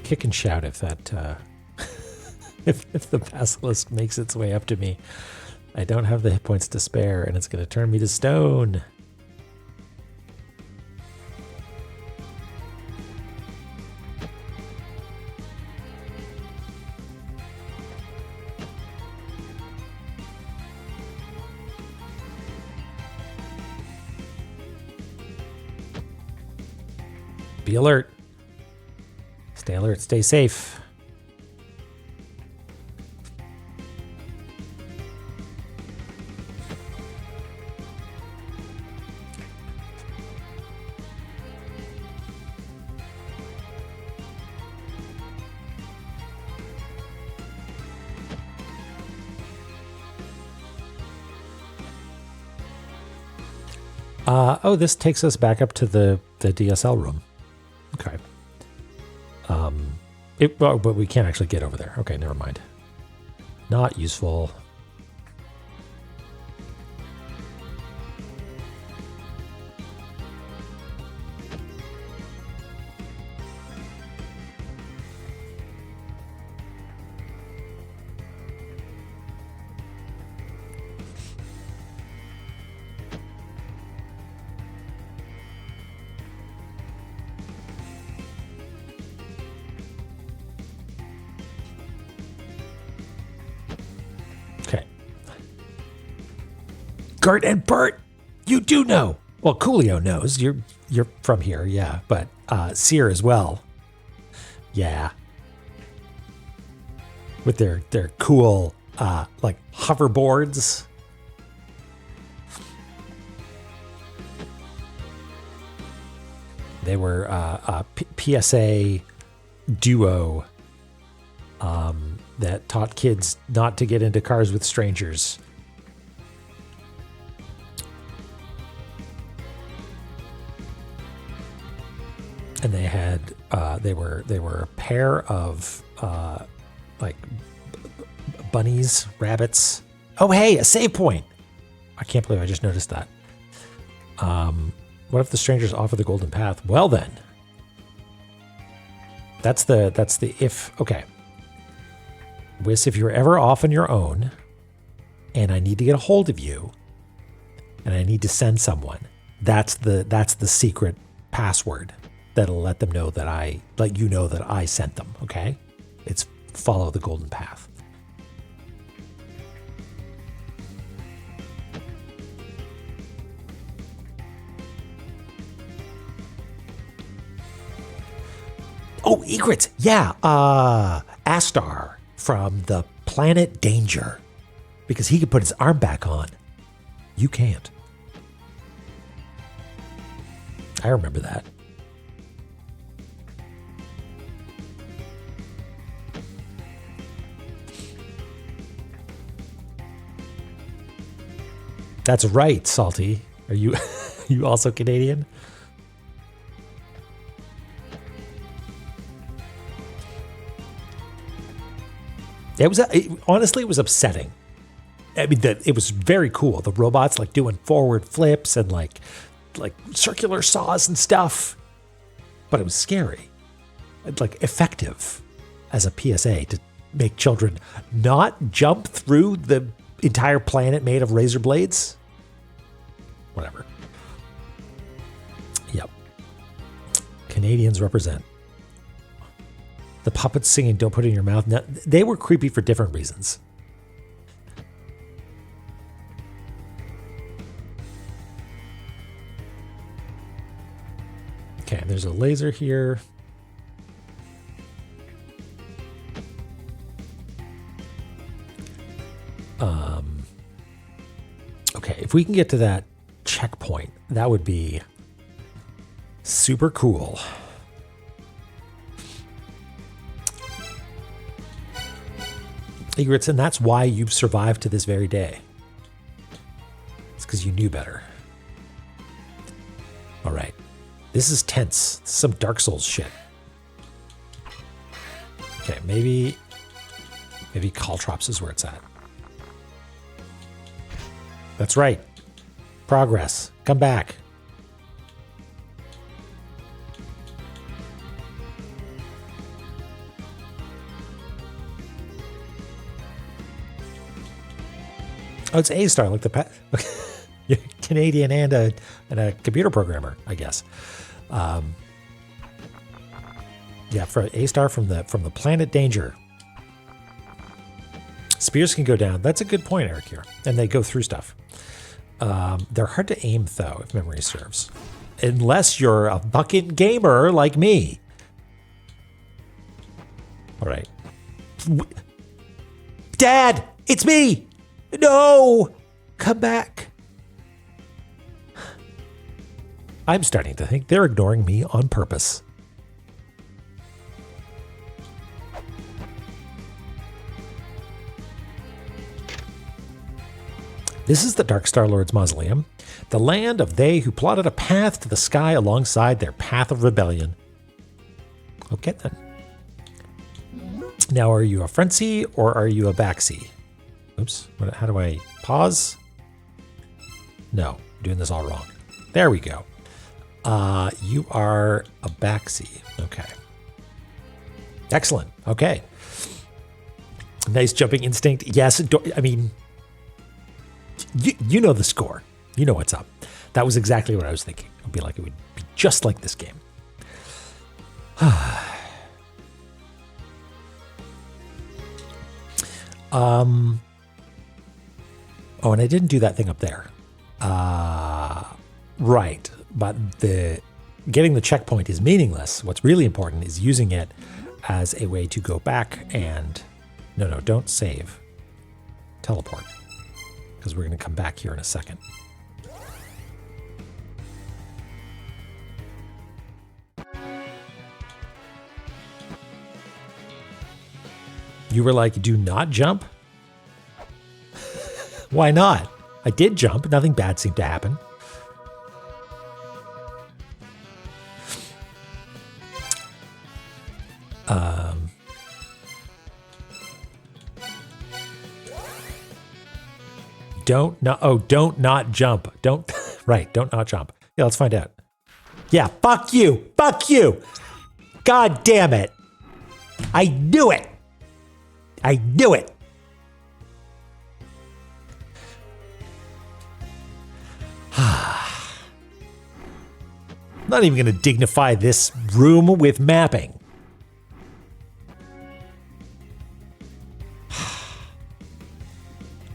Kick and shout if that if the basilisk makes its way up to me. I don't have the hit points to spare, and it's going to turn me to stone. Be alert. Stay alert, stay safe. Oh, this takes us back up to the DSL room. Okay. But we can't actually get over there. Okay, never mind. Not useful. Gert and Bert, you do know. Well, Coolio knows. You're from here, yeah. But Sear as well. Yeah. With their cool like hoverboards. They were a PSA duo that taught kids not to get into cars with strangers. And they had they were a pair of like bunnies, rabbits. Oh, hey, a save point! I can't believe I just noticed that. What if the strangers offer the golden path? Well then, that's the if. Okay, Wiss, if you're ever off on your own, and I need to get a hold of you, and I need to send someone, that's the secret password that'll let them know that I let you know that I sent them. Okay, it's follow the golden path. Oh, egrets. Yeah. Astar from the planet Danger. Because he could put his arm back on. You can't. I remember that. That's right, Salty. Are you you also Canadian? Honestly, it was upsetting. I mean, it was very cool. The robots like doing forward flips and like circular saws and stuff. But it was scary. Like effective as a PSA to make children not jump through the entire planet made of razor blades. Whatever. Yep. Canadians represent. The puppets singing "Don't Put It in Your Mouth." Now, they were creepy for different reasons. Okay, there's a laser here. Okay, if we can get to that checkpoint, that would be super cool. Egrets, and that's why you've survived to this very day. It's because you knew better. All right. This is tense. This is some Dark Souls shit. Okay, maybe Caltrops is where it's at. That's right. Progress. Come back. Oh, it's A-Star, like the You're Canadian and a computer programmer, I guess. Yeah, for A-Star from the planet Danger. Spears can go down. That's a good point, Eric, here. And they go through stuff. They're hard to aim, though, if memory serves. Unless you're a fucking gamer like me. All right. Dad, it's me. No, come back. I'm starting to think they're ignoring me on purpose. This is the Dark Star Lord's Mausoleum, the land of they who plotted a path to the sky alongside their path of rebellion. Okay, then. Now, are you a front C or are you a back C? Oops, how do I pause? No, I'm doing this all wrong. There we go. You are a back C. Okay. Excellent. Okay. Nice jumping instinct. Yes, I mean, you know the score. You know what's up. That was exactly what I was thinking. It would be like it would be just like this game. Oh, and I didn't do that thing up there. Right. But getting the checkpoint is meaningless. What's really important is using it as a way to go back and... No, don't save. Teleport. Because we're going to come back here in a second. You were like, do not jump? Why not? I did jump. Nothing bad seemed to happen. Don't not jump. Don't not jump. Yeah, let's find out. Yeah, fuck you. Fuck you. God damn it. I knew it. I knew it. I'm not even going to dignify this room with mapping.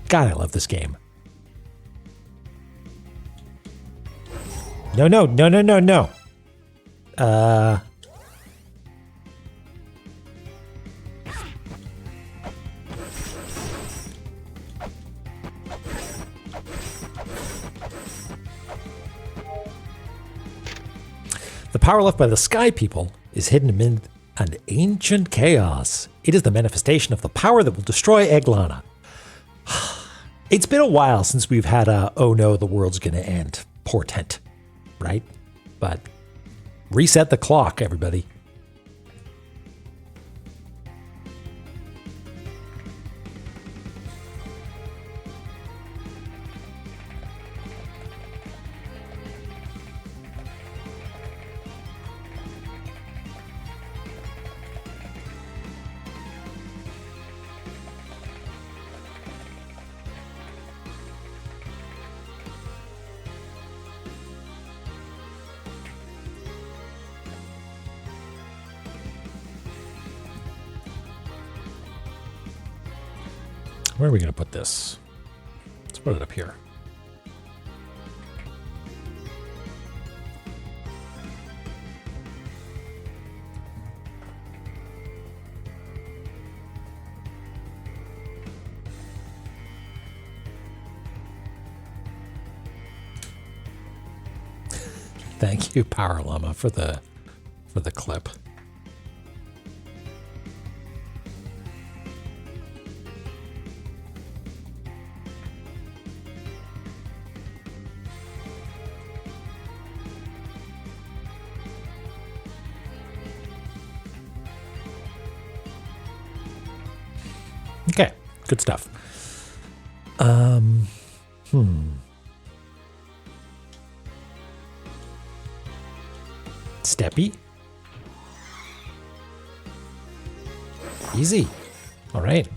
God, I love this game. No, no, no, no, no, no. The power left by the Sky People is hidden amid an ancient chaos. It is the manifestation of the power that will destroy E19. It's been a while since we've had a, oh no, the world's gonna end portent, right? But reset the clock, everybody. Where are we going to put this? Let's put it up here. Thank you, Power Llama, for the clip. Okay, good stuff. Steppy. Easy. All right.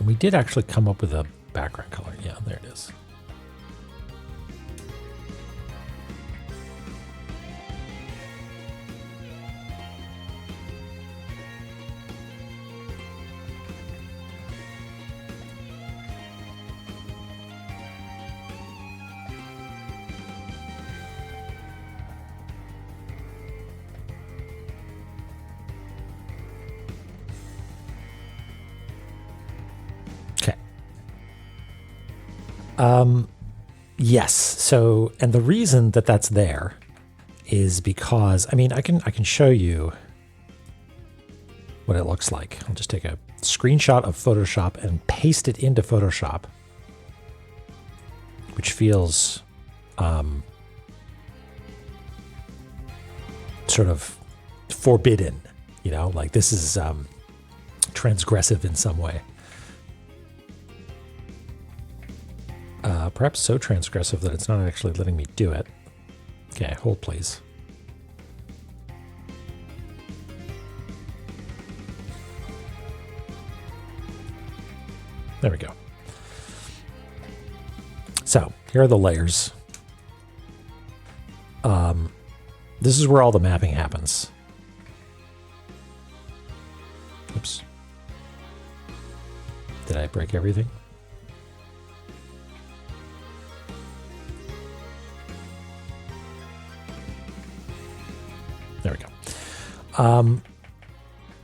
We did actually come up with a background color. Yeah, there it is. Yes. So, and the reason that that's there is because, I mean, I can show you what it looks like. I'll just take a screenshot of Photoshop and paste it into Photoshop, which feels sort of forbidden, you know, like this is transgressive in some way. Perhaps so transgressive that it's not actually letting me do it. Okay, hold please. There we go. So here are the layers. This is where all the mapping happens. Oops. Did I break everything? There we go.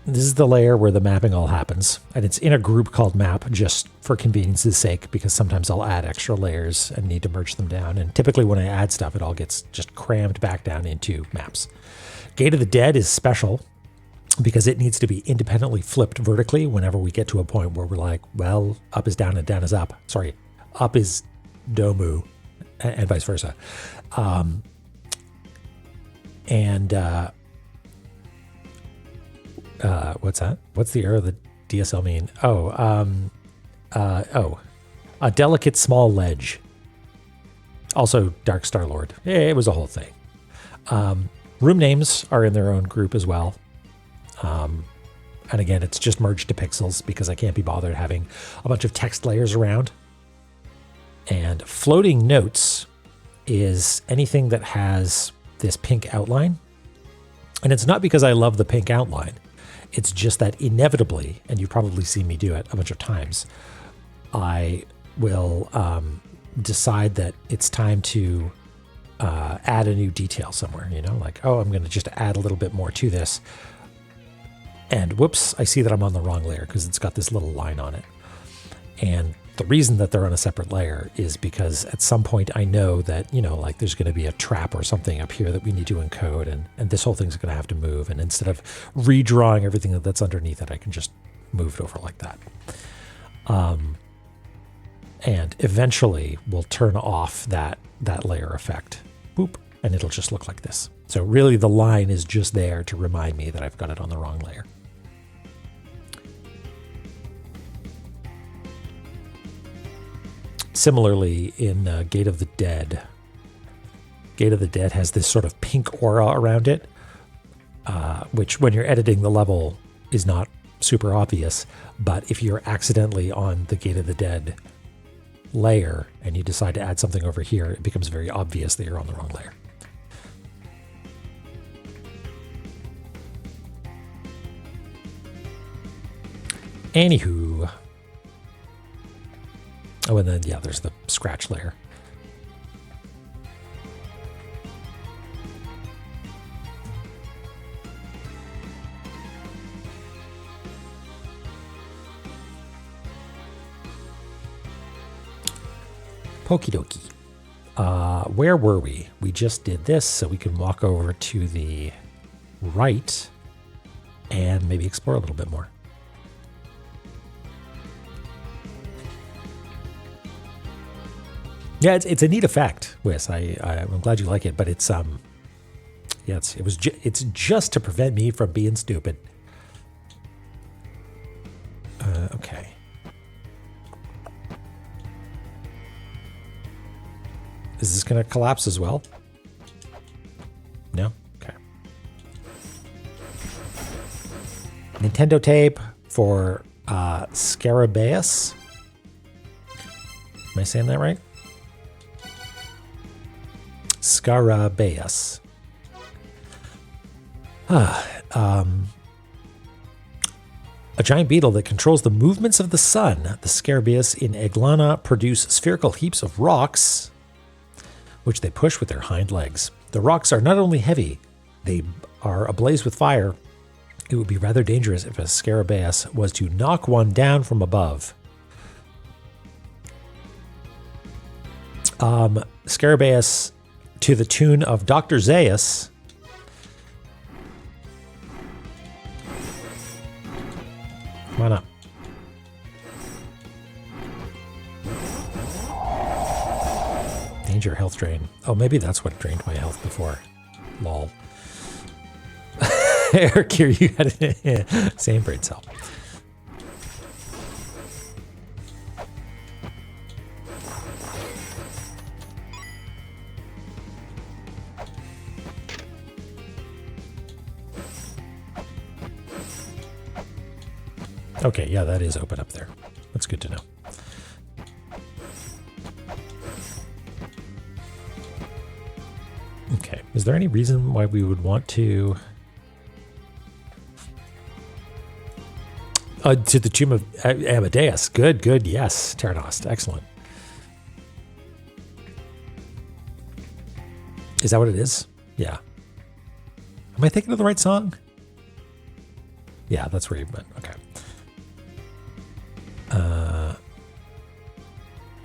This is the layer where the mapping all happens, and it's in a group called map just for convenience's sake, because sometimes I'll add extra layers and need to merge them down. And typically when I add stuff, it all gets just crammed back down into maps. Gate of the Dead is special because it needs to be independently flipped vertically whenever we get to a point where we're like, well, up is down and down is up. Sorry, up is Domu and vice versa. What's that? What's the error of the DSL mean? A delicate small ledge. Also Dark Star Lord. It was a whole thing. Room names are in their own group as well. And again, it's just merged to pixels because I can't be bothered having a bunch of text layers around. And floating notes is anything that has this pink outline. And it's not because I love the pink outline. It's just that inevitably, and you've probably seen me do it a bunch of times, I will decide that it's time to add a new detail somewhere, you know, like, oh, I'm going to just add a little bit more to this. And whoops, I see that I'm on the wrong layer because it's got this little line on it. And the reason that they're on a separate layer is because at some point I know that, you know, like there's going to be a trap or something up here that we need to encode, and this whole thing's going to have to move. And instead of redrawing everything that's underneath it, I can just move it over like that. And eventually we'll turn off that layer effect. Boop. And it'll just look like this. So really the line is just there to remind me that I've got it on the wrong layer. Similarly, in Gate of the Dead has this sort of pink aura around it, which when you're editing the level is not super obvious, but if you're accidentally on the Gate of the Dead layer and you decide to add something over here, it becomes very obvious that you're on the wrong layer. Anywho. Oh, and then, yeah, there's the scratch layer. Okie dokie. Where were we? We just did this, so we can walk over to the right and maybe explore a little bit more. Yeah, it's a neat effect, Wes. I'm glad you like it, but it's yeah, it's just to prevent me from being stupid. Okay. Is this going to collapse as well? No? Okay. Nintendo tape for Scarabaeus. Am I saying that right? Scarabaeus. A giant beetle that controls the movements of the sun. The Scarabaeus in E19 produce spherical heaps of rocks, which they push with their hind legs. The rocks are not only heavy, they are ablaze with fire. It would be rather dangerous if a Scarabaeus was to knock one down from above. Scarabaeus to the tune of Dr. Zaius. Come on up. Danger health drain. Oh, maybe that's what drained my health before. Lol. Eric, here you had it. Same brain cell. Okay, yeah, that is open up there. That's good to know. Okay, is there any reason why we would want to... to the tomb of Amadeus. Good, good, yes. Terranost, excellent. Is that what it is? Yeah. Am I thinking of the right song? Yeah, that's where you went. Okay.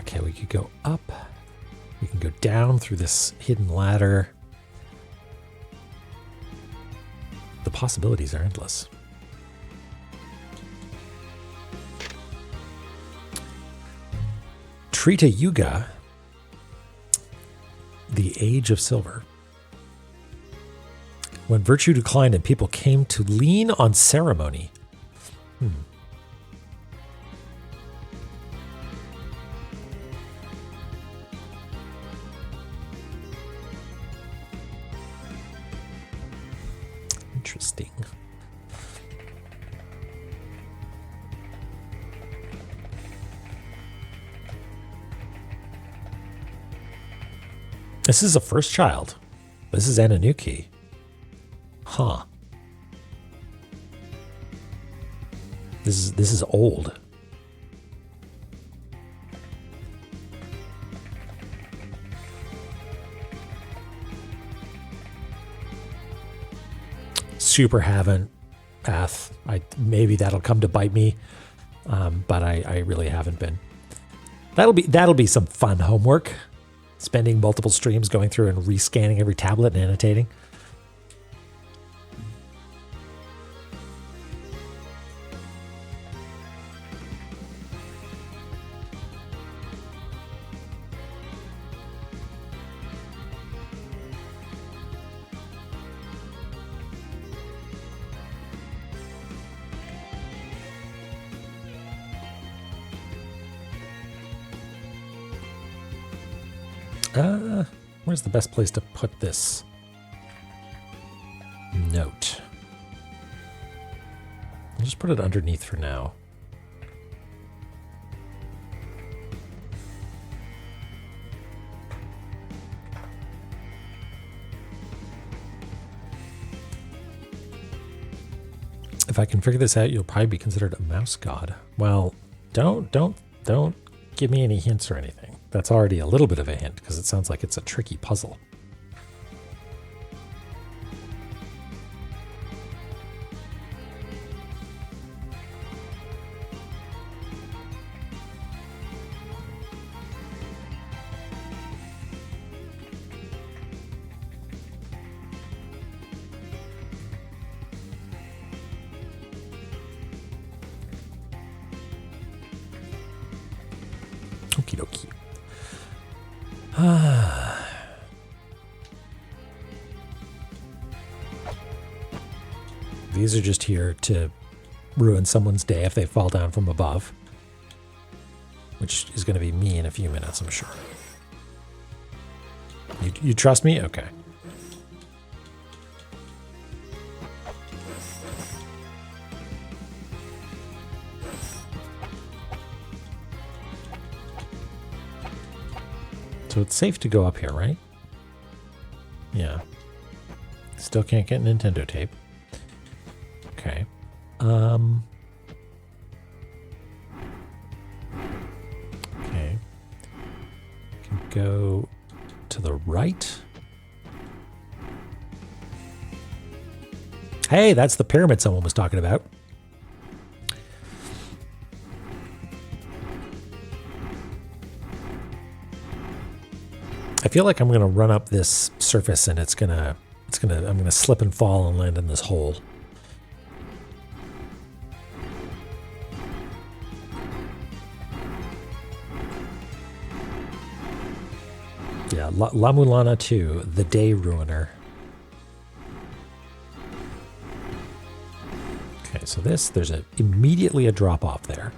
Okay, we could go up. We can go down through this hidden ladder. The possibilities are endless. Trita Yuga, the Age of Silver. When virtue declined and people came to lean on ceremony. Interesting. This is a first child. This is Ananuki. Huh. This is old. Super haven't path. Maybe that'll come to bite me, but I really haven't been. That'll be some fun homework. Spending multiple streams going through and rescanning every tablet and annotating. Where's the best place to put this note? I'll just put it underneath for now. If I can figure this out, you'll probably be considered a mouse god. Well, don't give me any hints or anything. That's already a little bit of a hint, because it sounds like it's a tricky puzzle. Okie dokie. These are just here to ruin someone's day if they fall down from above, which is going to be me in a few minutes, I'm sure. You trust me? Okay. So it's safe to go up here, right? Yeah. Still can't get Nintendo tape. Okay. Okay. Can go to the right. Hey, that's the pyramid someone was talking about. I feel like I'm going to run up this surface and I'm going to slip and fall and land in this hole. Yeah, La-Mulana 2, the Day Ruiner. Okay, so there's immediately a drop off there.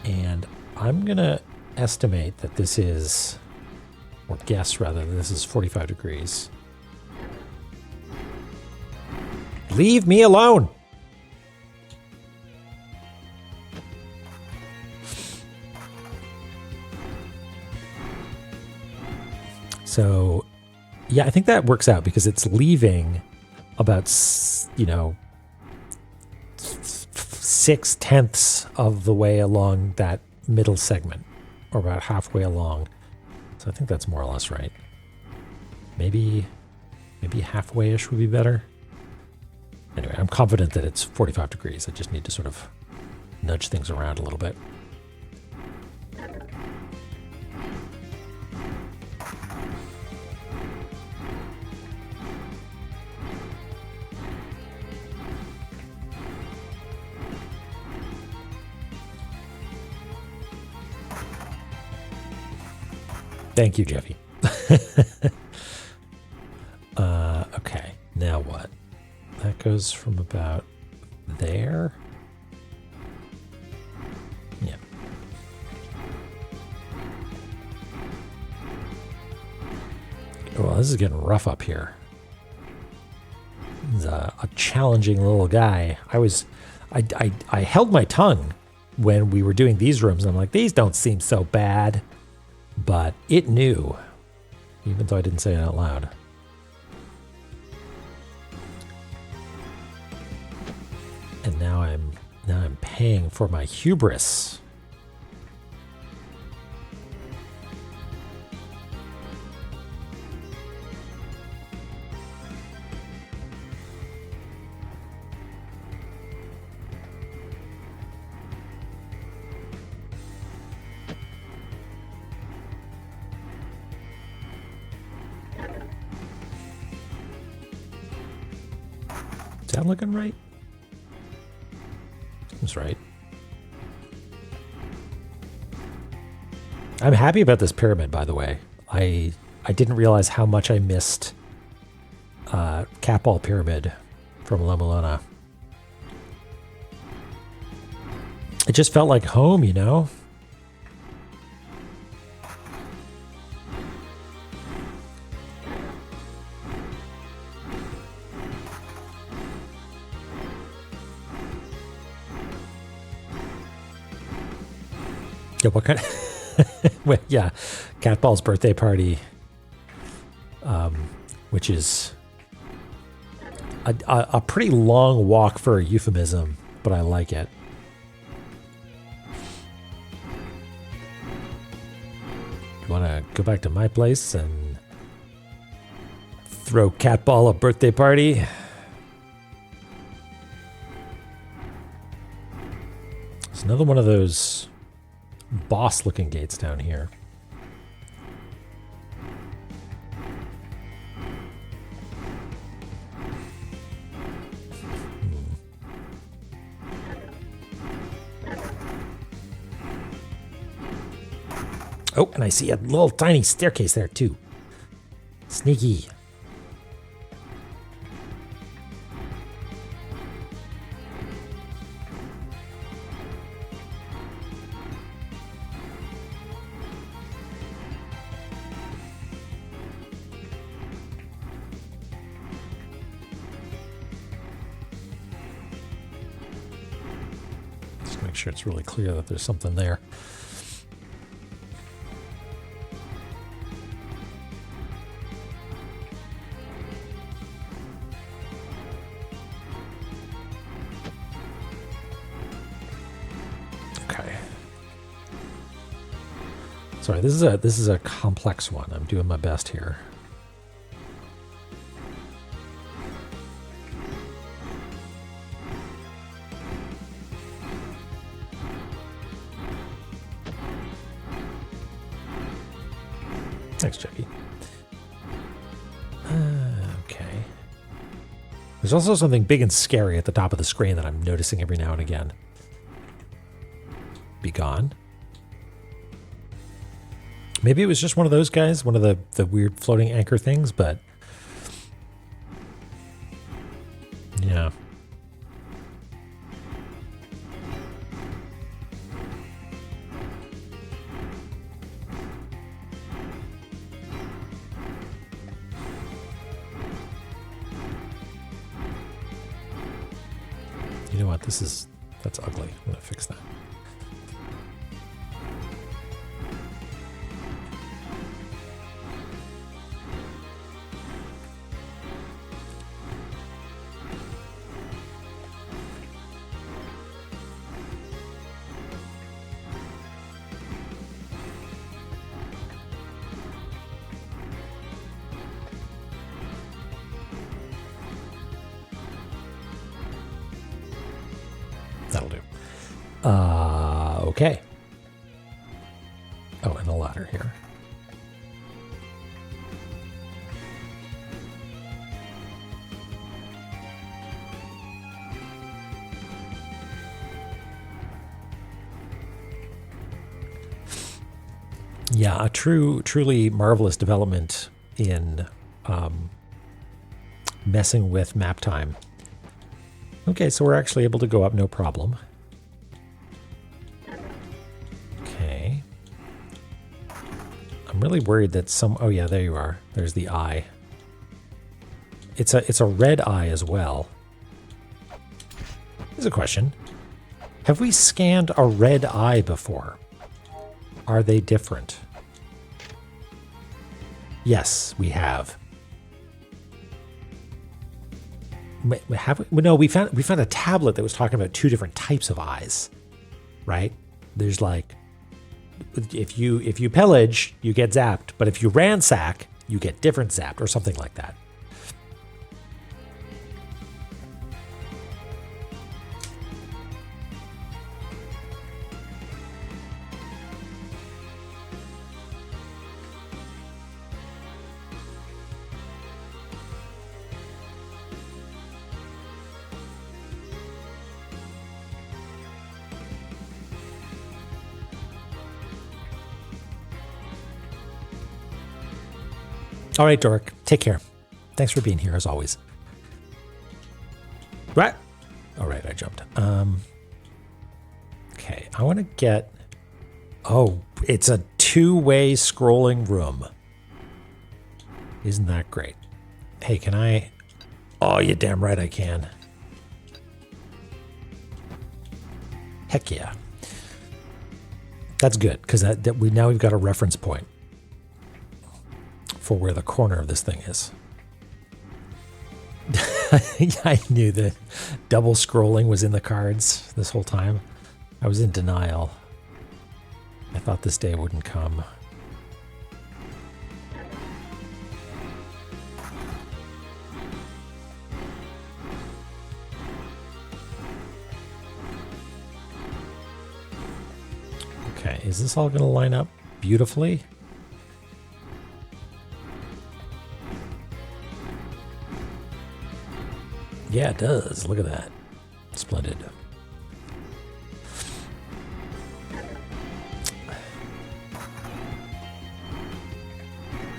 And I'm going to estimate that this is, or guess rather, that this is 45 degrees. Leave me alone! So, yeah, I think that works out because it's leaving about, 6/10 of the way along that middle segment, or about halfway along. So I think that's more or less right. Maybe halfway-ish would be better. Anyway, I'm confident that it's 45 degrees. I just need to sort of nudge things around a little bit. Thank you, Jeffy. Okay, now what? That goes from about there. Yeah. Well, this is getting rough up here. He's a challenging little guy. I held my tongue when we were doing these rooms. I'm like, these don't seem so bad. But it knew, even though I didn't say it out loud. And now I'm paying for my hubris. Is that looking right? Seems right. I'm happy about this pyramid, by the way. I didn't realize how much I missed Cat Ball Pyramid from La-Mulana. It just felt like home, you know? Yeah, what kind of... well, yeah, Cat Ball's birthday party, which is a pretty long walk for a euphemism, but I like it. You want to go back to my place and throw Cat Ball a birthday party? It's another one of those boss-looking gates down here. Oh, and I see a little tiny staircase there too. Sneaky. Just make sure it's really clear that there's something there. Sorry, this is a complex one. I'm doing my best here. Thanks, Jackie. Okay. There's also something big and scary at the top of the screen that I'm noticing every now and again. Be gone. Maybe it was just one of those guys, one of the weird floating anchor things, but yeah. You know what? That's ugly. I'm gonna fix that. That'll do. Okay. Oh, and a ladder here. Yeah, a truly marvelous development in messing with map time. Okay, so we're actually able to go up, no problem. Okay. I'm really worried that oh yeah, there you are. There's the eye. It's a red eye as well. Here's a question. Have we scanned a red eye before? Are they different? Yes, we have. No, we found a tablet that was talking about 2 different types of eyes, right? There's like, if you pillage, you get zapped, but if you ransack, you get different zapped or something like that. All right, Dork, take care. Thanks for being here as always. Right. All right, I jumped. Okay, I want to get... Oh, it's a 2-way scrolling room. Isn't that great? Hey, can I... Oh, you're damn right I can. Heck yeah. That's good, because now we've got a reference point for where the corner of this thing is. I knew that double scrolling was in the cards this whole time. I was in denial. I thought this day wouldn't come. Okay, is this all going to line up beautifully? Yeah, it does. Look at that. Splendid.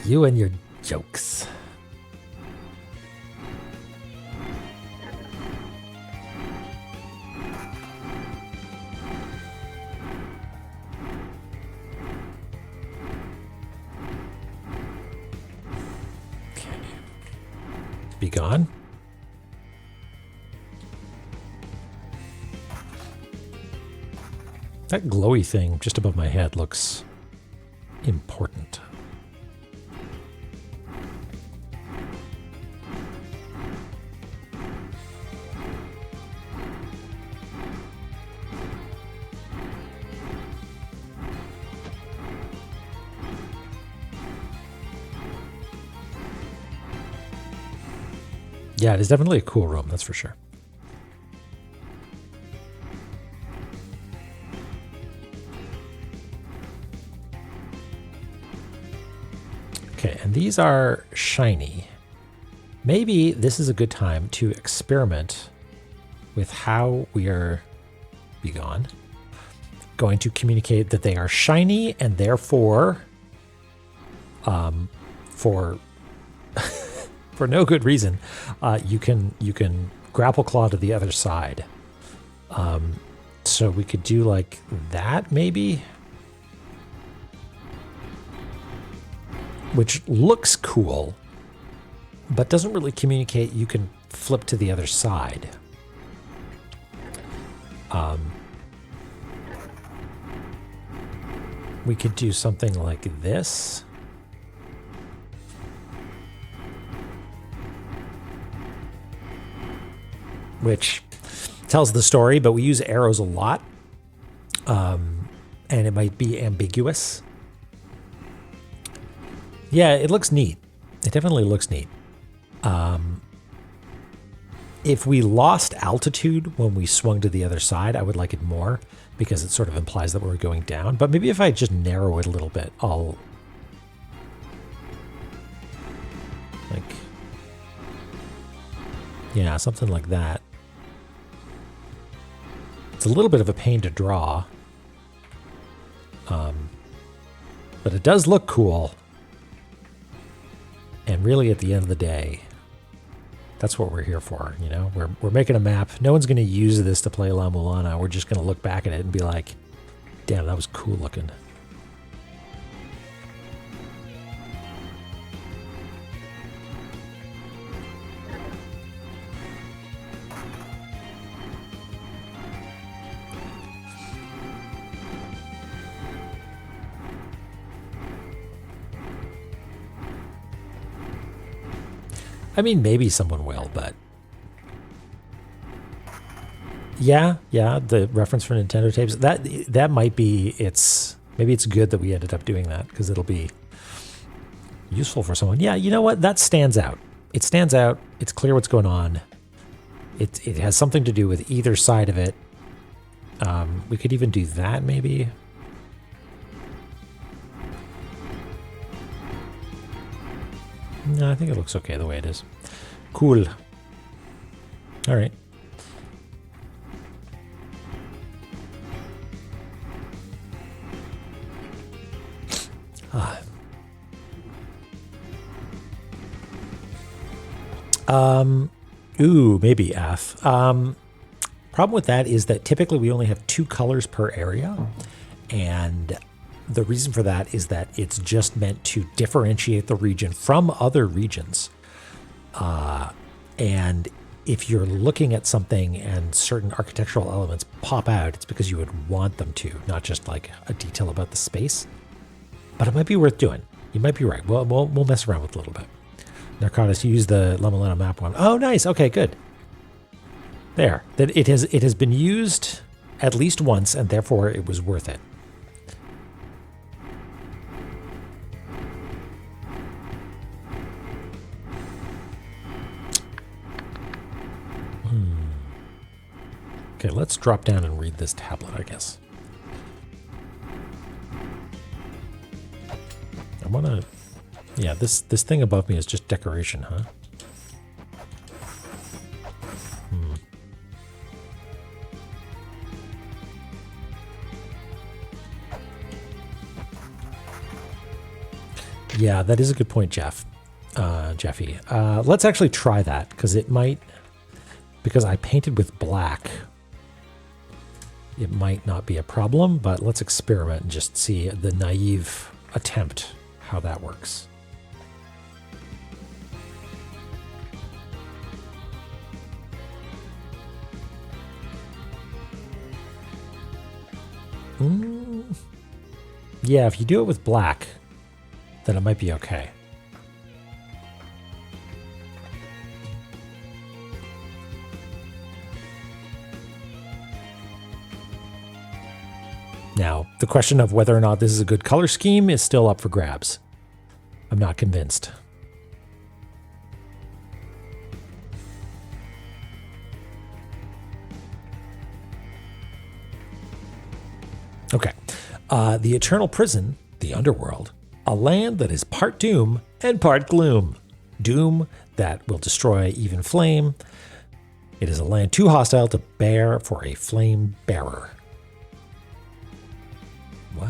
You and your jokes. Okay. Be gone. That glowy thing just above my head looks important. Yeah, it is definitely a cool room, that's for sure. Okay, and these are shiny. Maybe this is a good time to experiment with how we are going to communicate that they are shiny and therefore, for for no good reason, you can grapple claw to the other side. So we could do like that maybe. Which looks cool, but doesn't really communicate you can flip to the other side. We could do something like this. Which tells the story, but we use arrows a lot. And it might be ambiguous. Yeah, it looks neat. It definitely looks neat. If we lost altitude when we swung to the other side, I would like it more because it sort of implies that we're going down. But maybe if I just narrow it a little bit, I'll... like... yeah, something like that. It's a little bit of a pain to draw. But it does look cool. And really, at the end of the day, that's what we're here for, you know? We're making a map. No one's going to use this to play La-Mulana. We're just going to look back at it and be like, damn, that was cool looking. I mean, maybe someone will, but Yeah, yeah, the reference for Nintendo tapes. That might be maybe it's good that we ended up doing that because it'll be useful for someone. Yeah, you know what? That stands out. It stands out. It's clear what's going on. It has something to do with either side of it. We could even do that maybe. No, I think it looks okay the way it is. Cool. All right. Ooh, maybe F. Problem with that is that typically we only have 2 colors per area, and the reason for that is that it's just meant to differentiate the region from other regions. And if you're looking at something and certain architectural elements pop out, it's because you would want them to, not just like a detail about the space. But it might be worth doing. You might be right. We'll mess around with it a little bit. Narcotis, use the La-Mulana map one. Oh, nice. Okay, good. There. That it has been used at least once, and therefore it was worth it. Okay, let's drop down and read this tablet, I guess. I want to... Yeah, this thing above me is just decoration, huh? Yeah, that is a good point, Jeffy. Let's actually try that, because it might... Because I painted with black, it might not be a problem, but let's experiment and just see the naive attempt how that works. Yeah, if you do it with black, then it might be okay. Now, the question of whether or not this is a good color scheme is still up for grabs. I'm not convinced. Okay. The Eternal Prison, the Underworld, a land that is part doom and part gloom. Doom that will destroy even flame. It is a land too hostile to bear for a flame bearer. What?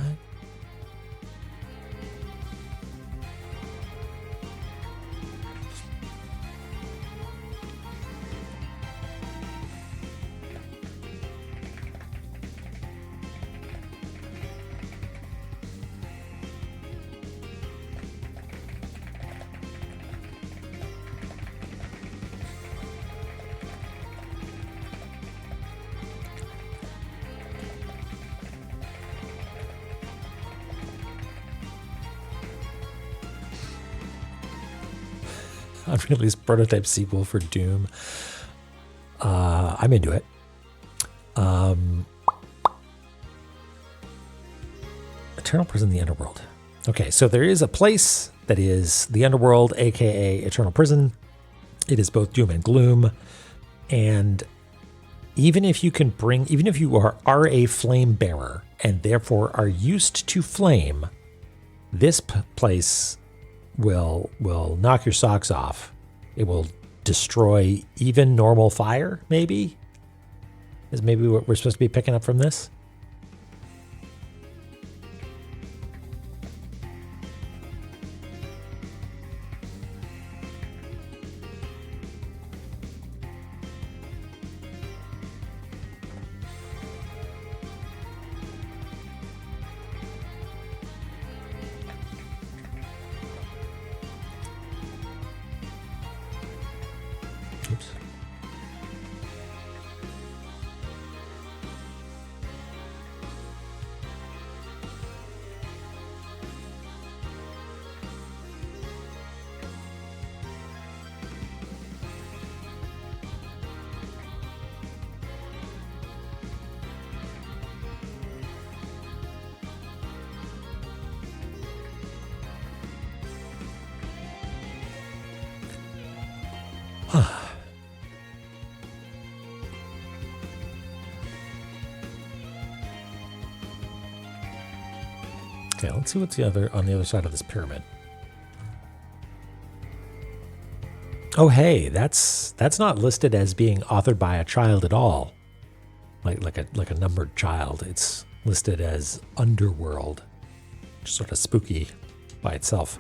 Unreleased prototype sequel for Doom. I'm into it. Eternal Prison, the Underworld. Okay, so there is a place that is the Underworld, aka Eternal Prison. It is both doom and gloom. And even if you are a flame bearer and therefore are used to flame, this place will knock your socks off. It will destroy even normal fire, maybe? Is maybe what we're supposed to be picking up from this? Oops. Okay, let's see what's on the other side of this pyramid. Oh, hey, that's not listed as being authored by a child at all. Like a numbered child. It's listed as Underworld. Just sort of spooky by itself.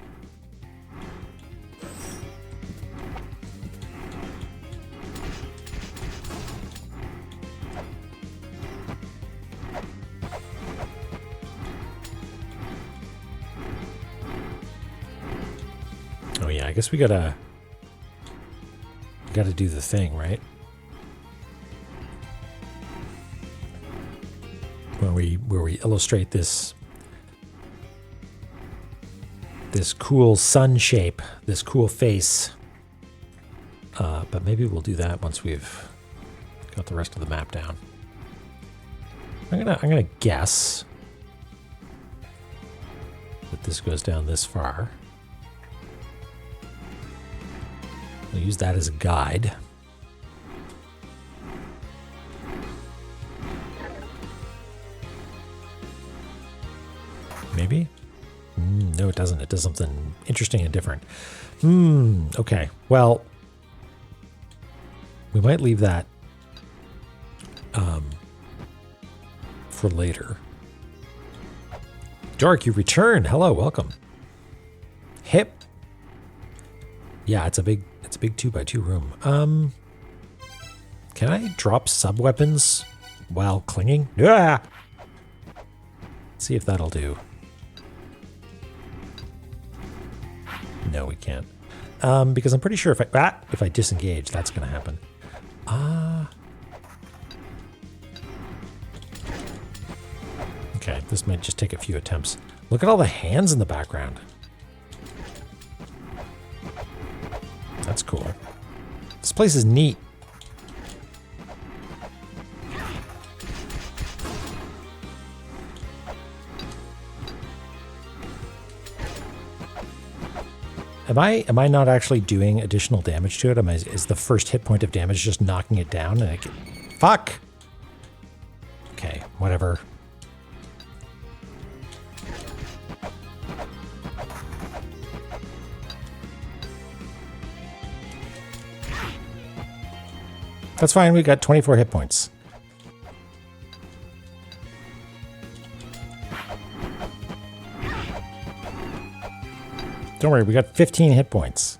Oh yeah, I guess we gotta do the thing, right? Where we illustrate this cool sun shape, this cool face. But maybe we'll do that once we've got the rest of the map down. I'm gonna guess that this goes down this far. We'll use that as a guide. Maybe? No, it doesn't. It does something interesting and different. Okay. Well, we might leave that for later. Dark, you returned. Hello, welcome. Hip. Yeah, it's a big 2x2 room. Can I drop sub-weapons while clinging? Yeah. Let's see if that'll do. No, we can't. Because I'm pretty sure if I disengage, that's going to happen. Okay, this might just take a few attempts. Look at all the hands in the background. That's cool. This place is neat. Am I not actually doing additional damage to it? Is the first hit point of damage just knocking it down? And fuck! Okay, whatever. That's fine, we got 24 hit points. Don't worry, we got 15 hit points.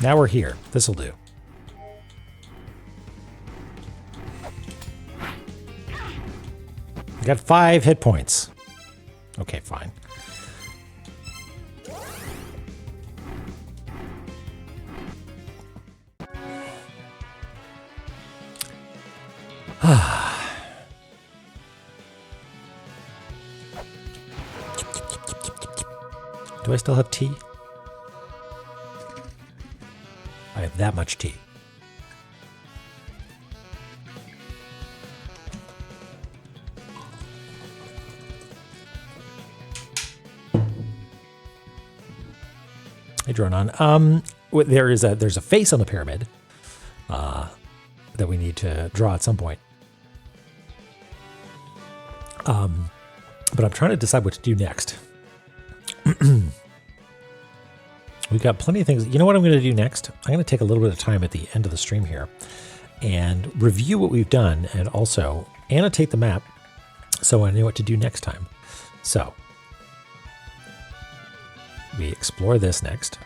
Now we're here. This'll do. We got 5 hit points. Okay, fine. Do I still have tea? I have that much tea. Hey, Dronon. There's a face on the pyramid that we need to draw at some point. But I'm trying to decide what to do next. We've got plenty of things. You know what I'm going to do next? I'm going to take a little bit of time at the end of the stream here and review what we've done and also annotate the map so I know what to do next time. So we explore this next.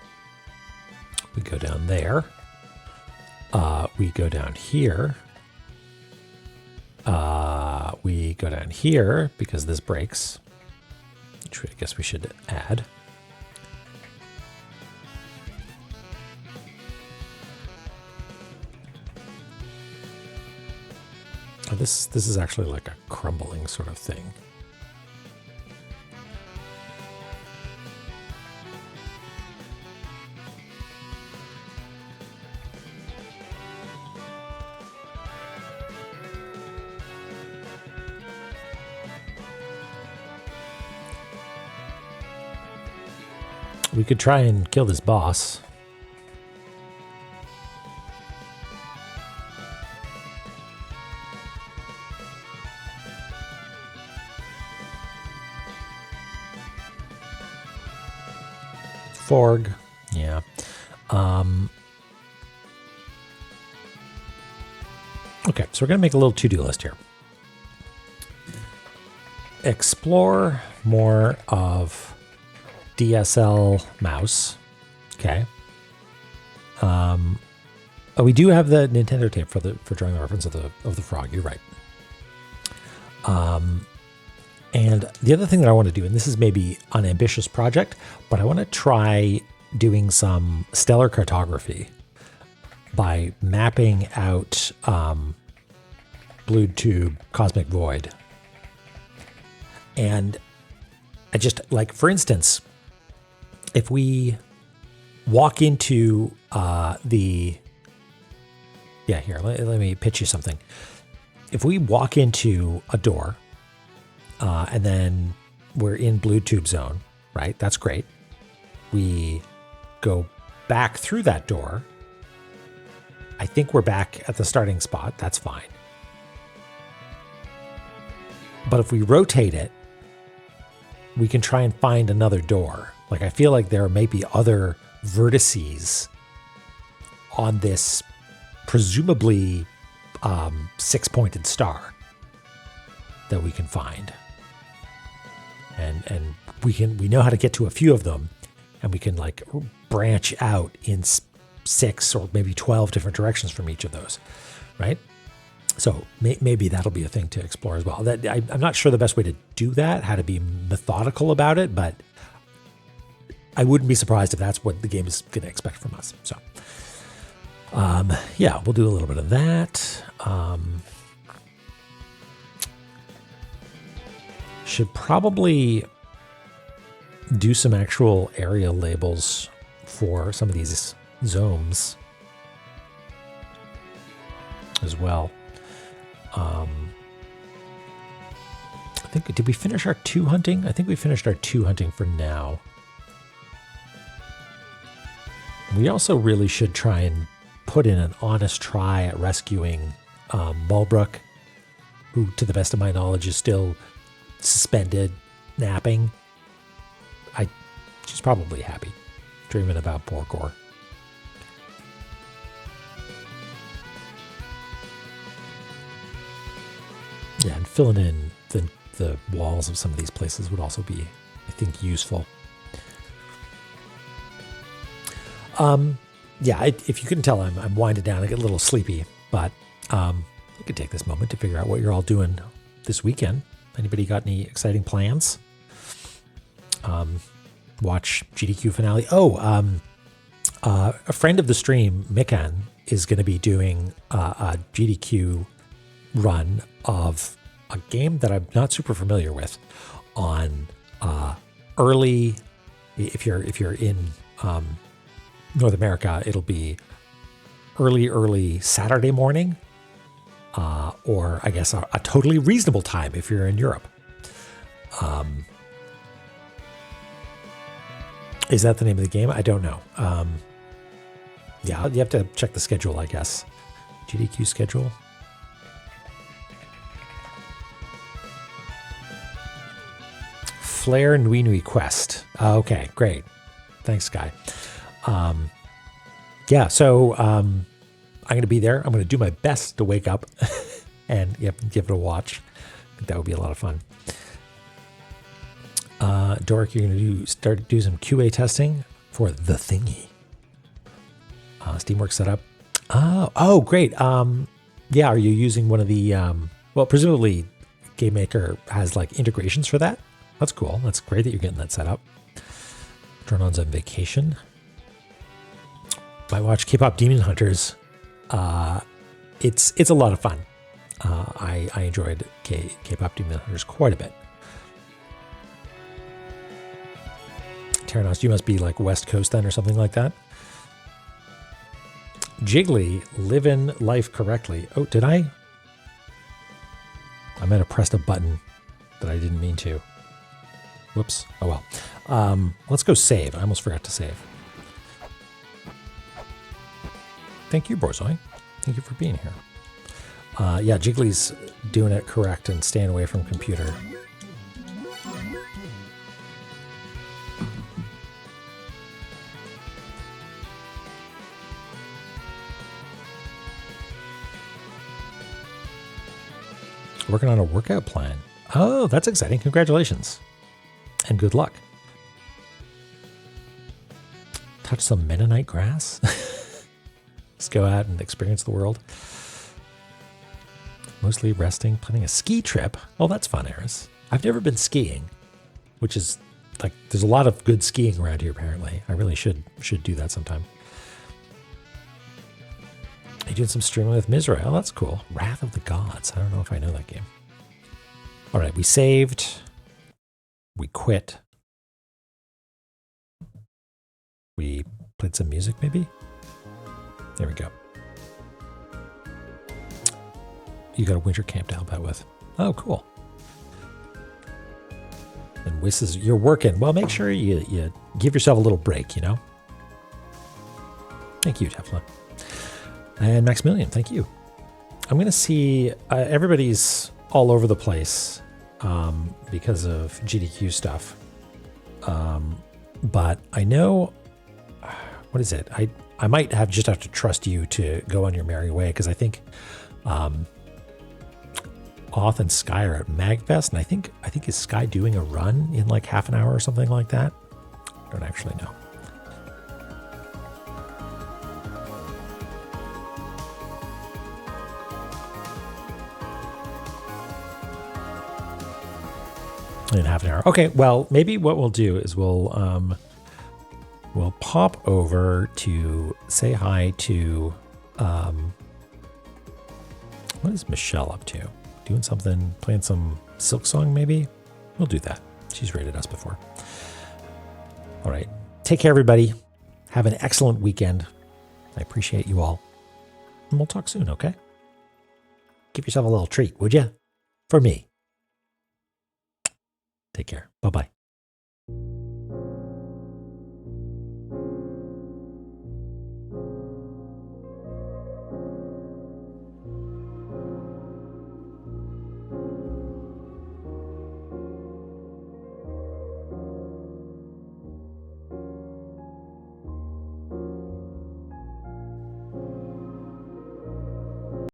We go down there. We go down here. We go down here because this breaks, which I guess we should add. Oh, this is actually like a crumbling sort of thing. We could try and kill this boss. Forg. Yeah. Okay, so we're going to make a little to-do list here. Explore more of DSL mouse. Okay. Oh, we do have the Nintendo tape for drawing the reference of the frog. You're right. And the other thing that I want to do, and this is maybe an ambitious project, but I want to try doing some stellar cartography by mapping out Blue Tube Cosmic Void. And I just, like, for instance, if we walk into here, let me pitch you something. If we walk into a door and then we're in Blue Tube Zone, right? That's great. We go back through that door. I think we're back at the starting spot. That's fine. But if we rotate it, we can try and find another door. Like, I feel like there may be other vertices on this presumably six-pointed star that we can find. And we know how to get to a few of them, and we can, like, branch out in 6 or maybe 12 different directions from each of those, right? So maybe that'll be a thing to explore as well. I'm not sure the best way to do that, how to be methodical about it, but I wouldn't be surprised if that's what the game is going to expect from us. So, yeah, we'll do a little bit of that. Should probably do some actual area labels for some of these zones as well. I think, did we finish our 2 hunting? I think we finished our 2 hunting for now. We also really should try and put in an honest try at rescuing Mulbrook, who, to the best of my knowledge, is still suspended, napping. She's probably happy, dreaming about Borgor. Yeah, and filling in the walls of some of these places would also be, I think, useful. Yeah, if you couldn't tell, I'm winding down. I get a little sleepy, but I could take this moment to figure out what you're all doing this weekend. Anybody got any exciting plans? Watch GDQ finale. A friend of the stream, Mikan, is going to be doing a GDQ run of a game that I'm not super familiar with on early. If you're in North America, it'll be early Saturday morning, or I guess a totally reasonable time if you're in Europe. Is that the name of the game? I don't know. Yeah, you have to check the schedule, I guess. GDQ schedule. Flare Nui Nui Quest. Okay, great. Thanks, Guy. Yeah, so I'm going to be there. I'm going to do my best to wake up and give it a watch. I think that would be a lot of fun. Doric, you're going to do some QA testing for The Thingy. Steamworks setup. Oh, great. Yeah, are you using one of the, well, presumably Game Maker has like integrations for that. That's cool. That's great that you're getting that set up. Dronon's on vacation. Might watch K-pop Demon Hunters. It's a lot of fun. I enjoyed K-pop Demon Hunters quite a bit. Terranos, you must be like West Coast then or something like that. Jiggly, living life correctly. Oh, did I? I might have pressed a button that I didn't mean to. Whoops. Oh well. Let's go save. I almost forgot to save. Thank you, Borzoi. Thank you for being here. Yeah, Jiggly's doing it correct and staying away from computer. Working on a workout plan. Oh, that's exciting. Congratulations. And good luck. Touch some Mennonite grass. Just go out and experience the world. Mostly resting, planning a ski trip. Oh, that's fun, Eris. I've never been skiing, which is like, there's a lot of good skiing around here, apparently. I really should do that sometime. You doing some streaming with Mizra? Oh, that's cool. Wrath of the Gods. I don't know if I know that game. All right, we saved. We quit. We played some music, maybe? There we go. You got a winter camp to help out with. Oh, cool. And Wiss is, you're working. Well, make sure you give yourself a little break, you know? Thank you, Tefla. And Maximilian, thank you. I'm going to see, everybody's all over the place because of GDQ stuff. But I know, what is it? I might just have to trust you to go on your merry way, because I think Oth and Sky are at MagFest, and I think is Sky doing a run in like half an hour or something like that? I don't actually know. In half an hour. Okay, well, maybe what we'll do is we'll pop over to say hi to what is Michelle up to? Doing something, playing some Silk Song maybe? We'll do that. She's rated us before. All right. Take care, everybody. Have an excellent weekend. I appreciate you all. And we'll talk soon, okay? Give yourself a little treat, would you? For me. Take care. Bye-bye.